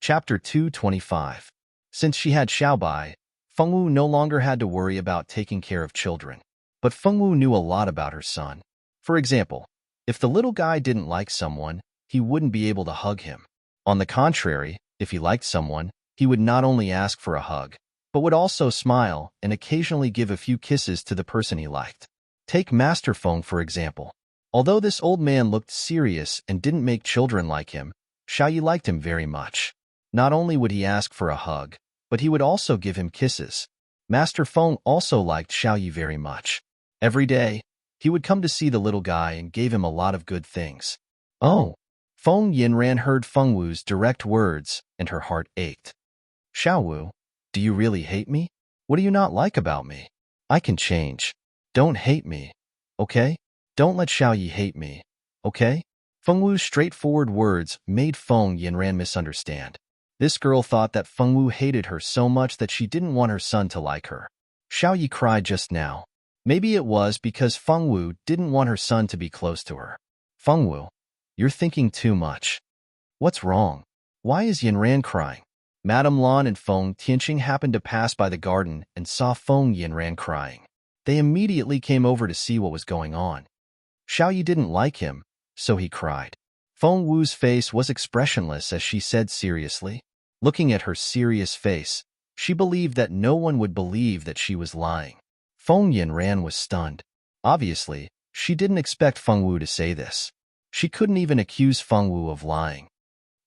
Chapter 225. Since she had Xiaobai, Feng Wu no longer had to worry about taking care of children. But Feng Wu knew a lot about her son. For example, if the little guy didn't like someone, he wouldn't be able to hug him. On the contrary, if he liked someone, he would not only ask for a hug, but would also smile and occasionally give a few kisses to the person he liked. Take Master Feng, for example. Although this old man looked serious and didn't make children like him, Xiao Yi liked him very much. Not only would he ask for a hug, but he would also give him kisses. Master Feng also liked Xiao Yi very much. Every day, he would come to see the little guy and gave him a lot of good things. Oh! Feng Yinran heard Feng Wu's direct words, and her heart ached. Xiao Wu, do you really hate me? What do you not like about me? I can change. Don't hate me, okay? Don't let Xiao Yi hate me, okay? Feng Wu's straightforward words made Feng Yinran misunderstand. This girl thought that Feng Wu hated her so much that she didn't want her son to like her. Xiao Yi cried just now. Maybe it was because Feng Wu didn't want her son to be close to her. Feng Wu, you're thinking too much. What's wrong? Why is Yinran crying? Madame Lan and Feng Tianqing happened to pass by the garden and saw Feng Yinran crying. They immediately came over to see what was going on. Xiao Yi didn't like him, so he cried. Feng Wu's face was expressionless as she said seriously. Looking at her serious face, she believed that no one would believe that she was lying. Feng Yinran was stunned. Obviously, she didn't expect Feng Wu to say this. She couldn't even accuse Feng Wu of lying.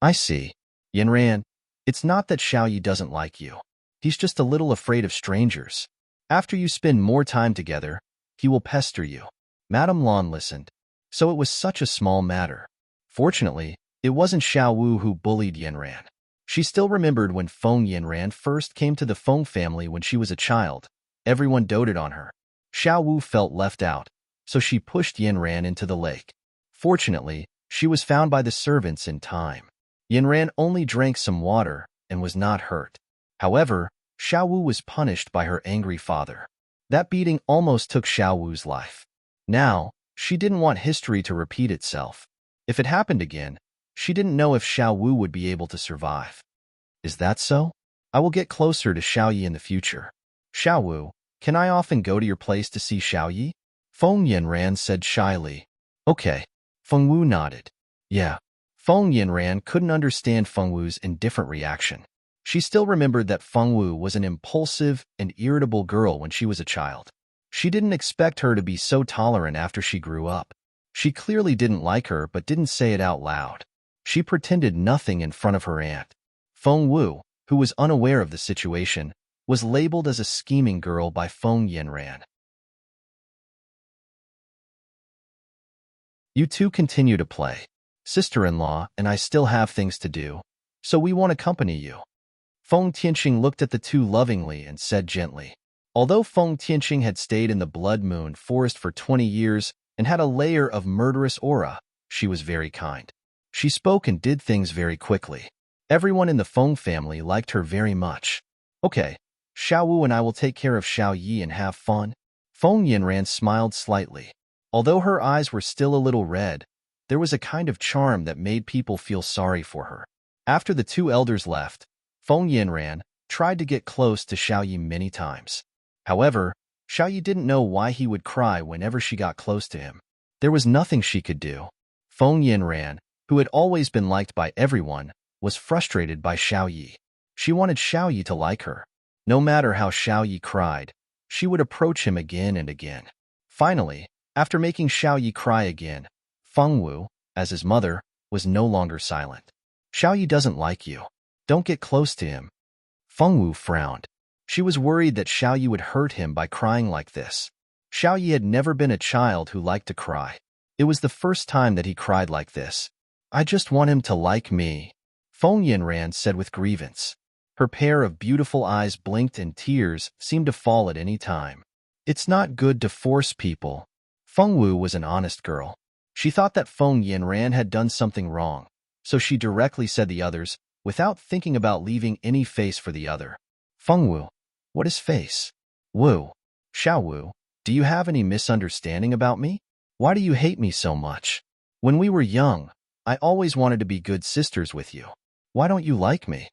I see. Yinran, it's not that Xiao Yi doesn't like you. He's just a little afraid of strangers. After you spend more time together, he will pester you. Madame Lan listened. So it was such a small matter. Fortunately, it wasn't Xiao Wu who bullied Yinran. She still remembered when Feng Yinran first came to the Feng family when she was a child. Everyone doted on her. Xiao Wu felt left out, so she pushed Yinran into the lake. Fortunately, she was found by the servants in time. Yinran only drank some water and was not hurt. However, Xiao Wu was punished by her angry father. That beating almost took Xiao Wu's life. Now, she didn't want history to repeat itself. If it happened again, she didn't know if Xiao Wu would be able to survive. Is that so? I will get closer to Xiao Yi in the future. Xiao Wu, can I often go to your place to see Xiao Yi? Feng Yinran said shyly. Okay. Feng Wu nodded. Yeah. Feng Yinran couldn't understand Feng Wu's indifferent reaction. She still remembered that Feng Wu was an impulsive and irritable girl when she was a child. She didn't expect her to be so tolerant after she grew up. She clearly didn't like her but didn't say it out loud. She pretended nothing in front of her aunt. Feng Wu, who was unaware of the situation, was labeled as a scheming girl by Feng Yinran. You two continue to play. Sister-in-law and I still have things to do, so we won't accompany you. Feng Tianqing looked at the two lovingly and said gently. Although Feng Tianqing had stayed in the Blood Moon Forest for 20 years and had a layer of murderous aura, she was very kind. She spoke and did things very quickly. Everyone in the Feng family liked her very much. Okay, Xiao Wu and I will take care of Xiao Yi and have fun. Feng Yinran smiled slightly. Although her eyes were still a little red, there was a kind of charm that made people feel sorry for her. After the two elders left, Feng Yinran tried to get close to Xiao Yi many times. However, Xiao Yi didn't know why he would cry whenever she got close to him. There was nothing she could do. Feng Yinran, who had always been liked by everyone, was frustrated by Xiao Yi. She wanted Xiao Yi to like her. No matter how Xiao Yi cried, she would approach him again and again. Finally, after making Xiao Yi cry again, Feng Wu, as his mother, was no longer silent. Xiao Yi doesn't like you. Don't get close to him. Feng Wu frowned. She was worried that Xiao Yi would hurt him by crying like this. Xiao Yi had never been a child who liked to cry. It was the first time that he cried like this. I just want him to like me, Feng Yinran said with grievance. Her pair of beautiful eyes blinked and tears seemed to fall at any time. It's not good to force people. Feng Wu was an honest girl. She thought that Feng Yinran had done something wrong, so she directly said the others, without thinking about leaving any face for the other. Feng Wu, what is face? Wu, Xiao Wu, do you have any misunderstanding about me? Why do you hate me so much? When we were young, I always wanted to be good sisters with you. Why don't you like me?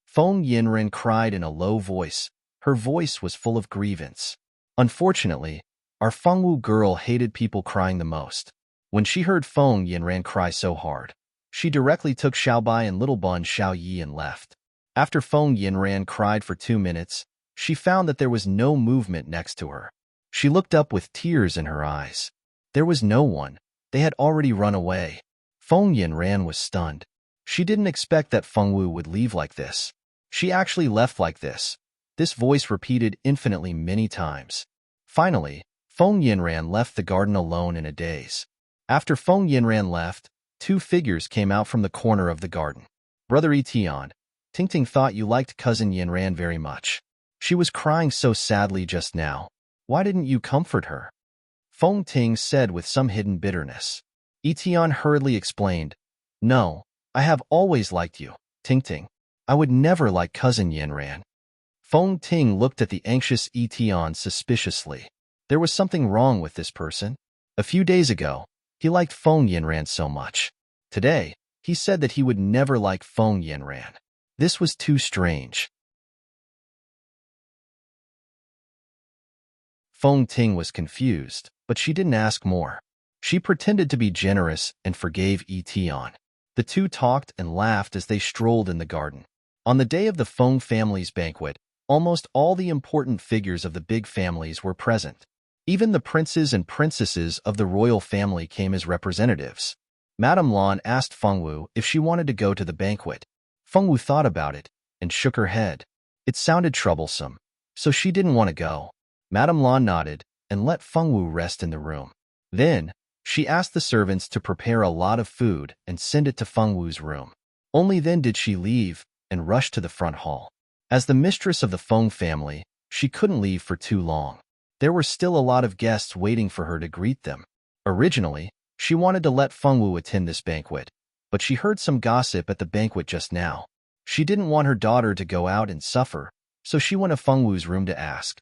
Feng Yinran cried in a low voice. Her voice was full of grievance. Unfortunately, our Feng Wu girl hated people crying the most. When she heard Feng Yinran cry so hard, she directly took Xiaobai and little bun Xiao Yi and left. After Feng Yinran cried for 2 minutes, she found that there was no movement next to her. She looked up with tears in her eyes. There was no one. They had already run away. Feng Yinran was stunned. She didn't expect that Feng Wu would leave like this. She actually left like this. This voice repeated infinitely many times. Finally, Feng Yinran left the garden alone in a daze. After Feng Yinran left, 2 figures came out from the corner of the garden. Brother Etian, Tingting thought you liked cousin Yinran very much. She was crying so sadly just now. Why didn't you comfort her? Feng Ting said with some hidden bitterness. Etian hurriedly explained, No, I have always liked you, Tingting. I would never like cousin Yinran. Feng Ting looked at the anxious Etian suspiciously. There was something wrong with this person. A few days ago, he liked Feng Yinran so much. Today, he said that he would never like Feng Yinran. This was too strange. Feng Ting was confused, but she didn't ask more. She pretended to be generous and forgave Etian. The two talked and laughed as they strolled in the garden. On the day of the Feng family's banquet, almost all the important figures of the big families were present. Even the princes and princesses of the royal family came as representatives. Madame Lan asked Feng Wu if she wanted to go to the banquet. Feng Wu thought about it and shook her head. It sounded troublesome, so she didn't want to go. Madame Lan nodded and let Feng Wu rest in the room. Then, she asked the servants to prepare a lot of food and send it to Feng Wu's room. Only then did she leave and rush to the front hall. As the mistress of the Feng family, she couldn't leave for too long. There were still a lot of guests waiting for her to greet them. Originally, she wanted to let Feng Wu attend this banquet, but she heard some gossip at the banquet just now. She didn't want her daughter to go out and suffer, so she went to Feng Wu's room to ask.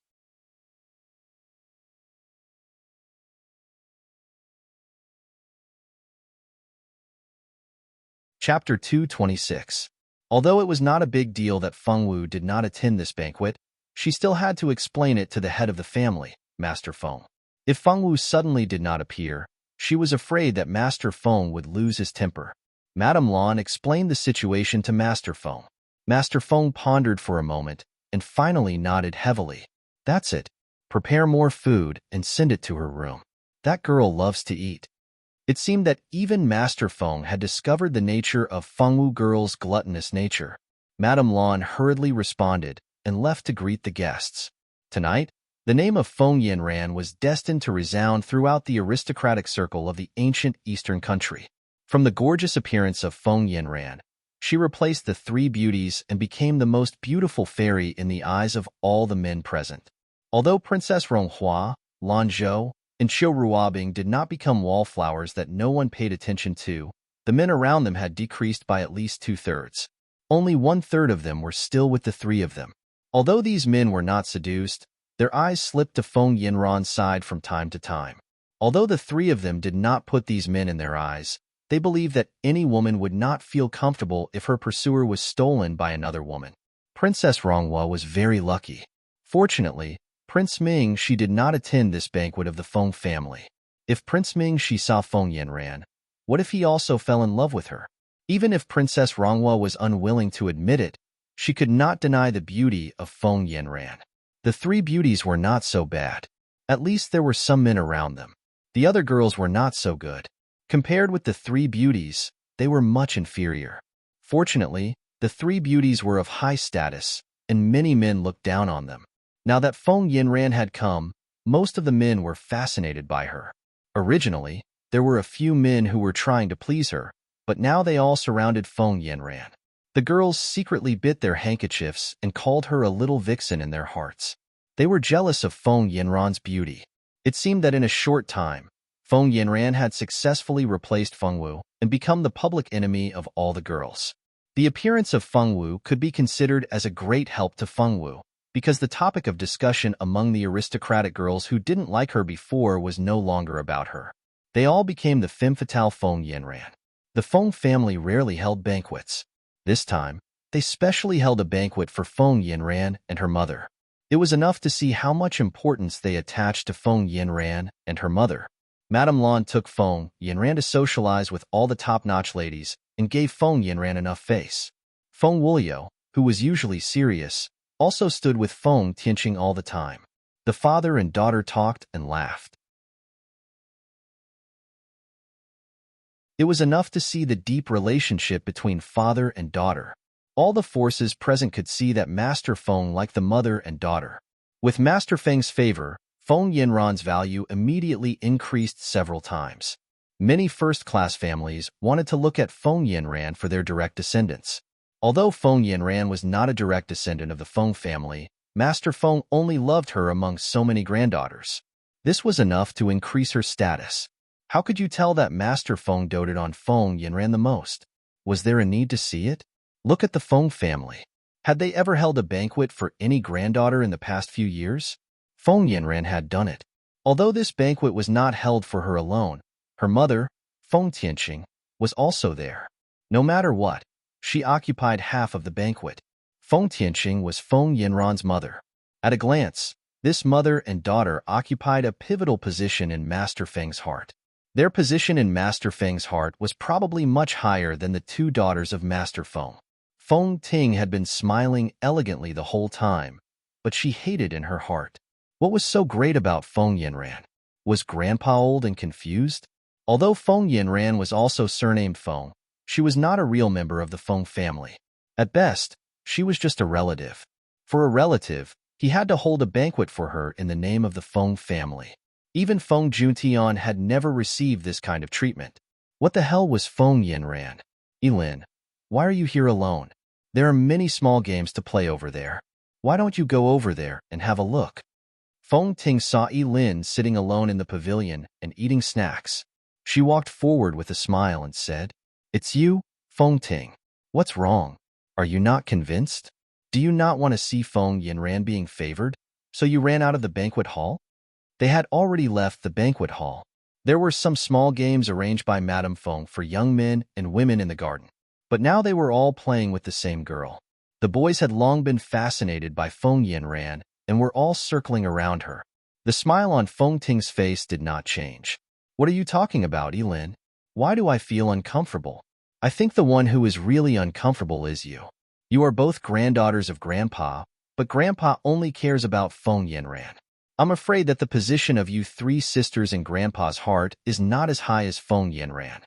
Chapter 226. Although it was not a big deal that Feng Wu did not attend this banquet, she still had to explain it to the head of the family, Master Feng. If Feng Wu suddenly did not appear, she was afraid that Master Feng would lose his temper. Madame Lan explained the situation to Master Feng. Master Feng pondered for a moment and finally nodded heavily. That's it. Prepare more food and send it to her room. That girl loves to eat. It seemed that even Master Feng had discovered the nature of Feng Wu girl's gluttonous nature. Madame Lan hurriedly responded and left to greet the guests. Tonight, the name of Feng Yinran was destined to resound throughout the aristocratic circle of the ancient eastern country. From the gorgeous appearance of Feng Yinran, she replaced the 3 beauties and became the most beautiful fairy in the eyes of all the men present. Although Princess Ronghua, Lan Zhou, and Qiu Ruabing did not become wallflowers that no one paid attention to, the men around them had decreased by at least 2/3. Only 1/3 of them were still with the 3 of them. Although these men were not seduced, their eyes slipped to Feng Yinran's side from time to time. Although the 3 of them did not put these men in their eyes, they believed that any woman would not feel comfortable if her pursuer was stolen by another woman. Princess Ronghua was very lucky. Fortunately, Prince Ming she did not attend this banquet of the Feng family. If Prince Ming she saw Feng Yinran, what if he also fell in love with her? Even if Princess Ronghua was unwilling to admit it, she could not deny the beauty of Feng Yinran. The 3 beauties were not so bad. At least there were some men around them. The other girls were not so good. Compared with the 3 beauties, they were much inferior. Fortunately, the three beauties were of high status, and many men looked down on them. Now that Feng Yinran had come, most of the men were fascinated by her. Originally, there were a few men who were trying to please her, but now they all surrounded Feng Yinran. The girls secretly bit their handkerchiefs and called her a little vixen in their hearts. They were jealous of Feng Yinran's beauty. It seemed that in a short time, Feng Yinran had successfully replaced Feng Wu and become the public enemy of all the girls. The appearance of Feng Wu could be considered as a great help to Feng Wu, because the topic of discussion among the aristocratic girls who didn't like her before was no longer about her. They all became the femme fatale Feng Yinran. The Feng family rarely held banquets. This time, they specially held a banquet for Feng Yinran and her mother. It was enough to see how much importance they attached to Feng Yinran and her mother. Madame Lan took Feng Yinran to socialize with all the top-notch ladies and gave Feng Yinran enough face. Feng Wuliu, who was usually serious, also stood with Feng Tianqing all the time. The father and daughter talked and laughed. It was enough to see the deep relationship between father and daughter. All the forces present could see that Master Feng liked the mother and daughter. With Master Feng's favor, Feng Yinran's value immediately increased several times. Many first-class families wanted to look at Feng Yinran for their direct descendants. Although Feng Yinran was not a direct descendant of the Feng family, Master Feng only loved her among so many granddaughters. This was enough to increase her status. How could you tell that Master Feng doted on Feng Yinran the most? Was there a need to see it? Look at the Feng family. Had they ever held a banquet for any granddaughter in the past few years? Feng Yinran had done it. Although this banquet was not held for her alone, her mother, Feng Tianqing, was also there. No matter what, she occupied half of the banquet. Feng Tianqing was Feng Yinran's mother. At a glance, this mother and daughter occupied a pivotal position in Master Feng's heart. Their position in Master Feng's heart was probably much higher than the two daughters of Master Feng. Feng Ting had been smiling elegantly the whole time, but she hated in her heart. What was so great about Feng Yinran? Was Grandpa old and confused? Although Feng Yinran was also surnamed Feng, she was not a real member of the Feng family. At best, she was just a relative. For a relative, he had to hold a banquet for her in the name of the Feng family. Even Feng Juntian had never received this kind of treatment. What the hell was Feng Yinran? Yilin, why are you here alone? There are many small games to play over there. Why don't you go over there and have a look? Feng Ting saw Yilin sitting alone in the pavilion and eating snacks. She walked forward with a smile and said, "It's you, Feng Ting. What's wrong? Are you not convinced? Do you not want to see Feng Yinran being favored, so you ran out of the banquet hall?" They had already left the banquet hall. There were some small games arranged by Madame Feng for young men and women in the garden. But now they were all playing with the same girl. The boys had long been fascinated by Feng Yinran and were all circling around her. The smile on Feng Ting's face did not change. "What are you talking about, Yilin? Why do I feel uncomfortable? I think the one who is really uncomfortable is you. You are both granddaughters of Grandpa, but Grandpa only cares about Feng Yinran. I'm afraid that the position of you three sisters in Grandpa's heart is not as high as Feng Yinran.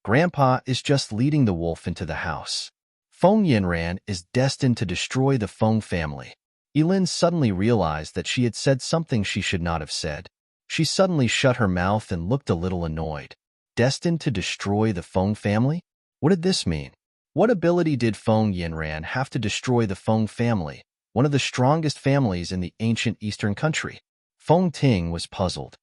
Grandpa is just leading the wolf into the house. Feng Yinran is destined to destroy the Feng family." Yilin suddenly realized that she had said something she should not have said. She suddenly shut her mouth and looked a little annoyed. Destined to destroy the Feng family? What did this mean? What ability did Feng Yinran have to destroy the Feng family, one of the strongest families in the ancient eastern country? Feng Ting was puzzled.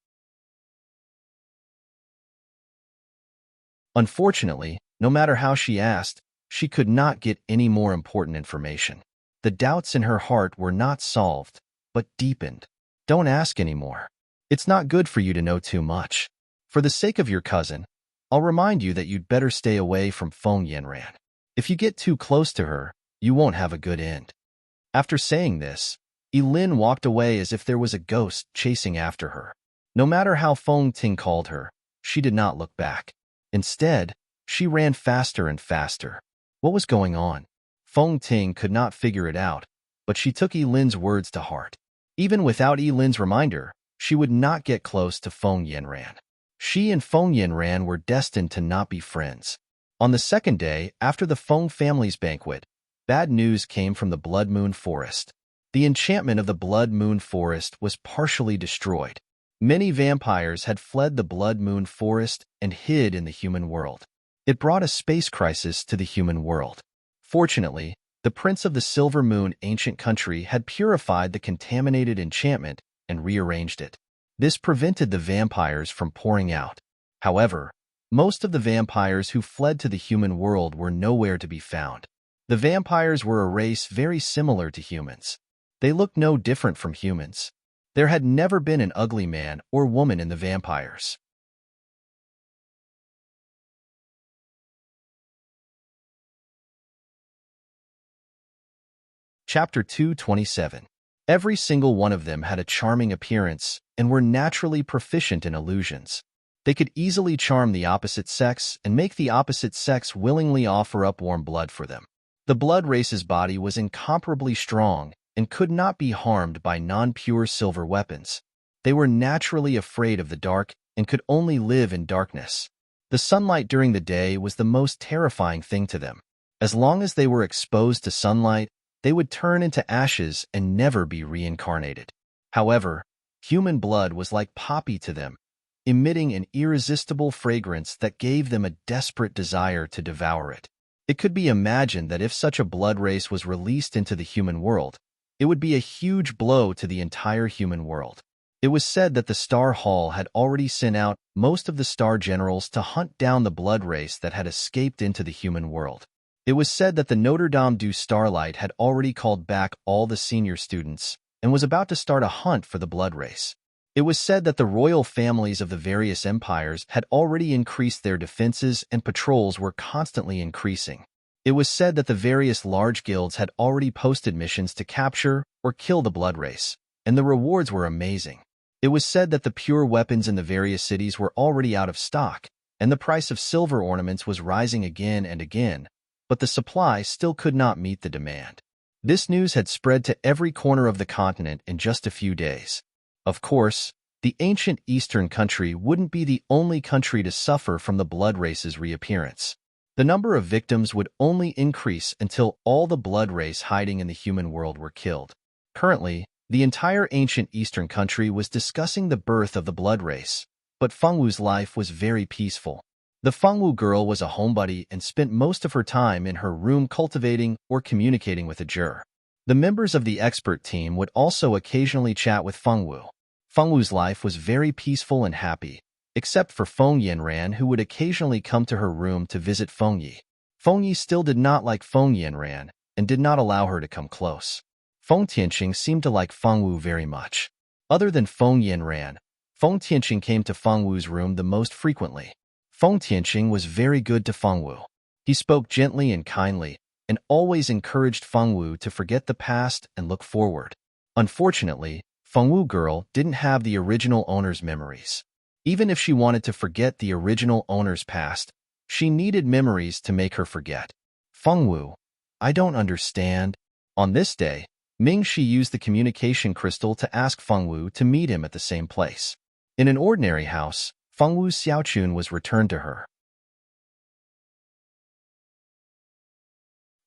Unfortunately, no matter how she asked, she could not get any more important information. The doubts in her heart were not solved, but deepened. Don't ask anymore. It's not good for you to know too much. For the sake of your cousin, I'll remind you that you'd better stay away from Feng Yinran. If you get too close to her, you won't have a good end. After saying this, Yilin walked away as if there was a ghost chasing after her. No matter how Feng Ting called her, she did not look back. Instead, she ran faster and faster. What was going on? Feng Ting could not figure it out, but she took Yilin's words to heart. Even without Yilin's reminder, she would not get close to Feng Yinran. She and Feng Yinran were destined to not be friends. On the second day, after the Feng family's banquet, bad news came from the Blood Moon Forest. The enchantment of the Blood Moon Forest was partially destroyed. Many vampires had fled the Blood Moon Forest and hid in the human world. It brought a space crisis to the human world. Fortunately, the Prince of the Silver Moon ancient country had purified the contaminated enchantment and rearranged it. This prevented the vampires from pouring out. However, most of the vampires who fled to the human world were nowhere to be found. The vampires were a race very similar to humans. They looked no different from humans. There had never been an ugly man or woman in the vampires. Chapter 227. Every single one of them had a charming appearance and were naturally proficient in illusions. They could easily charm the opposite sex and make the opposite sex willingly offer up warm blood for them. The blood race's body was incomparably strong and could not be harmed by non-pure silver weapons. They were naturally afraid of the dark and could only live in darkness. The sunlight during the day was the most terrifying thing to them. As long as they were exposed to sunlight, they would turn into ashes and never be reincarnated. However, human blood was like poppy to them, emitting an irresistible fragrance that gave them a desperate desire to devour it. It could be imagined that if such a blood race was released into the human world, it would be a huge blow to the entire human world. It was said that the Star Hall had already sent out most of the Star Generals to hunt down the blood race that had escaped into the human world. It was said that the Notre Dame du Starlight had already called back all the senior students and was about to start a hunt for the blood race. It was said that the royal families of the various empires had already increased their defenses and patrols were constantly increasing. It was said that the various large guilds had already posted missions to capture or kill the blood race, and the rewards were amazing. It was said that the pure weapons in the various cities were already out of stock, and the price of silver ornaments was rising again and again, but the supply still could not meet the demand. This news had spread to every corner of the continent in just a few days. Of course, the ancient Eastern country wouldn't be the only country to suffer from the blood race's reappearance. The number of victims would only increase until all the blood race hiding in the human world were killed. Currently, the entire ancient Eastern country was discussing the birth of the blood race, but Fengwu's life was very peaceful. The Fengwu girl was a homebody and spent most of her time in her room cultivating or communicating with a juror. The members of the expert team would also occasionally chat with Fengwu. Fengwu's life was very peaceful and happy, except for Feng Yanran, who would occasionally come to her room to visit Feng Yi. Feng Yi still did not like Feng Yanran and did not allow her to come close. Feng Tianqing seemed to like Fengwu very much. Other than Feng Yanran, Feng Tianqing came to Fengwu's room the most frequently. Feng Tianqing was very good to Fengwu. He spoke gently and kindly, and always encouraged Fengwu to forget the past and look forward. Unfortunately, Fengwu girl didn't have the original owner's memories. Even if she wanted to forget the original owner's past, she needed memories to make her forget. Fengwu, I don't understand. On this day, Mingxi used the communication crystal to ask Fengwu to meet him at the same place. In an ordinary house, Fengwu's Xiaochun was returned to her.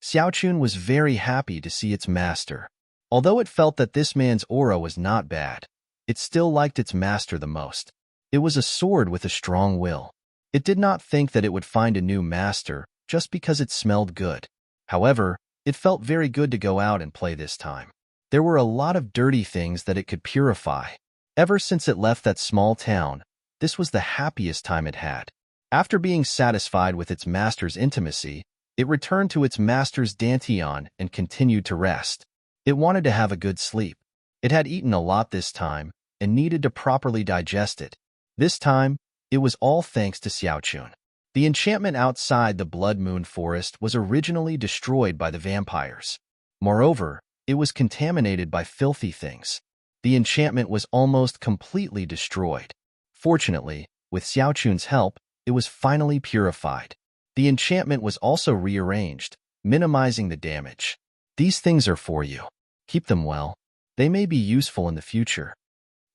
Xiaochun was very happy to see its master. Although it felt that this man's aura was not bad, it still liked its master the most. It was a sword with a strong will. It did not think that it would find a new master just because it smelled good. However, it felt very good to go out and play this time. There were a lot of dirty things that it could purify. Ever since it left that small town, this was the happiest time it had. After being satisfied with its master's intimacy, it returned to its master's dantian and continued to rest. It wanted to have a good sleep. It had eaten a lot this time and needed to properly digest it. This time, it was all thanks to Xiaochun. The enchantment outside the Blood Moon Forest was originally destroyed by the vampires. Moreover, it was contaminated by filthy things. The enchantment was almost completely destroyed. Fortunately, with Xiaochun's help, it was finally purified. The enchantment was also rearranged, minimizing the damage. These things are for you. Keep them well. They may be useful in the future.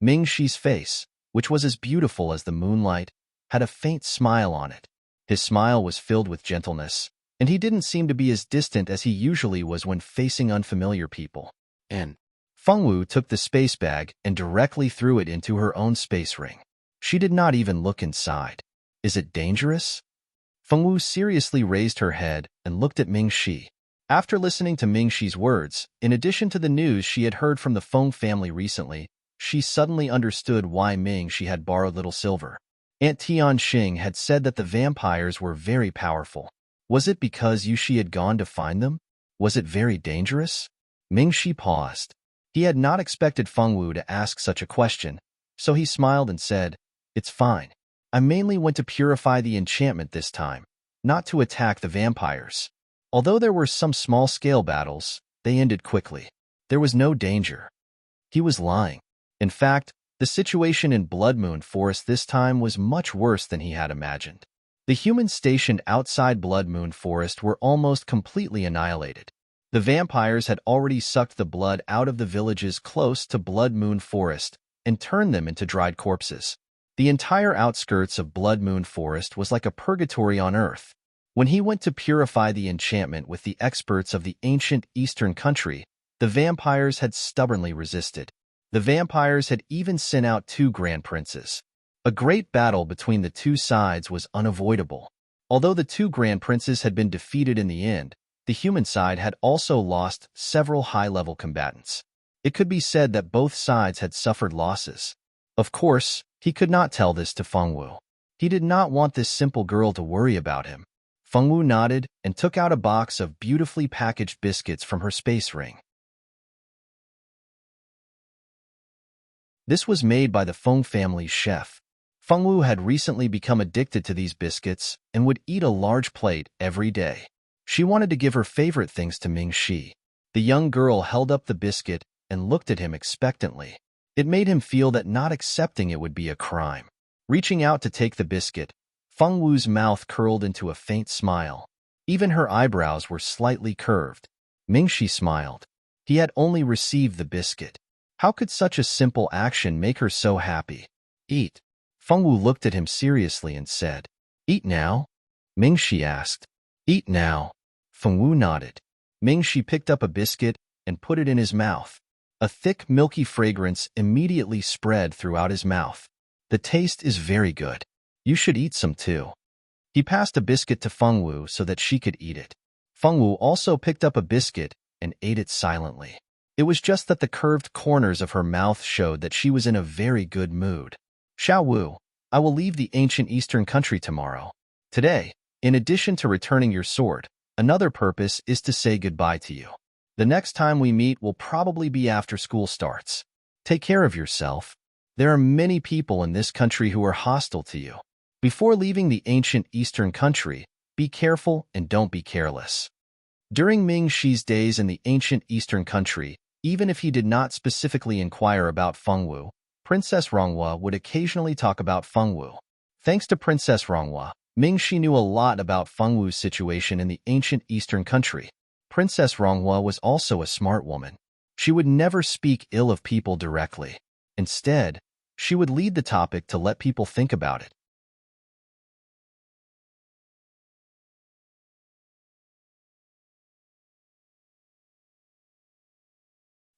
Mingxi's face, which was as beautiful as the moonlight, had a faint smile on it. His smile was filled with gentleness, and he didn't seem to be as distant as he usually was when facing unfamiliar people. And Fengwu took the space bag and directly threw it into her own space ring. She did not even look inside. Is it dangerous? Fengwu seriously raised her head and looked at Mingxi. After listening to Mingxi's words, in addition to the news she had heard from the Feng family recently, she suddenly understood why Mingxi had borrowed little silver. Aunt Tianxing had said that the vampires were very powerful. Was it because Yuxi had gone to find them? Was it very dangerous? Mingxi paused. He had not expected Fengwu to ask such a question, so he smiled and said, "It's fine. I mainly went to purify the enchantment this time, not to attack the vampires." Although there were some small-scale battles, they ended quickly. There was no danger. He was lying. In fact, the situation in Blood Moon Forest this time was much worse than he had imagined. The humans stationed outside Blood Moon Forest were almost completely annihilated. The vampires had already sucked the blood out of the villages close to Blood Moon Forest and turned them into dried corpses. The entire outskirts of Blood Moon Forest was like a purgatory on Earth. When he went to purify the enchantment with the experts of the ancient Eastern country, the vampires had stubbornly resisted. The vampires had even sent out 2 grand princes. A great battle between the 2 sides was unavoidable. Although the 2 grand princes had been defeated in the end, the human side had also lost several high-level combatants. It could be said that both sides had suffered losses. Of course, he could not tell this to Fengwu. He did not want this simple girl to worry about him. Fengwu nodded and took out a box of beautifully packaged biscuits from her space ring. This was made by the Feng family's chef. Fengwu had recently become addicted to these biscuits and would eat a large plate every day. She wanted to give her favorite things to Mingxi. The young girl held up the biscuit and looked at him expectantly. It made him feel that not accepting it would be a crime. Reaching out to take the biscuit, Fengwu's mouth curled into a faint smile. Even her eyebrows were slightly curved. Mingxi smiled. He had only received the biscuit. How could such a simple action make her so happy? Eat. Fengwu looked at him seriously and said, "Eat now?" Mingxi asked. "Eat now." Fengwu nodded. Mingxi picked up a biscuit and put it in his mouth. A thick, milky fragrance immediately spread throughout his mouth. "The taste is very good. You should eat some too." He passed a biscuit to Fengwu so that she could eat it. Fengwu also picked up a biscuit and ate it silently. It was just that the curved corners of her mouth showed that she was in a very good mood. "Xiao Wu, I will leave the ancient Eastern country tomorrow. Today, in addition to returning your sword, another purpose is to say goodbye to you. The next time we meet will probably be after school starts. Take care of yourself. There are many people in this country who are hostile to you. Before leaving the ancient Eastern country, be careful and don't be careless." During Mingxi's days in the ancient Eastern country, even if he did not specifically inquire about Fengwu, Princess Ronghua would occasionally talk about Fengwu. Thanks to Princess Ronghua, Mingxi knew a lot about Fengwu's situation in the ancient Eastern country. Princess Ronghua was also a smart woman. She would never speak ill of people directly. Instead, she would lead the topic to let people think about it.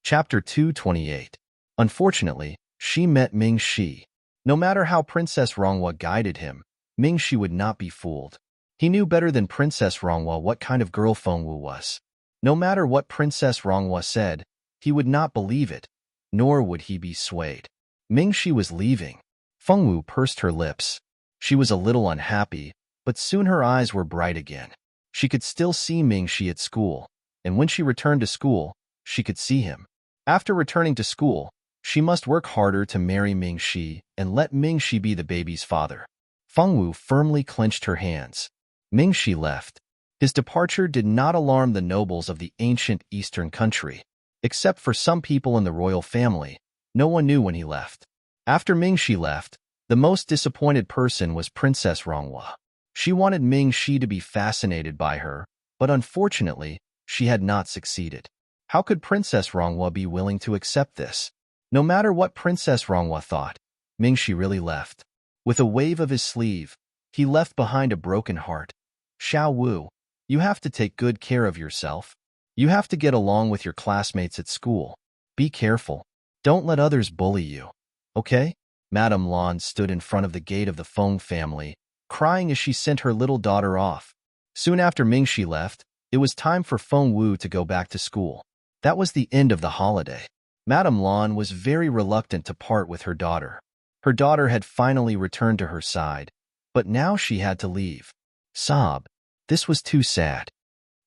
Chapter 228. Unfortunately, she met Mingxi. No matter how Princess Ronghua guided him, Mingxi would not be fooled. He knew better than Princess Ronghua what kind of girl Fengwu was. No matter what Princess Ronghua said, he would not believe it, nor would he be swayed. Mingxi was leaving. Fengwu pursed her lips. She was a little unhappy, but soon her eyes were bright again. She could still see Mingxi at school, and when she returned to school, she could see him. After returning to school, she must work harder to marry Mingxi and let Mingxi be the baby's father. Fengwu firmly clenched her hands. Mingxi left. His departure did not alarm the nobles of the ancient Eastern country. Except for some people in the royal family, no one knew when he left. After Mingxi left, the most disappointed person was Princess Ronghua. She wanted Mingxi to be fascinated by her, but unfortunately, she had not succeeded. How could Princess Ronghua be willing to accept this? No matter what Princess Ronghua thought, Mingxi really left. With a wave of his sleeve, He left behind a broken heart. Xiao Wu, you have to take good care of yourself. You have to get along with your classmates at school. Be careful. Don't let others bully you. Okay? Madame Lan stood in front of the gate of the Feng family, crying as she sent her little daughter off. Soon after Mingxi left, it was time for Feng Wu to go back to school. That was the end of the holiday. Madame Lan was very reluctant to part with her daughter. Her daughter had finally returned to her side, but now she had to leave. Sob. This was too sad.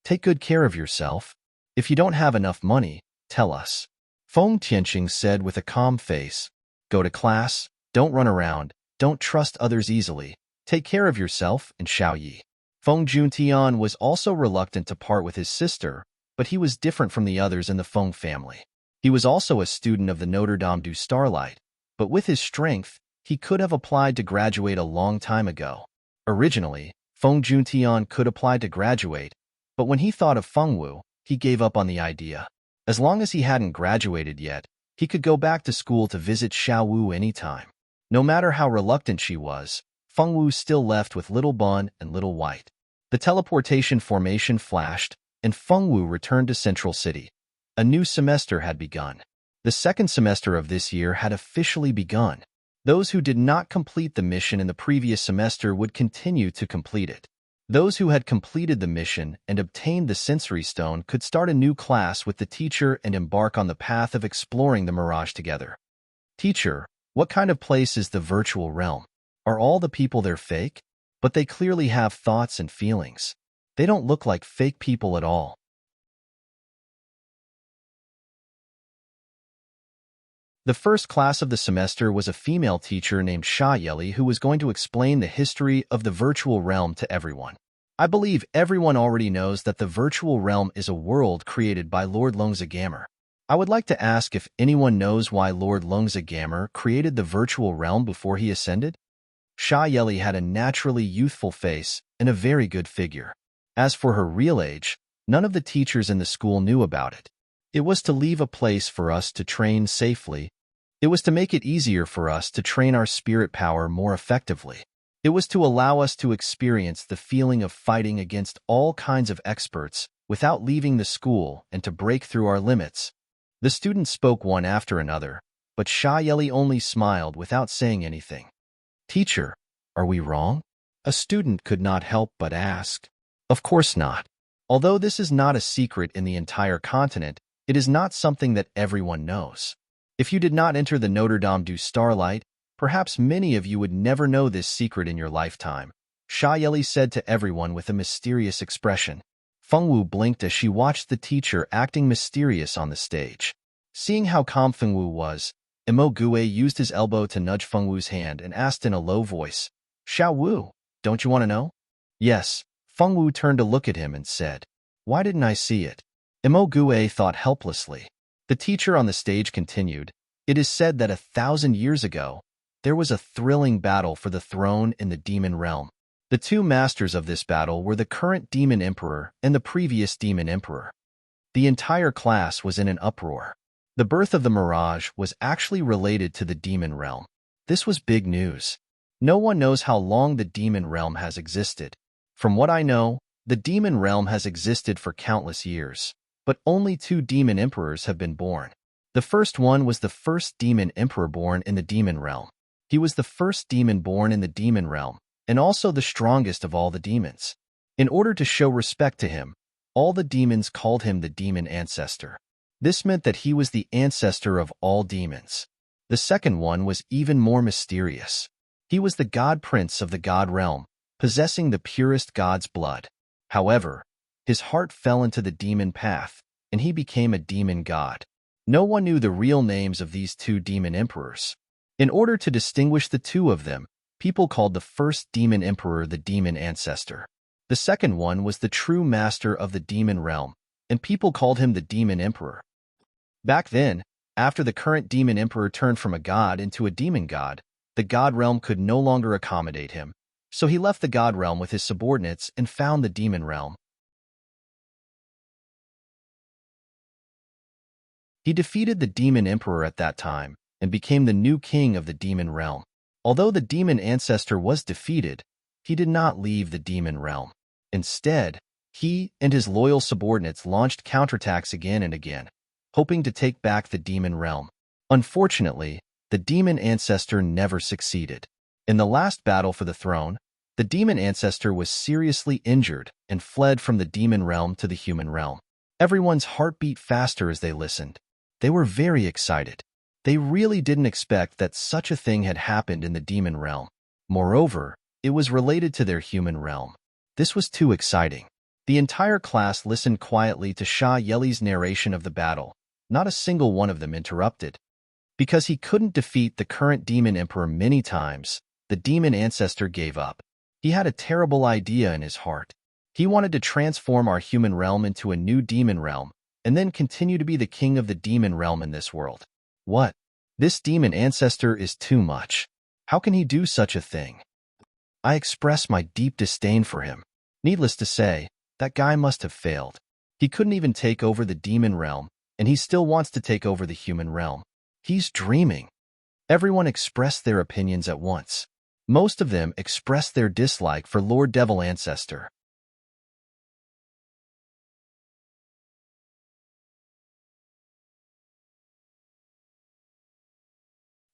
Take good care of yourself. If you don't have enough money, tell us. Feng Tianqing said with a calm face. Go to class, don't run around, don't trust others easily. Take care of yourself and Xiaoyi. Feng Juntian was also reluctant to part with his sister, but he was different from the others in the Feng family. He was also a student of the Notre Dame du Starlight, but with his strength, he could have applied to graduate a long time ago. Originally, Feng Juntian could apply to graduate, but when he thought of Feng Wu, he gave up on the idea. As long as he hadn't graduated yet, he could go back to school to visit Xiao Wu anytime. No matter how reluctant she was, Feng Wu still left with Little Bun and Little White. The teleportation formation flashed, and Feng Wu returned to Central City. A new semester had begun. The second semester of this year had officially begun. Those who did not complete the mission in the previous semester would continue to complete it. Those who had completed the mission and obtained the sensory stone could start a new class with the teacher and embark on the path of exploring the mirage together. Teacher, what kind of place is the virtual realm? Are all the people there fake? But they clearly have thoughts and feelings. They don't look like fake people at all. The first class of the semester was a female teacher named Xia Yeli who was going to explain the history of the virtual realm to everyone. I believe everyone already knows that the virtual realm is a world created by Lord Longzagamer. I would like to ask if anyone knows why Lord Longzagamer created the virtual realm before he ascended? Xia Yeli had a naturally youthful face and a very good figure. As for her real age, none of the teachers in the school knew about it. It was to leave a place for us to train safely. It was to make it easier for us to train our spirit power more effectively. It was to allow us to experience the feeling of fighting against all kinds of experts without leaving the school and to break through our limits. The students spoke one after another, but Xia Yeli only smiled without saying anything. Teacher, are we wrong? A student could not help but ask. Of course not. Although this is not a secret in the entire continent, it is not something that everyone knows. If you did not enter the Notre Dame du Starlight, perhaps many of you would never know this secret in your lifetime, Xia Yeli said to everyone with a mysterious expression. Feng Wu blinked as she watched the teacher acting mysterious on the stage. Seeing how calm Feng Wu was, Imo Gue used his elbow to nudge Feng Wu's hand and asked in a low voice, Xiao Wu, don't you want to know? Yes. Feng Wu turned to look at him and said, why didn't I see it? Imo Gue thought helplessly. The teacher on the stage continued, it is said that 1,000 years ago, there was a thrilling battle for the throne in the demon realm. The two masters of this battle were the current demon emperor and the previous demon emperor. The entire class was in an uproar. The birth of the mirage was actually related to the demon realm. This was big news. No one knows how long the demon realm has existed. From what I know, the demon realm has existed for countless years, but only 2 demon emperors have been born. The first one was the first demon emperor born in the demon realm. He was the first demon born in the demon realm, and also the strongest of all the demons. In order to show respect to him, all the demons called him the demon ancestor. This meant that he was the ancestor of all demons. The second one was even more mysterious. He was the god prince of the god realm, possessing the purest god's blood. However, his heart fell into the demon path, and he became a demon god. No one knew the real names of these 2 demon emperors. In order to distinguish the 2 of them, people called the first demon emperor the demon ancestor. The second one was the true master of the demon realm, and people called him the demon emperor. Back then, after the current demon emperor turned from a god into a demon god, the god realm could no longer accommodate him, so he left the god realm with his subordinates and found the demon realm. He defeated the demon emperor at that time and became the new king of the demon realm. Although the demon ancestor was defeated, he did not leave the demon realm. Instead, he and his loyal subordinates launched counterattacks again and again, hoping to take back the demon realm. Unfortunately, the demon ancestor never succeeded. In the last battle for the throne, the demon ancestor was seriously injured and fled from the demon realm to the human realm. Everyone's heart beat faster as they listened. They were very excited. They really didn't expect that such a thing had happened in the demon realm. Moreover, it was related to their human realm. This was too exciting. The entire class listened quietly to Shah Yeli's narration of the battle. Not a single one of them interrupted. Because he couldn't defeat the current demon emperor many times, the demon ancestor gave up. He had a terrible idea in his heart. He wanted to transform our human realm into a new demon realm, and then continue to be the king of the demon realm in this world. What? This demon ancestor is too much. How can he do such a thing? I express my deep disdain for him. Needless to say, that guy must have failed. He couldn't even take over the demon realm, and he still wants to take over the human realm. He's dreaming. Everyone expressed their opinions at once. Most of them expressed their dislike for Lord Devil Ancestor.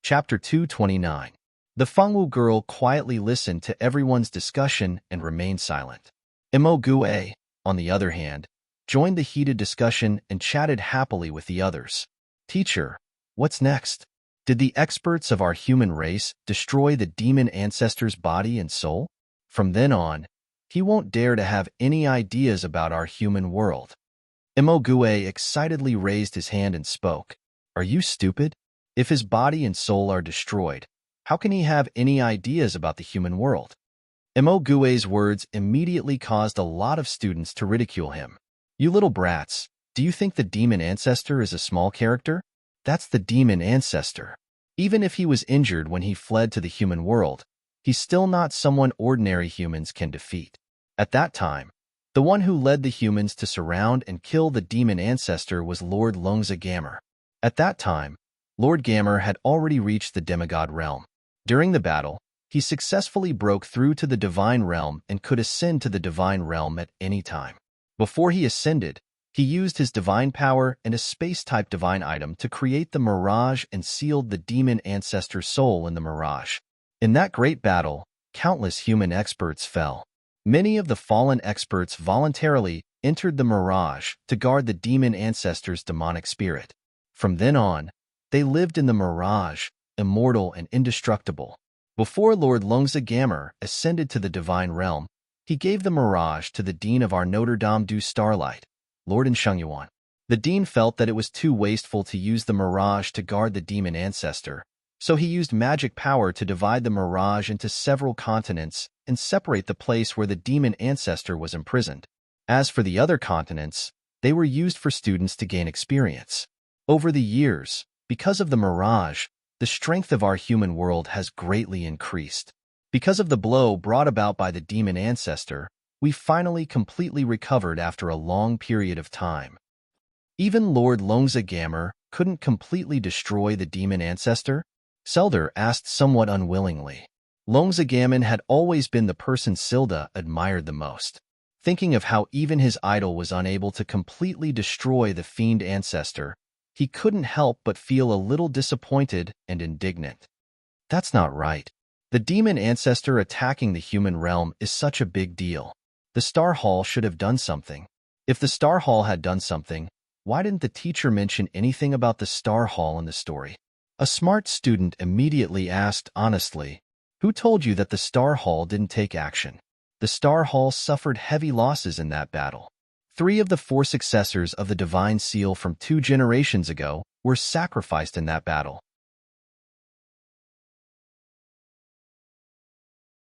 Chapter 229. The Fengwu girl quietly listened to everyone's discussion and remained silent. Imo Gue, on the other hand, joined the heated discussion and chatted happily with the others. Teacher, what's next? Did the experts of our human race destroy the demon ancestor's body and soul? From then on, he won't dare to have any ideas about our human world. Imo Gue excitedly raised his hand and spoke. Are you stupid? If his body and soul are destroyed, how can he have any ideas about the human world? Imo Gue's words immediately caused a lot of students to ridicule him. You little brats, do you think the demon ancestor is a small character? That's the demon ancestor. Even if he was injured when he fled to the human world, he's still not someone ordinary humans can defeat. At that time, the one who led the humans to surround and kill the demon ancestor was Lord Longza Gamer. At that time, Lord Gamer had already reached the demigod realm. During the battle, he successfully broke through to the divine realm and could ascend to the divine realm at any time. Before he ascended, he used his divine power and a space-type divine item to create the mirage and sealed the demon ancestor's soul in the mirage. In that great battle, countless human experts fell. Many of the fallen experts voluntarily entered the mirage to guard the demon ancestor's demonic spirit. From then on, they lived in the mirage, immortal and indestructible. Before Lord Longza Gamer ascended to the divine realm, he gave the mirage to the dean of our Notre Dame du Starlight, Lord Nshengyuan. The dean felt that it was too wasteful to use the mirage to guard the demon ancestor, so he used magic power to divide the mirage into several continents and separate the place where the demon ancestor was imprisoned. As for the other continents, they were used for students to gain experience. Over the years, because of the mirage, the strength of our human world has greatly increased. Because of the blow brought about by the demon ancestor, we finally completely recovered after a long period of time. Even Lord Longza Gamer couldn't completely destroy the demon ancestor? Selder asked somewhat unwillingly. Longza Gammon had always been the person Silda admired the most. Thinking of how even his idol was unable to completely destroy the fiend ancestor, he couldn't help but feel a little disappointed and indignant. That's not right. The demon ancestor attacking the human realm is such a big deal. The Star Hall should have done something. If the Star Hall had done something, why didn't the teacher mention anything about the Star Hall in the story? A smart student immediately asked honestly, who told you that the Star Hall didn't take action? The Star Hall suffered heavy losses in that battle. 3 of the 4 successors of the Divine Seal from 2 generations ago were sacrificed in that battle.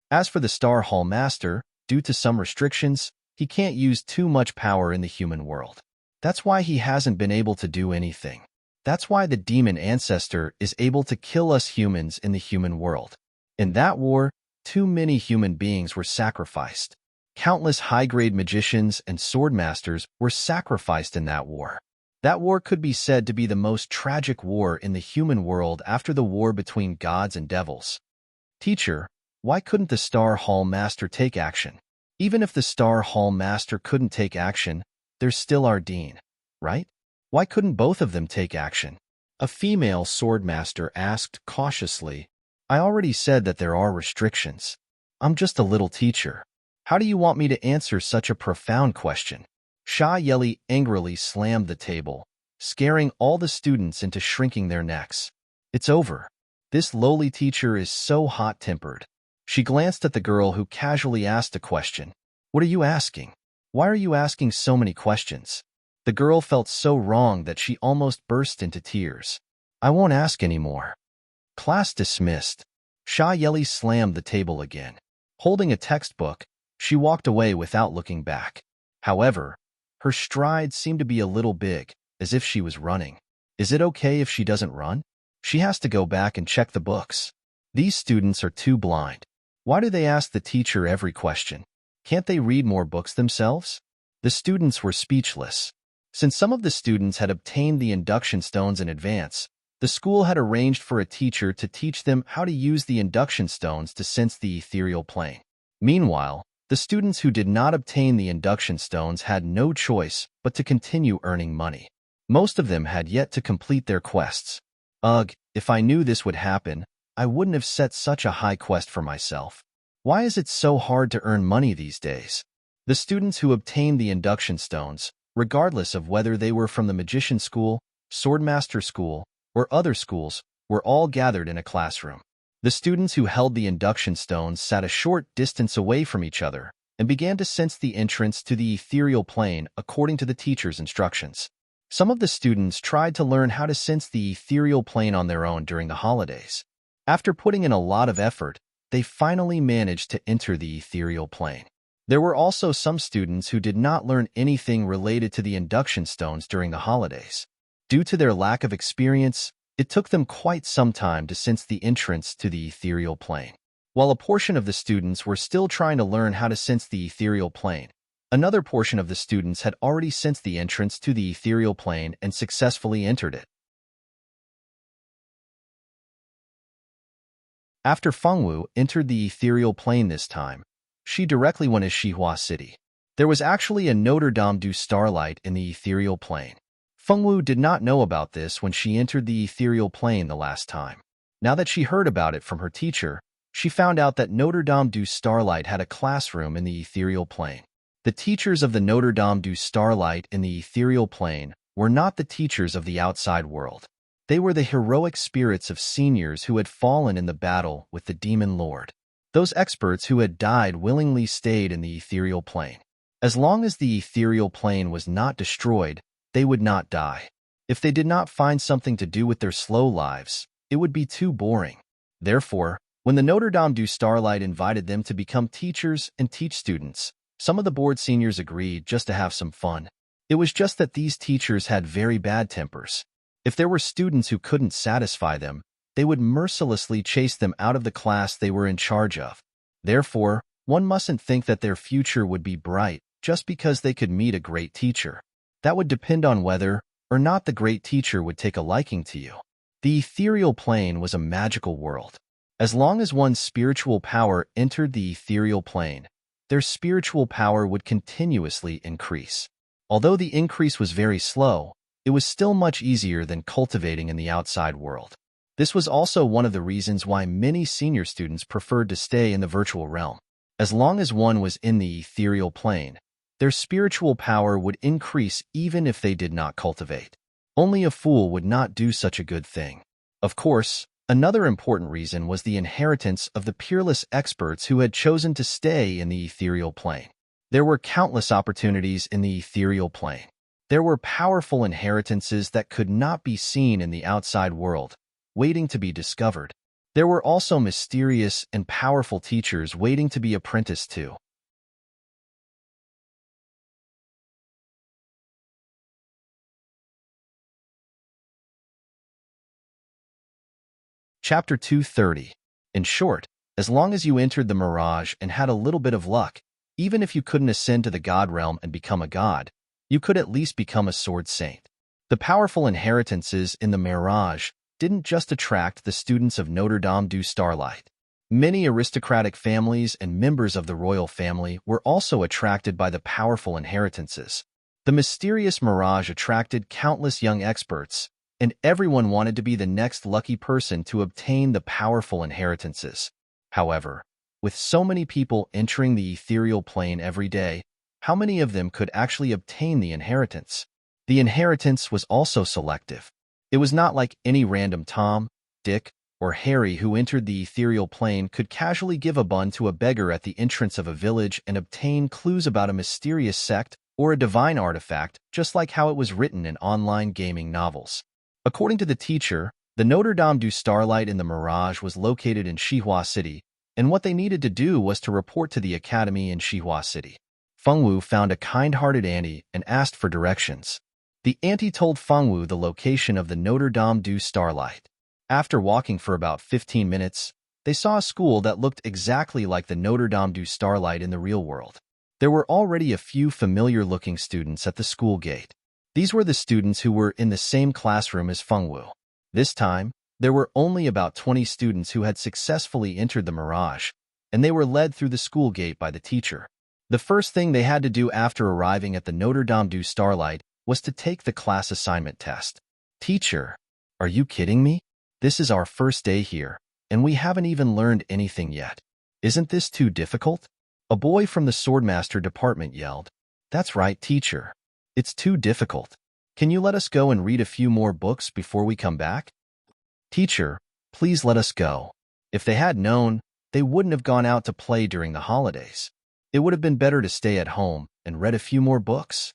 As for the Star Hall Master, due to some restrictions, he can't use too much power in the human world. That's why he hasn't been able to do anything. That's why the demon ancestor is able to kill us humans in the human world. In that war, too many human beings were sacrificed. Countless high-grade magicians and swordmasters were sacrificed in that war. That war could be said to be the most tragic war in the human world after the war between gods and devils. Teacher, Why couldn't the Star Hall Master take action? Even if the Star Hall Master couldn't take action, there's still our Dean, right? Why couldn't both of them take action? A female swordmaster asked cautiously. I already said that there are restrictions. I'm just a little teacher. How do you want me to answer such a profound question? Sha Yeli angrily slammed the table, scaring all the students into shrinking their necks. It's over. This lowly teacher is so hot-tempered. She glanced at the girl who casually asked a question. What are you asking? Why are you asking so many questions? The girl felt so wrong that she almost burst into tears. I won't ask anymore. Class dismissed. Sha Yeli slammed the table again. Holding a textbook, she walked away without looking back. However, her strides seemed to be a little big, as if she was running. Is it okay if she doesn't run? She has to go back and check the books. These students are too blind. Why do they ask the teacher every question? Can't they read more books themselves? The students were speechless. Since some of the students had obtained the induction stones in advance, the school had arranged for a teacher to teach them how to use the induction stones to sense the ethereal plane. Meanwhile, the students who did not obtain the induction stones had no choice but to continue earning money. Most of them had yet to complete their quests. Ugh, if I knew this would happen, I wouldn't have set such a high quest for myself. Why is it so hard to earn money these days? The students who obtained the induction stones, regardless of whether they were from the magician school, swordmaster school, or other schools, were all gathered in a classroom. The students who held the induction stones sat a short distance away from each other and began to sense the entrance to the ethereal plane according to the teacher's instructions. Some of the students tried to learn how to sense the ethereal plane on their own during the holidays. After putting in a lot of effort, they finally managed to enter the ethereal plane. There were also some students who did not learn anything related to the induction stones during the holidays. Due to their lack of experience, it took them quite some time to sense the entrance to the ethereal plane. While a portion of the students were still trying to learn how to sense the ethereal plane, another portion of the students had already sensed the entrance to the ethereal plane and successfully entered it. After Fengwu entered the ethereal plane this time, she directly went to Xihua City. There was actually a Notre Dame du Starlight in the ethereal plane. Fengwu did not know about this when she entered the ethereal plane the last time. Now that she heard about it from her teacher, she found out that Notre Dame du Starlight had a classroom in the ethereal plane. The teachers of the Notre Dame du Starlight in the ethereal plane were not the teachers of the outside world. They were the heroic spirits of seniors who had fallen in the battle with the demon lord. Those experts who had died willingly stayed in the ethereal plane. As long as the ethereal plane was not destroyed, they would not die. If they did not find something to do with their slow lives, it would be too boring. Therefore, when the Notre Dame du Starlight invited them to become teachers and teach students, some of the board seniors agreed just to have some fun. It was just that these teachers had very bad tempers. If there were students who couldn't satisfy them, they would mercilessly chase them out of the class they were in charge of. Therefore, one mustn't think that their future would be bright just because they could meet a great teacher. That would depend on whether or not the great teacher would take a liking to you. The ethereal plane was a magical world. As long as one's spiritual power entered the ethereal plane, their spiritual power would continuously increase. Although the increase was very slow, it was still much easier than cultivating in the outside world. This was also one of the reasons why many senior students preferred to stay in the virtual realm. As long as one was in the ethereal plane, their spiritual power would increase even if they did not cultivate. Only a fool would not do such a good thing. Of course, another important reason was the inheritance of the peerless experts who had chosen to stay in the ethereal plane. There were countless opportunities in the ethereal plane. There were powerful inheritances that could not be seen in the outside world, waiting to be discovered. There were also mysterious and powerful teachers waiting to be apprenticed to. Chapter 230. In short, as long as you entered the mirage and had a little bit of luck, even if you couldn't ascend to the god realm and become a god, you could at least become a sword saint. The powerful inheritances in the mirage didn't just attract the students of Notre Dame du Starlight. Many aristocratic families and members of the royal family were also attracted by the powerful inheritances. The mysterious mirage attracted countless young experts, and everyone wanted to be the next lucky person to obtain the powerful inheritances. However, with so many people entering the ethereal plane every day, how many of them could actually obtain the inheritance? The inheritance was also selective. It was not like any random Tom, Dick, or Harry who entered the ethereal plane could casually give a bun to a beggar at the entrance of a village and obtain clues about a mysterious sect or a divine artifact, just like how it was written in online gaming novels. According to the teacher, the Notre Dame du Starlight in the Mirage was located in Xihua City, and what they needed to do was to report to the academy in Xihua City. Fengwu found a kind-hearted auntie and asked for directions. The auntie told Fengwu the location of the Notre Dame du Starlight. After walking for about 15 minutes, they saw a school that looked exactly like the Notre Dame du Starlight in the real world. There were already a few familiar-looking students at the school gate. These were the students who were in the same classroom as Fengwu. This time, there were only about 20 students who had successfully entered the Mirage, and they were led through the school gate by the teacher. The first thing they had to do after arriving at the Notre Dame du Starlight was to take the class assignment test. Teacher, are you kidding me? This is our first day here, and we haven't even learned anything yet. Isn't this too difficult? A boy from the Swordmaster department yelled. That's right, teacher. It's too difficult. Can you let us go and read a few more books before we come back? Teacher, please let us go. If they had known, they wouldn't have gone out to play during the holidays. It would have been better to stay at home and read a few more books.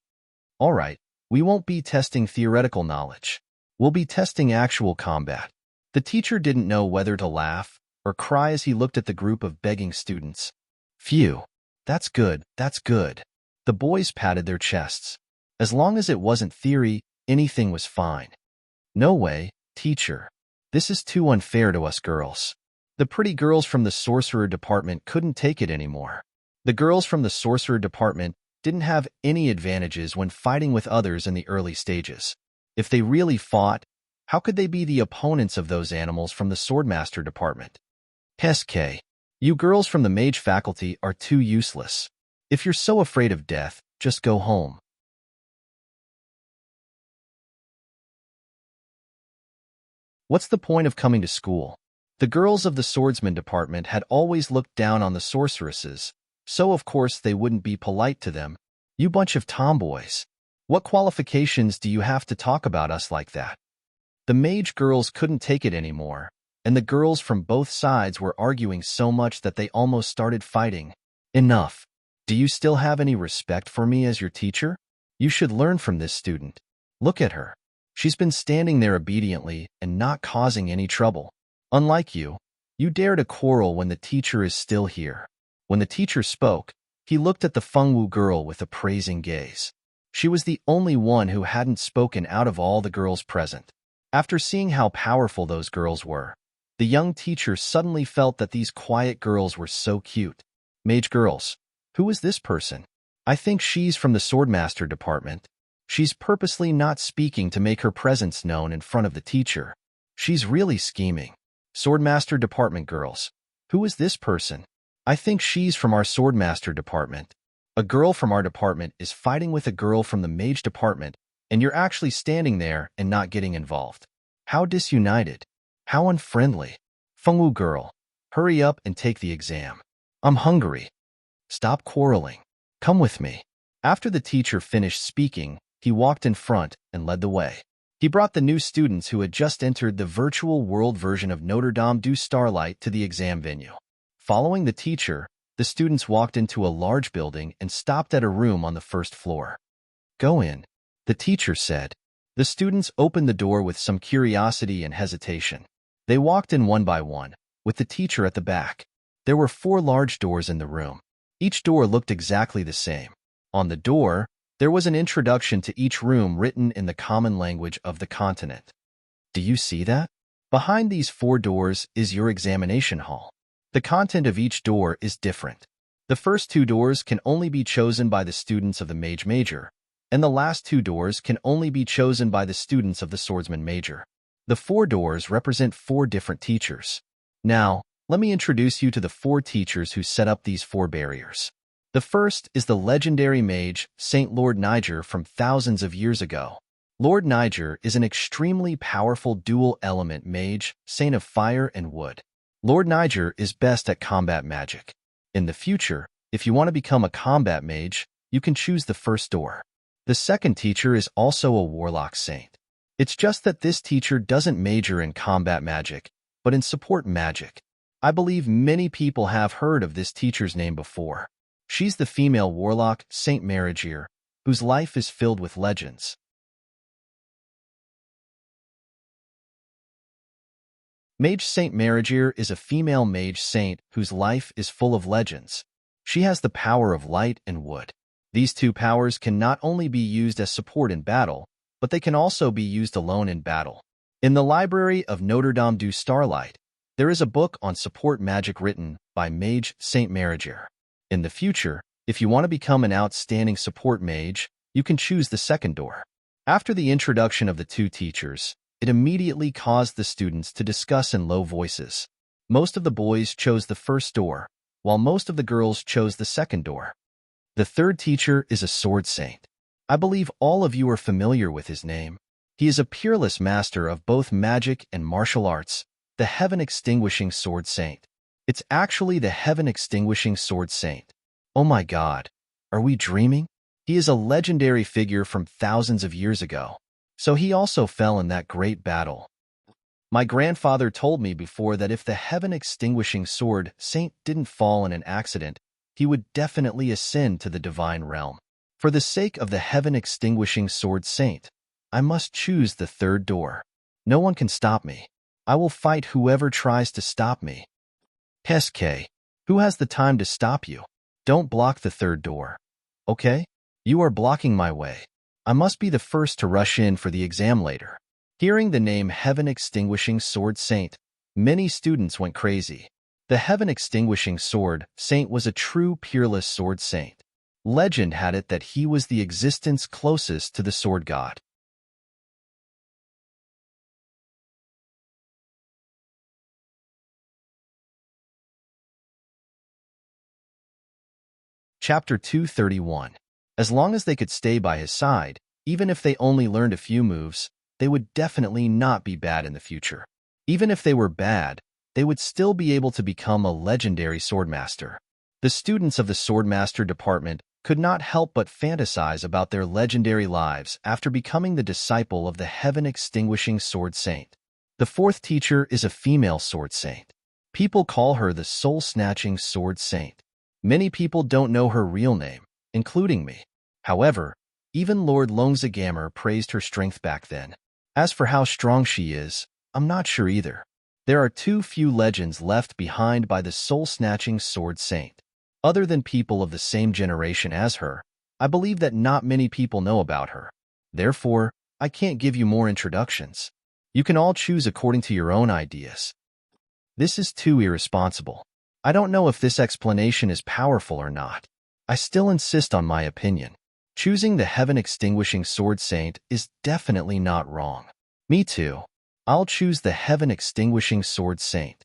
All right, we won't be testing theoretical knowledge. We'll be testing actual combat. The teacher didn't know whether to laugh or cry as he looked at the group of begging students. Phew, that's good, that's good. The boys patted their chests. As long as it wasn't theory, anything was fine. No way, teacher. This is too unfair to us girls. The pretty girls from the sorcerer department couldn't take it anymore. The girls from the sorcerer department didn't have any advantages when fighting with others in the early stages. If they really fought, how could they be the opponents of those animals from the Swordmaster department? SK, you girls from the mage faculty are too useless. If you're so afraid of death, just go home. What's the point of coming to school? The girls of the swordsman department had always looked down on the sorceresses, so of course they wouldn't be polite to them. You bunch of tomboys. What qualifications do you have to talk about us like that? The mage girls couldn't take it anymore, and the girls from both sides were arguing so much that they almost started fighting. Enough. Do you still have any respect for me as your teacher? You should learn from this student. Look at her. She's been standing there obediently and not causing any trouble. Unlike you, you dare to quarrel when the teacher is still here. When the teacher spoke, he looked at the Fengwu girl with a praising gaze. She was the only one who hadn't spoken out of all the girls present. After seeing how powerful those girls were, the young teacher suddenly felt that these quiet girls were so cute. Mage girls, who is this person? I think she's from the Swordmaster department. She's purposely not speaking to make her presence known in front of the teacher. She's really scheming. Swordmaster department girls, who is this person? I think she's from our Swordmaster department. A girl from our department is fighting with a girl from the mage department, and you're actually standing there and not getting involved. How disunited. How unfriendly. Fengwu girl, hurry up and take the exam. I'm hungry. Stop quarreling. Come with me. After the teacher finished speaking, he walked in front and led the way. He brought the new students who had just entered the virtual world version of Notre Dame du Starlight to the exam venue. Following the teacher, the students walked into a large building and stopped at a room on the first floor. Go in, the teacher said. The students opened the door with some curiosity and hesitation. They walked in one by one, with the teacher at the back. There were 4 large doors in the room. Each door looked exactly the same. On the door, there was an introduction to each room written in the common language of the continent. Do you see that? Behind these 4 doors is your examination hall. The content of each door is different. The first 2 doors can only be chosen by the students of the Mage Major, and the last 2 doors can only be chosen by the students of the Swordsman Major. The 4 doors represent 4 different teachers. Now, let me introduce you to the 4 teachers who set up these 4 barriers. The first is the legendary mage, Saint Lord Niger from thousands of years ago. Lord Niger is an extremely powerful dual-element mage, saint of fire and wood. Lord Niger is best at combat magic. In the future, if you want to become a combat mage, you can choose the first door. The second teacher is also a warlock saint. It's just that this teacher doesn't major in combat magic, but in support magic. I believe many people have heard of this teacher's name before. She's the female warlock, Saint Marigere, whose life is filled with legends. Mage Saint Marigere is a female mage saint whose life is full of legends. She has the power of light and wood. These 2 powers can not only be used as support in battle, but they can also be used alone in battle. In the library of Notre Dame du Starlight, there is a book on support magic written by Mage Saint Marigere. In the future, if you want to become an outstanding support mage, you can choose the second door. After the introduction of the 2 teachers, it immediately caused the students to discuss in low voices. Most of the boys chose the first door, while most of the girls chose the second door. The third teacher is a sword saint. I believe all of you are familiar with his name. He is a peerless master of both magic and martial arts, the heaven-extinguishing sword saint. It's actually the heaven-extinguishing sword saint. Oh my God, are we dreaming? He is a legendary figure from thousands of years ago. So he also fell in that great battle. My grandfather told me before that if the heaven-extinguishing sword saint didn't fall in an accident, he would definitely ascend to the divine realm. For the sake of the heaven-extinguishing sword saint, I must choose the third door. No one can stop me. I will fight whoever tries to stop me. SK, who has the time to stop you? Don't block the third door. Okay? You are blocking my way. I must be the first to rush in for the exam later. Hearing the name Heaven-Extinguishing Sword Saint, many students went crazy. The Heaven-Extinguishing Sword Saint was a true peerless sword saint. Legend had it that he was the existence closest to the sword god. Chapter 231. As long as they could stay by his side, even if they only learned a few moves, they would definitely not be bad in the future. Even if they were bad, they would still be able to become a legendary swordmaster. The students of the swordmaster department could not help but fantasize about their legendary lives after becoming the disciple of the heaven-extinguishing sword saint. The 4th teacher is a female sword saint. People call her the soul-snatching sword saint. Many people don't know her real name, including me. However, even Lord Longzagamer praised her strength back then. As for how strong she is, I'm not sure either. There are too few legends left behind by the soul-snatching sword saint. Other than people of the same generation as her, I believe that not many people know about her. Therefore, I can't give you more introductions. You can all choose according to your own ideas. This is too irresponsible. I don't know if this explanation is powerful or not. I still insist on my opinion. Choosing the heaven-extinguishing sword saint is definitely not wrong. Me too. I'll choose the heaven-extinguishing sword saint.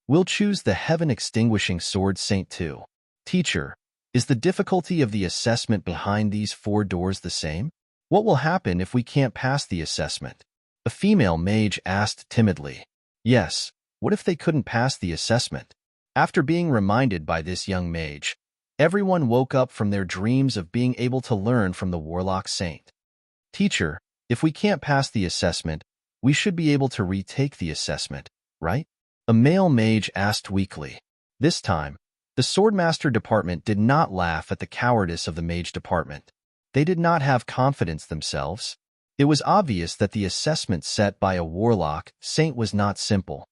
We'll choose the heaven-extinguishing sword saint too. Teacher, is the difficulty of the assessment behind these 4 doors the same? What will happen if we can't pass the assessment? A female mage asked timidly. Yes, what if they couldn't pass the assessment? After being reminded by this young mage, everyone woke up from their dreams of being able to learn from the warlock saint. Teacher, if we can't pass the assessment, we should be able to retake the assessment, right? A male mage asked weakly. This time, the swordmaster department did not laugh at the cowardice of the mage department. They did not have confidence themselves. It was obvious that the assessment set by a warlock saint was not simple.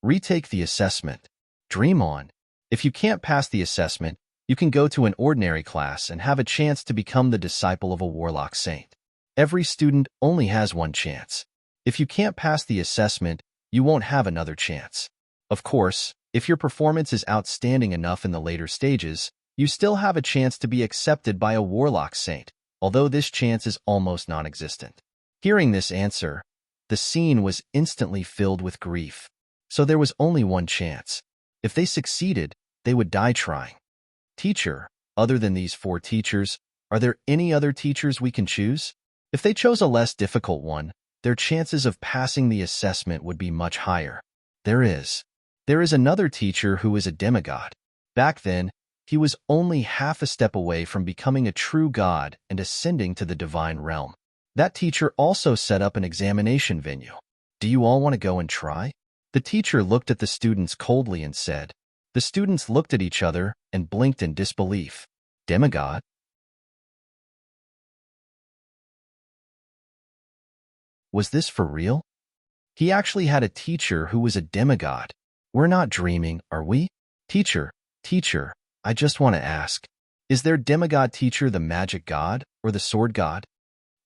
Retake the assessment. Dream on. If you can't pass the assessment, you can go to an ordinary class and have a chance to become the disciple of a warlock saint. Every student only has one chance. If you can't pass the assessment, you won't have another chance. Of course, if your performance is outstanding enough in the later stages, you still have a chance to be accepted by a warlock saint, although this chance is almost non-existent. Hearing this answer, the scene was instantly filled with grief. So there was only one chance. If they succeeded, they would die trying. Teacher, other than these 4 teachers, are there any other teachers we can choose? If they chose a less difficult one, their chances of passing the assessment would be much higher. There is another teacher who is a demigod. Back then, he was only half a step away from becoming a true god and ascending to the divine realm. That teacher also set up an examination venue. Do you all want to go and try? The teacher looked at the students coldly and said. The students looked at each other and blinked in disbelief. Demigod? Was this for real? He actually had a teacher who was a demigod. We're not dreaming, are we? Teacher, I just want to ask, is their demigod teacher the magic god or the sword god?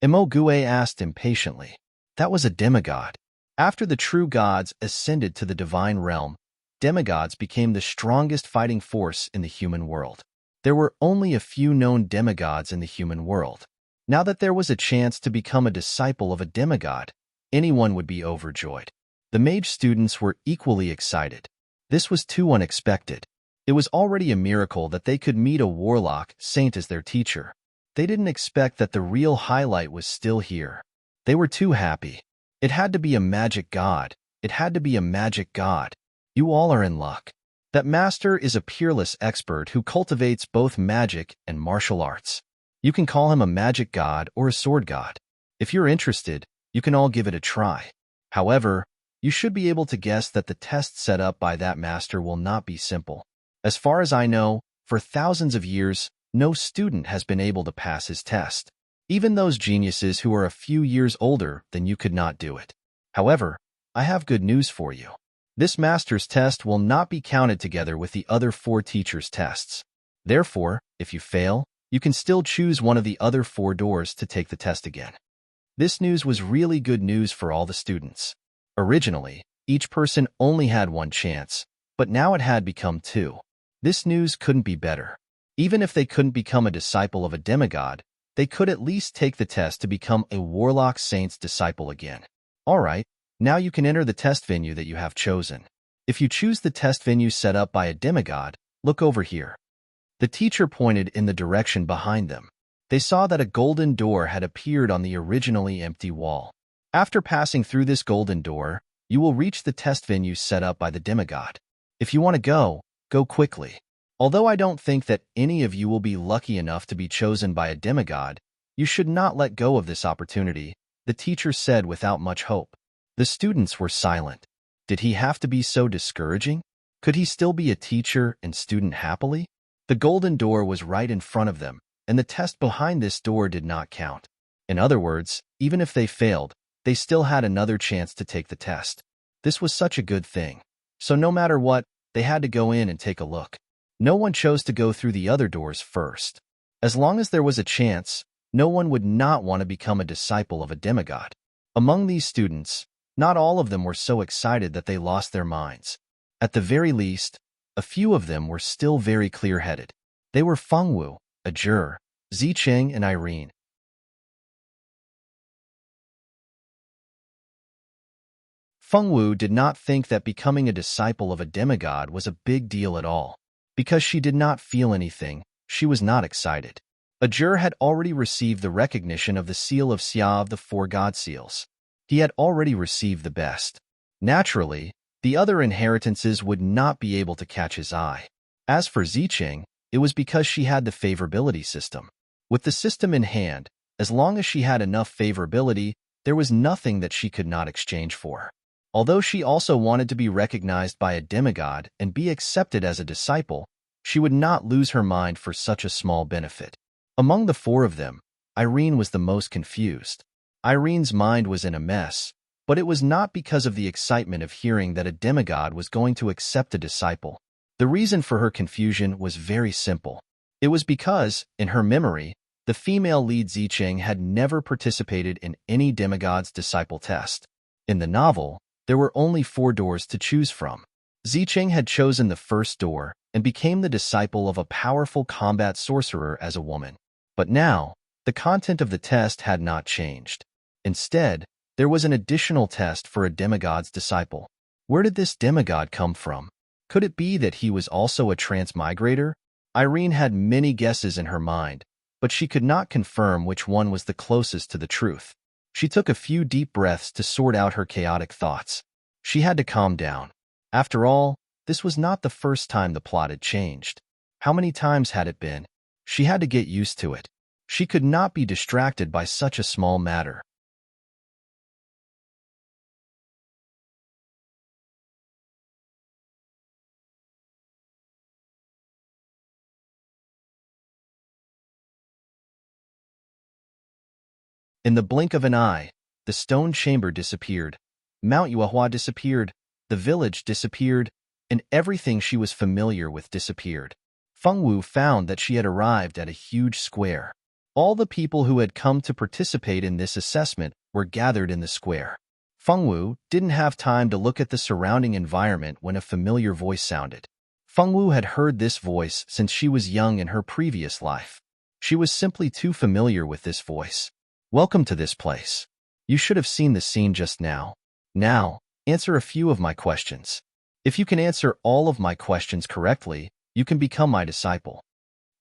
Imogue asked impatiently. That was a demigod. After the true gods ascended to the divine realm, demigods became the strongest fighting force in the human world. There were only a few known demigods in the human world. Now that there was a chance to become a disciple of a demigod, anyone would be overjoyed. The mage students were equally excited. This was too unexpected. It was already a miracle that they could meet a warlock saint as their teacher. They didn't expect that the real highlight was still here. They were too happy. It had to be a magic god. It had to be a magic god. You all are in luck. That master is a peerless expert who cultivates both magic and martial arts. You can call him a magic god or a sword god. If you're interested, you can all give it a try. However, you should be able to guess that the test set up by that master will not be simple. As far as I know, for thousands of years, no student has been able to pass his test. Even those geniuses who are a few years older than you could not do it. However, I have good news for you. This master's test will not be counted together with the other 4 teachers' tests. Therefore, if you fail, you can still choose one of the other 4 doors to take the test again. This news was really good news for all the students. Originally, each person only had 1 chance, but now it had become 2. This news couldn't be better. Even if they couldn't become a disciple of a demigod, they could at least take the test to become a warlock saint's disciple again. Alright, now you can enter the test venue that you have chosen. If you choose the test venue set up by a demigod, look over here. The teacher pointed in the direction behind them. They saw that a golden door had appeared on the originally empty wall. After passing through this golden door, you will reach the test venue set up by the demigod. If you want to go quickly. Although I don't think that any of you will be lucky enough to be chosen by a demigod, you should not let go of this opportunity, the teacher said without much hope. The students were silent. Did he have to be so discouraging? Could he still be a teacher and student happily? The golden door was right in front of them, and the test behind this door did not count. In other words, even if they failed, they still had another chance to take the test. This was such a good thing. So no matter what, they had to go in and take a look. No one chose to go through the other doors first. As long as there was a chance, no one would not want to become a disciple of a demigod. Among these students, not all of them were so excited that they lost their minds. At the very least, a few of them were still very clear-headed. They were Fengwu, Ajur, Zicheng, and Irene. Fengwu did not think that becoming a disciple of a demigod was a big deal at all. Because she did not feel anything, she was not excited. Ajur had already received the recognition of the seal of Xia of the 4 god seals. He had already received the best. Naturally, the other inheritances would not be able to catch his eye. As for Zicheng, it was because she had the favorability system. With the system in hand, as long as she had enough favorability, there was nothing that she could not exchange for. Although she also wanted to be recognized by a demigod and be accepted as a disciple, she would not lose her mind for such a small benefit. Among the 4 of them, Irene was the most confused. Irene's mind was in a mess, but it was not because of the excitement of hearing that a demigod was going to accept a disciple. The reason for her confusion was very simple. It was because, in her memory, the female lead Zicheng had never participated in any demigod's disciple test. In the novel, there were only 4 doors to choose from. Zicheng had chosen the first door and became the disciple of a powerful combat sorcerer as a woman. But now, the content of the test had not changed. Instead, there was an additional test for a demigod's disciple. Where did this demigod come from? Could it be that he was also a transmigrator? Irene had many guesses in her mind, but she could not confirm which one was the closest to the truth. She took a few deep breaths to sort out her chaotic thoughts. She had to calm down. After all, this was not the first time the plot had changed. How many times had it been? She had to get used to it. She could not be distracted by such a small matter. In the blink of an eye, the stone chamber disappeared, Mount Yuehua disappeared, the village disappeared, and everything she was familiar with disappeared. Feng Wu found that she had arrived at a huge square. All the people who had come to participate in this assessment were gathered in the square. Feng Wu didn't have time to look at the surrounding environment when a familiar voice sounded. Feng Wu had heard this voice since she was young in her previous life. She was simply too familiar with this voice. Welcome to this place. You should have seen the scene just now. Now, answer a few of my questions. If you can answer all of my questions correctly, you can become my disciple.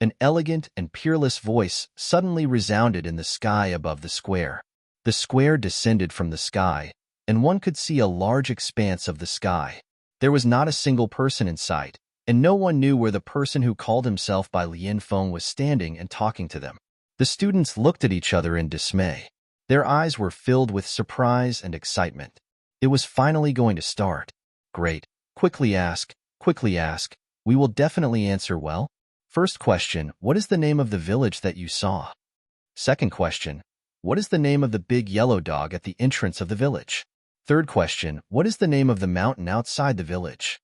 An elegant and peerless voice suddenly resounded in the sky above the square. The square descended from the sky, and one could see a large expanse of the sky. There was not a single person in sight, and no one knew where the person who called himself by Lien Feng was standing and talking to them. The students looked at each other in dismay. Their eyes were filled with surprise and excitement. It was finally going to start. Great. Quickly ask. We will definitely answer well. First question, what is the name of the village that you saw? Second question, what is the name of the big yellow dog at the entrance of the village? Third question, what is the name of the mountain outside the village?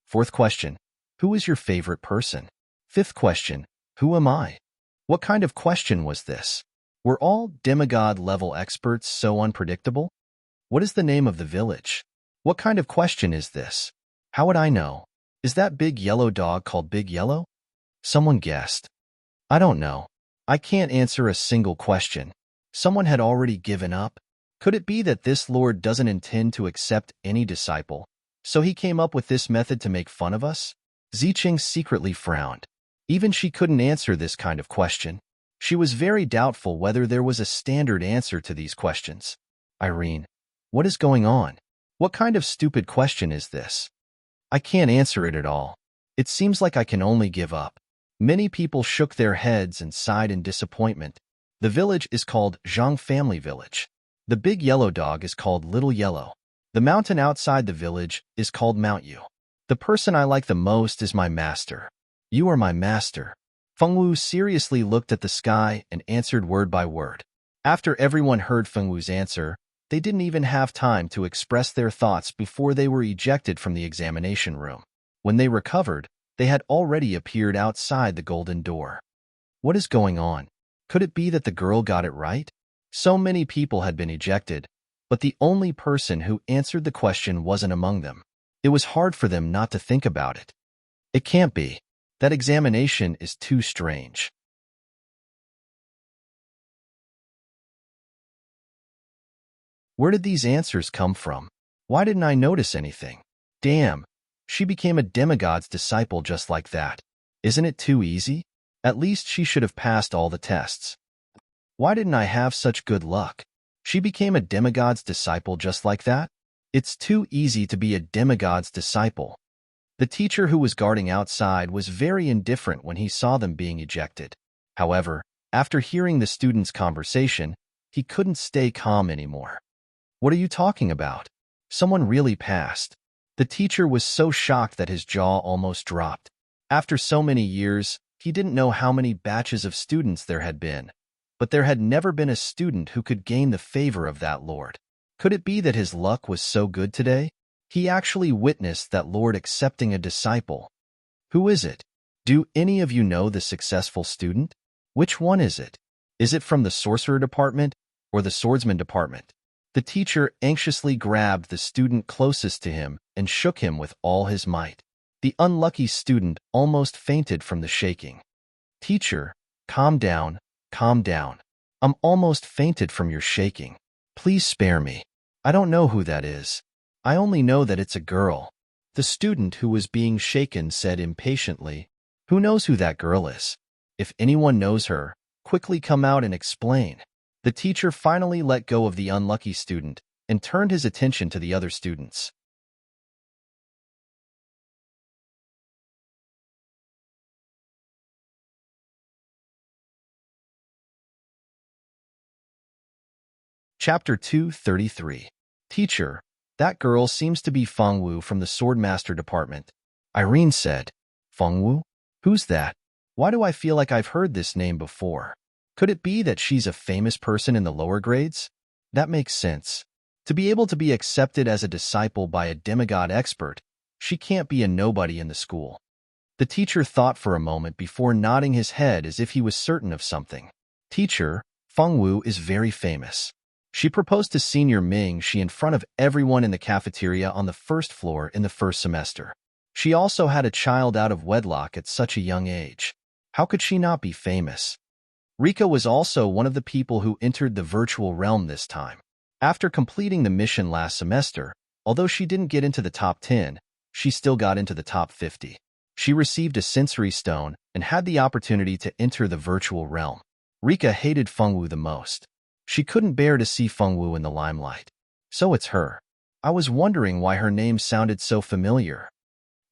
Fourth question, who is your favorite person? Fifth question, who am I? What kind of question was this? Were all demigod-level experts so unpredictable? What is the name of the village? What kind of question is this? How would I know? Is that big yellow dog called Big Yellow? Someone guessed. I don't know. I can't answer a single question. Someone had already given up. Could it be that this Lord doesn't intend to accept any disciple, so he came up with this method to make fun of us? Ziqing secretly frowned. Even she couldn't answer this kind of question. She was very doubtful whether there was a standard answer to these questions. Irene, what is going on? What kind of stupid question is this? I can't answer it at all. It seems like I can only give up. Many people shook their heads and sighed in disappointment. The village is called Zhang Family Village. The big yellow dog is called Little Yellow. The mountain outside the village is called Mount Yu. The person I like the most is my master. You are my master. Feng Wu seriously looked at the sky and answered word by word. After everyone heard Feng Wu's answer, they didn't even have time to express their thoughts before they were ejected from the examination room. When they recovered, they had already appeared outside the golden door. What is going on? Could it be that the girl got it right? So many people had been ejected, but the only person who answered the question wasn't among them. It was hard for them not to think about it. It can't be. That examination is too strange. Where did these answers come from? Why didn't I notice anything? Damn, she became a demigod's disciple just like that. Isn't it too easy? At least she should have passed all the tests. Why didn't I have such good luck? She became a demigod's disciple just like that? It's too easy to be a demigod's disciple. The teacher who was guarding outside was very indifferent when he saw them being ejected. However, after hearing the students' conversation, he couldn't stay calm anymore. What are you talking about? Someone really passed. The teacher was so shocked that his jaw almost dropped. After so many years, he didn't know how many batches of students there had been, but there had never been a student who could gain the favor of that Lord. Could it be that his luck was so good today? He actually witnessed that Lord accepting a disciple. Who is it? Do any of you know the successful student? Which one is it? Is it from the sorcerer department or the swordsman department? The teacher anxiously grabbed the student closest to him and shook him with all his might. The unlucky student almost fainted from the shaking. Teacher, calm down, calm down. I'm almost fainted from your shaking. Please spare me. I don't know who that is. I only know that it's a girl. The student who was being shaken said impatiently, "Who knows who that girl is? If anyone knows her, quickly come out and explain." The teacher finally let go of the unlucky student and turned his attention to the other students. Chapter 233. Teacher, that girl seems to be Fengwu from the Swordmaster Department. Irene said. Fengwu? Who's that? Why do I feel like I've heard this name before? Could it be that she's a famous person in the lower grades? That makes sense. To be able to be accepted as a disciple by a demigod expert, she can't be a nobody in the school. The teacher thought for a moment before nodding his head as if he was certain of something. Teacher, Fengwu is very famous. She proposed to Senior Ming Shi in front of everyone in the cafeteria on the first floor in the first semester. She also had a child out of wedlock at such a young age. How could she not be famous? Rika was also one of the people who entered the virtual realm this time. After completing the mission last semester, although she didn't get into the top 10, she still got into the top 50. She received a sensory stone and had the opportunity to enter the virtual realm. Rika hated Fengwu the most. She couldn't bear to see Fengwu in the limelight. So it's her. I was wondering why her name sounded so familiar.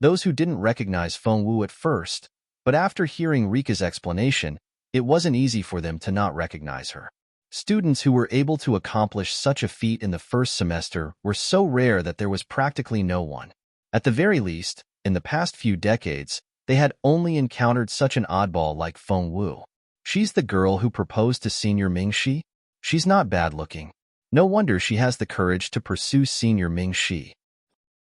Those who didn't recognize Fengwu at first, but after hearing Rika's explanation, it wasn't easy for them to not recognize her. Students who were able to accomplish such a feat in the first semester were so rare that there was practically no one. At the very least, in the past few decades, they had only encountered such an oddball like Fengwu. She's the girl who proposed to Senior Ming Shi? She's not bad-looking. No wonder she has the courage to pursue Senior Ming Shi.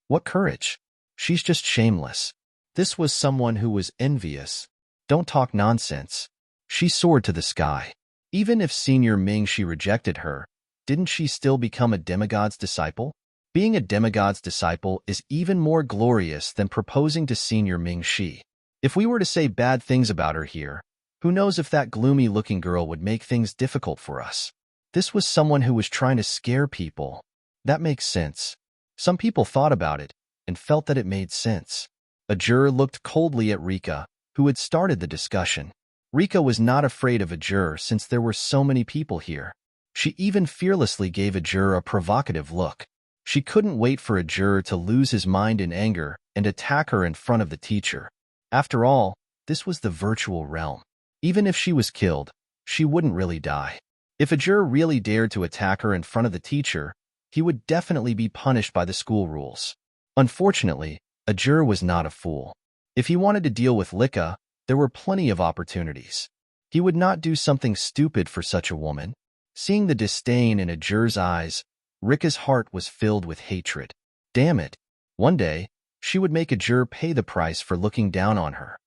What courage? She's just shameless. This was someone who was envious. Don't talk nonsense. She soared to the sky. Even if Senior Ming Shi rejected her, didn't she still become a demigod's disciple? Being a demigod's disciple is even more glorious than proposing to Senior Ming Shi. If we were to say bad things about her here, who knows if that gloomy-looking girl would make things difficult for us. This was someone who was trying to scare people. That makes sense. Some people thought about it and felt that it made sense. A juror looked coldly at Rika, who had started the discussion. Rika was not afraid of a juror since there were so many people here. She even fearlessly gave a juror a provocative look. She couldn't wait for a juror to lose his mind in anger and attack her in front of the teacher. After all, this was the virtual realm. Even if she was killed, she wouldn't really die. If a juror really dared to attack her in front of the teacher, he would definitely be punished by the school rules. Unfortunately, a juror was not a fool. If he wanted to deal with Lika, there were plenty of opportunities. He would not do something stupid for such a woman. Seeing the disdain in a juror's eyes, Rika's heart was filled with hatred. Damn it. One day, she would make a juror pay the price for looking down on her.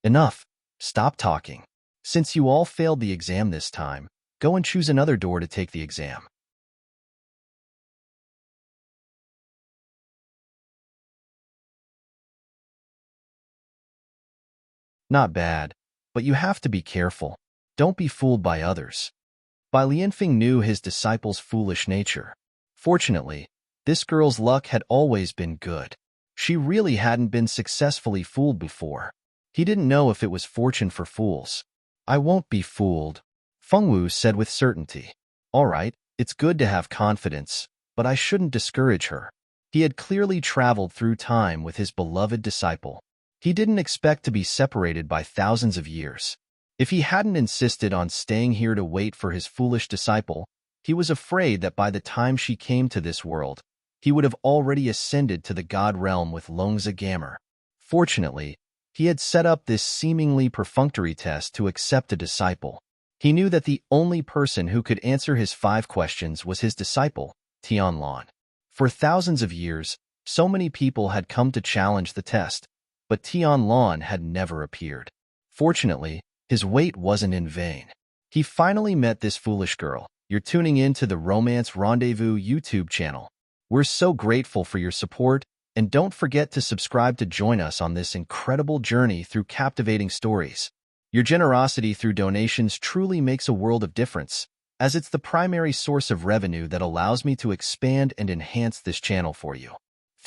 Enough. Stop talking. Since you all failed the exam this time, go and choose another door to take the exam. Not bad, but you have to be careful. Don't be fooled by others. Bai Lianfeng knew his disciple's foolish nature. Fortunately, this girl's luck had always been good. She really hadn't been successfully fooled before. He didn't know if it was fortune for fools. I won't be fooled, Fengwu said with certainty. All right, it's good to have confidence, but I shouldn't discourage her. He had clearly traveled through time with his beloved disciple. He didn't expect to be separated by thousands of years. If he hadn't insisted on staying here to wait for his foolish disciple, he was afraid that by the time she came to this world, he would have already ascended to the god realm with Longza Gamer. Fortunately, he had set up this seemingly perfunctory test to accept a disciple. He knew that the only person who could answer his 5 questions was his disciple, Tianlan. For thousands of years, so many people had come to challenge the test, but Tianlan had never appeared. Fortunately, his wait wasn't in vain. He finally met this foolish girl. You're tuning in to the Romance Rendezvous YouTube channel. We're so grateful for your support, and don't forget to subscribe to join us on this incredible journey through captivating stories. Your generosity through donations truly makes a world of difference, as it's the primary source of revenue that allows me to expand and enhance this channel for you.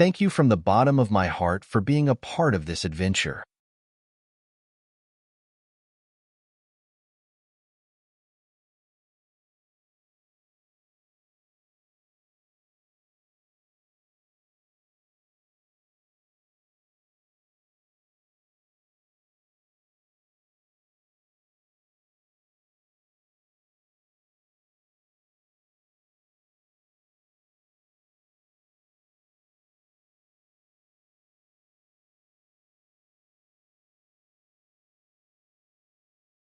Thank you from the bottom of my heart for being a part of this adventure.